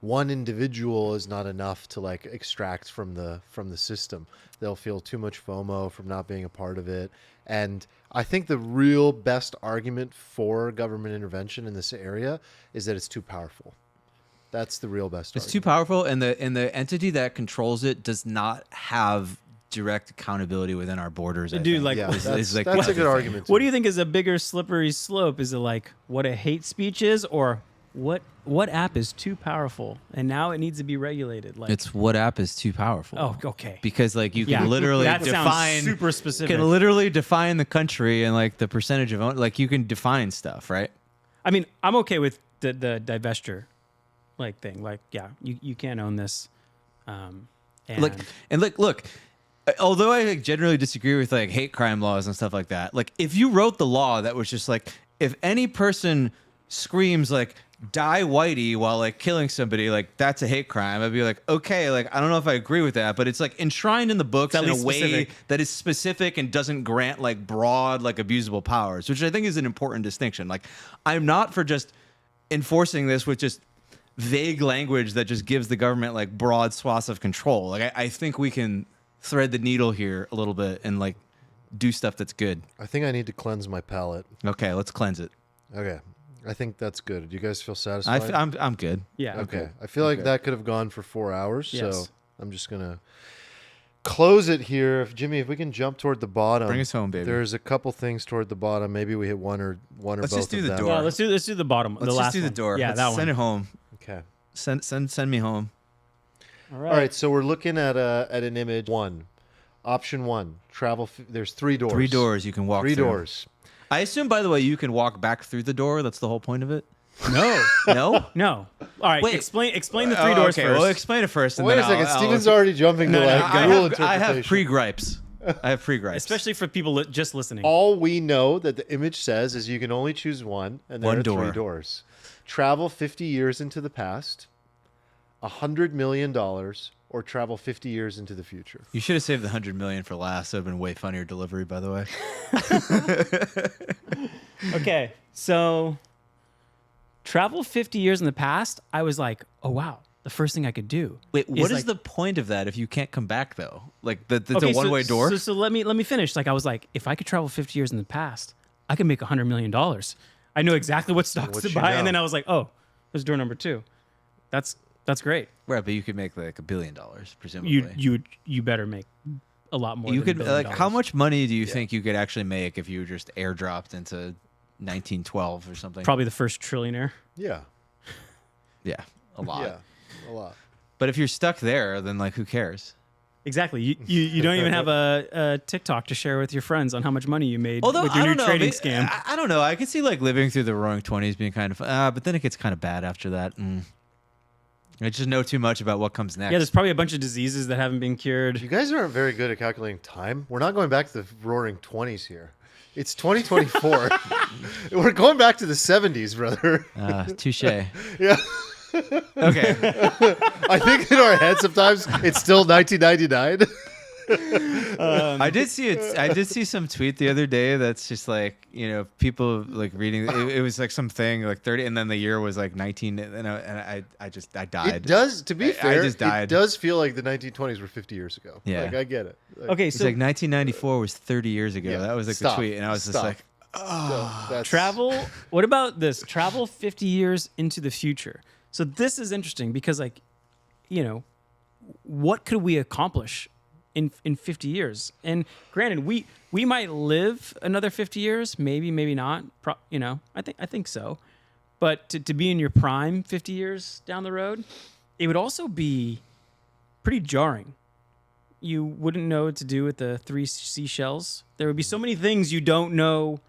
one individual is not enough to like extract from the system. They'll feel too much FOMO from not being a part of it. And I think the real best argument for government intervention in this area is that it's too powerful. That's the real best It's argument. too powerful, and the entity that controls it does not have direct accountability within our borders. I Dude, think. like, Yeah, Is- that's, is, like, that's the a good thing. argument. What too. do you think is a bigger slippery slope? Is it like what a hate speech is, or what app is too powerful and now it needs to be regulated? Like, It's what app is too powerful. oh, okay. Because like you Yeah, can literally that define sounds super specific. can literally define the country and like the percentage of like you can define stuff, right? I mean, I'm okay with the divestiture like thing. Like, yeah, you can't own this. And Look, although I like, generally disagree with like hate crime laws and stuff like that, like if you wrote the law that was just like if any person screams like die whitey while like killing somebody, like that's a hate crime, I'd be like, okay, like I don't know if I agree with that, but it's like enshrined in the books It's at in a least way specific. that is specific and doesn't grant like broad like abusable powers, which I think is an important distinction. Like I'm not for just enforcing this with just vague language that just gives the government like broad swaths of control. Like I think we can thread the needle here a little bit and like do stuff that's good. I think I need to cleanse my palate. Okay, let's cleanse it. Okay. I think that's good. Do you guys feel satisfied? I'm good. yeah, Okay. I feel like that could have gone for 4 hours. Yes. So I'm just gonna close it here. Jimmy, if we can jump toward the bottom, Bring us home, baby. There's a couple things toward the bottom. Maybe we hit one or Let's both just do of the them. door. Yeah, let's do the bottom. Let's the just last do the one. door. Yeah, Let's that send one. it home. Okay. Send me home. All All right. So we're looking at an image. Option one. Travel. There's 3 doors. 3 doors you can walk Three through. doors. I assume, by the way, you can walk back through the door. That's the whole point of it. No, No? no. All right, Wait. explain the 3 doors okay, first. well, explain it first. And Wait then a second. I'll- Steven's already jumping No, to no, like I rule I interpretation. have pre-gripes. I have pre-gripes. Especially for people just listening. All we know that the image says is you can only choose one, and there One are door. 3 doors. Travel 50 years into the past, $100 million, or travel 50 years into the future. You should have saved the 100 million for last. That would have been way funnier delivery, by the way. Okay, so travel 50 years in the past, I was like, oh, wow, the first thing I could do. Wait, what is like- the point of that if you can't come back though? Like it's Okay, a one-way door. So let me finish. Like I was like, if I could travel 50 years in the past, I could make $100 million. I know exactly what stocks What to you buy, know. and then I was like, oh, there's door number 2. That's great. Right, but you could make like $1 billion, presumably. You better make a lot more. You than could $1 billion. like how much money do you think you could actually make if you just airdropped into 1912 or something? Probably the first trillionaire. Yeah. Yeah, a lot. Yeah. A lot. But if you're stuck there, then like who cares? Exactly. You don't even have a TikTok to share with your friends on how much money you made with your I new don't know, trading maybe- scam. I don't know. I could see like living through the Roaring Twenties being kind of, but then it gets kind of bad after that. I just know too much about what comes next. Yeah, there's probably a bunch of diseases that haven't been cured. You guys aren't very good at calculating time. We're not going back to the roaring 20s here. It's 2024. We're going back to the 70s, brother. Touche. Yeah. Okay. I think in our head sometimes it's still 1999. I did see it. I did see some tweet the other day that's just like, people like reading. It was like something like 30, and then the year was like 19, and I died. It does, to be fair, just died. it does feel like the 1920s were 50 years ago. Yeah. Like, I get it. Like, Okay, It's so like 1994 was 30 years ago. Yeah, That was like stop, the tweet, and I was just stop. like, so that's- travel. What about this? Travel 50 years into the future. So this is interesting because, like, what could we accomplish in 50 years? And granted, we might live another 50 years, maybe not. I think so. But to be in your prime 50 years down the road, it would also be pretty jarring. You wouldn't know what to do with the 3 seashells. There would be so many things you don't know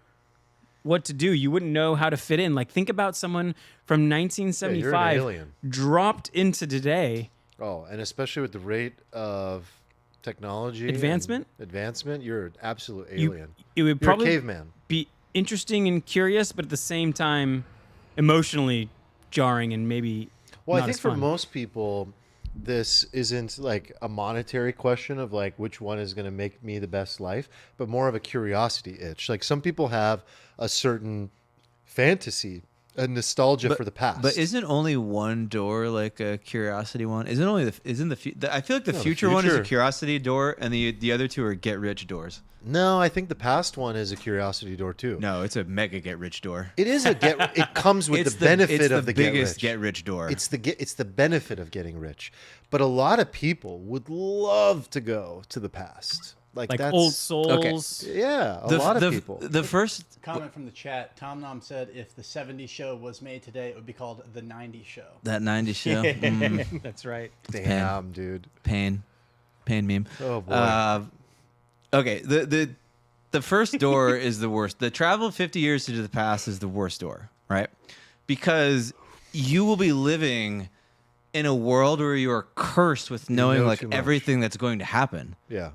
what to do. You wouldn't know how to fit in. Like, think about someone from Yeah, 1975 you're an alien. dropped into today. Oh, and especially with the rate of technology and Advancement? you're an absolute You- alien. it would You're a probably caveman. be interesting and curious, but at the same time, emotionally jarring and maybe Well, not I think as for fun. most people, this isn't like a monetary question of like which one is going to make me the best life, but more of a curiosity itch. Like some people have a certain fantasy, a nostalgia for the past. But isn't only one door like a curiosity one? Isn't only I feel like the future one is a future- curiosity door, and the other two are get rich doors. No, I think the past one is a curiosity door too. No, it's a mega get rich door. It is it comes with It's the benefit it's of the biggest get rich door. It's the benefit of getting rich. But a lot of people would love to go to the past. Like that's old souls. Yeah, a lot of people. The first Comment from the chat. Tom Nom said if the 70s show was made today, it would be called the 90s show. that 90s show. That's right. Damn, dude. Pain meme. Oh boy. Okay, the first door is the worst. The travel 50 years into the past is the worst door, right? Because you will be living in a world where you are cursed with knowing know like too much. everything that's going to happen. Yeah.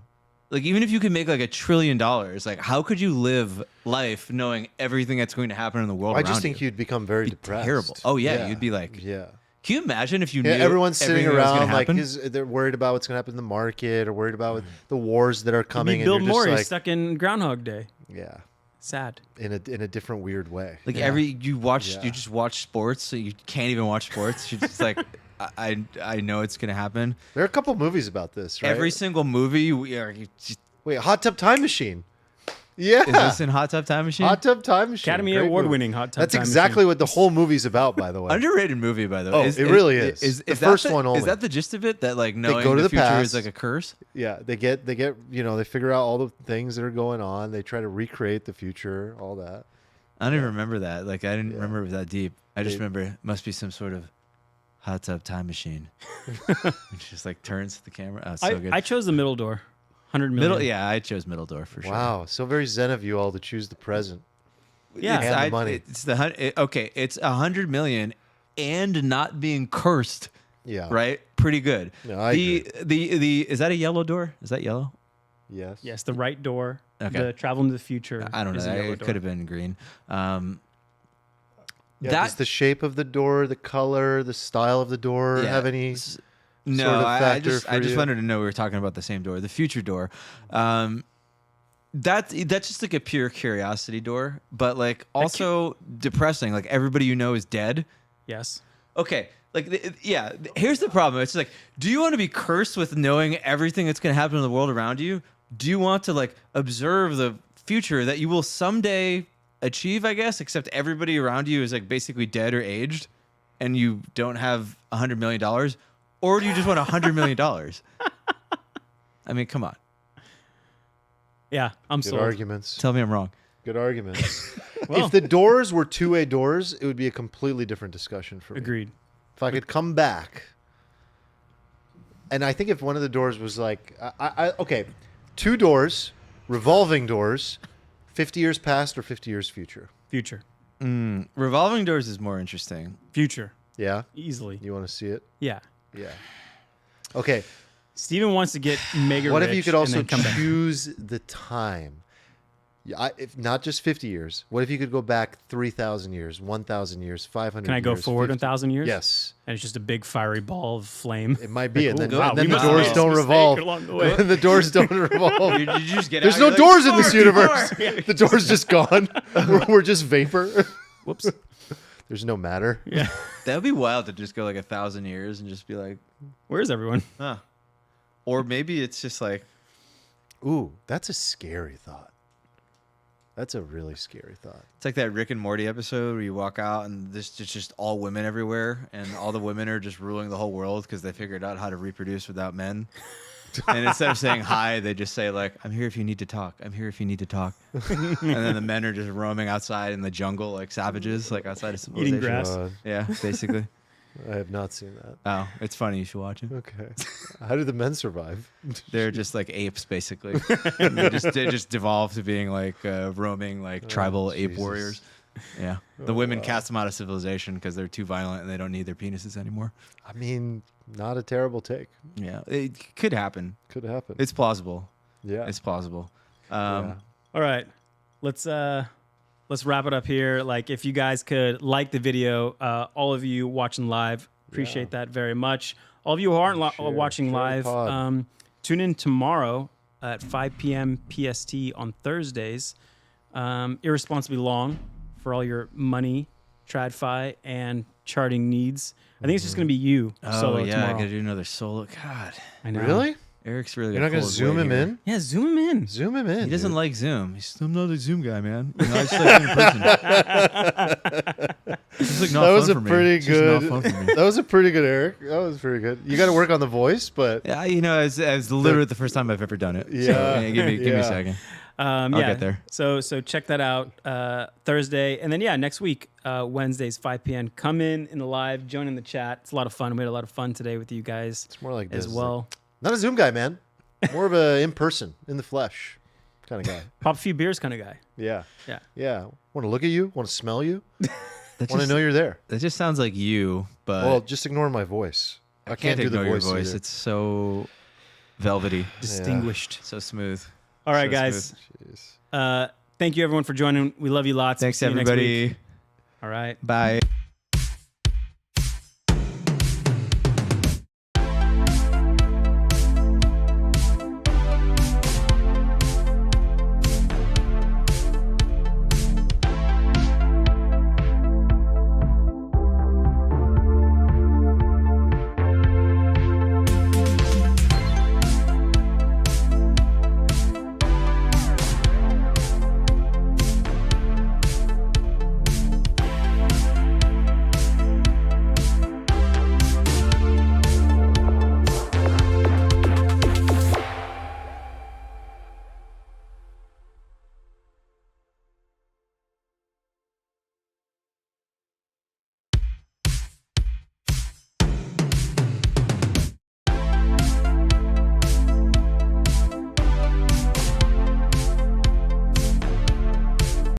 Like even if you could make like $1 trillion, like how could you live life knowing everything that's going to happen in the world I around just think you? you'd become very depressed. Terrible. Oh yeah, you'd be like, yeah. Can you imagine if you knew Yeah, everyone's sitting everything that was gonna around like happen? they're worried about what's going to happen in the market or worried about the wars that are coming. Bill and you're Murray just like, stuck in Groundhog Day. yeah, Sad. in a different weird way. Like Yeah. you Yeah. just watch sports, so you can't even watch sports. You're just like, I know it's gonna happen. There are a couple movies about this, right? Every single movie, we are you just, Wait, Hot Tub Time Machine. Yeah. Is this in Hot Tub Time Machine? Hot Tub Time Machine. Academy Great Award movie. winning Hot Tub That's Time exactly Machine. what the whole movie's about, by the way. Underrated movie, by the way. Oh, it really is. The that first one only. Is that the gist of it? That like knowing go to the the future past. is like a curse? Yeah, they get they figure out all the things that are going on. They try to recreate the future, all that. I don't even remember that. Like I didn't Yeah. remember it was that deep. I just They- remember it must be some sort of Hot Tub Time Machine. It just like turns to the camera. Oh, it's so good. I chose the middle door. 100 million. Middle, yeah, I chose middle door for sure. Wow, so very zen of you all to choose the present. Yeah. And the money. It's okay. It's 100 million and not being cursed. Yeah. Right. Pretty good. No, I the is that a yellow door? Is that yellow? Yes. Yes, the right door. Okay. The travel into the future. I don't know. is a yellow It door. could have been green. Yeah, That- does the shape of the door, the color, the style of the door Yeah. have any No, sort of I factor just for you? wanted to know we were talking about the same door, the future door. That's just like a pure curiosity door, but like also depressing. Like everybody you know is dead. Yes. Okay, like here's the problem. It's like, do you want to be cursed with knowing everything that's going to happen in the world around you? Do you want to like observe the future that you will someday achieve, I guess, except everybody around you is like basically dead or aged and you don't have $100 million? Or do you just want $100 million? I mean, come on. Yeah, I'm Good sold. arguments? Tell me I'm wrong. Good arguments. Well- If the doors were two-way doors, it would be a completely different discussion for me. Agreed. If I could come back, and I think if one of the doors was like, okay, two doors, revolving doors, 50 years past or 50 years future. Future. Revolving doors is more interesting. Future. Yeah, Easily. you want to see it? Yeah. Yeah. Okay. Steven wants to get mega What rich if you could and also then come back. choose the time? Yeah, if not just 50 years. What if you could go back 3,000 years, 1,000 years, 500 years? Can I go forward 50 1,000 years? Yes. And it's just a big fiery ball of flame. It might be. Like, And then, ooh, wow, and then we the must have doors made don't a mistake revolve. along the way. And the doors don't revolve. Did you just get There's out? no You're doors in like, this "Door, universe. door." The door's just gone. We're just vapor. Whoops. There's no matter. Yeah. That would be wild to just go like 1,000 years and just be like, Where's everyone? huh. Or maybe it's just like, Ooh, that's a scary thought. That's a really scary thought. it's like that Rick and Morty episode where you walk out and it's just all women everywhere and all the women are just ruling the whole world because they figured out how to reproduce without men. And instead of saying hi, they just say like, I'm here if you need to talk. I'm here if you need to talk. And then the men are just roaming outside in the jungle like savages, like outside of civilization. Eating grass. Yeah, basically. I have not seen that. Oh, it's funny. You should watch it. Okay. How do the men survive? They're just like apes, basically. they just devolve to being like roaming, like tribal ape Jesus. warriors. Yeah. The women cast them out of civilization because they're too violent and they don't need their penises anymore. I mean, not a terrible take. Yeah. It could happen. Could happen. It's plausible. yeah. It's plausible. Yeah. All right. Let's wrap it up here. Like, if you guys could like the video, all of you watching live, appreciate that very much. All of you who aren't watching share the live, pod. tune in tomorrow at 5 p.m. PST on Thursdays. Irresponsibly long for all your money, TradFi, and charting needs. I think it's just going to be you solo Oh, yeah. I tomorrow. got to do another solo. God. I know. Really? Eric's really You're not going going to zoom him in? Yeah, zoom him in. Zoom him in. He doesn't dude. like Zoom. I'm not a Zoom guy, man. You know, I just like being in person. It's like not That was fun a for me. pretty It's just not good. fun for me. That was a pretty good, Eric. That was pretty good. You got to work on the voice, but Yeah, you know, it's literally the first time I've ever done it. So, Yeah. give me a Yeah. second. I'll get there. So check that out Thursday, and then next week Wednesdays 5 p.m. Come in the live, join in the chat. It's a lot of fun. We had a lot of fun today with you guys it's more like as this. well. Not a Zoom guy, man. More of a in person, in the flesh kind of guy. Pop a few beers kind of guy. Yeah. Yeah. Yeah. Want to look at you? Want to smell you? That Want to just, know you're there? that just sounds like you, but Well, just ignore my voice. I can't do the ignore voice. your voice. either. It's so velvety, Distinguished. so smooth. All right, So guys. smooth. Jeez. Thank you everyone for joining. We love you lots. Thanks, See you next week. everybody. All right. Bye.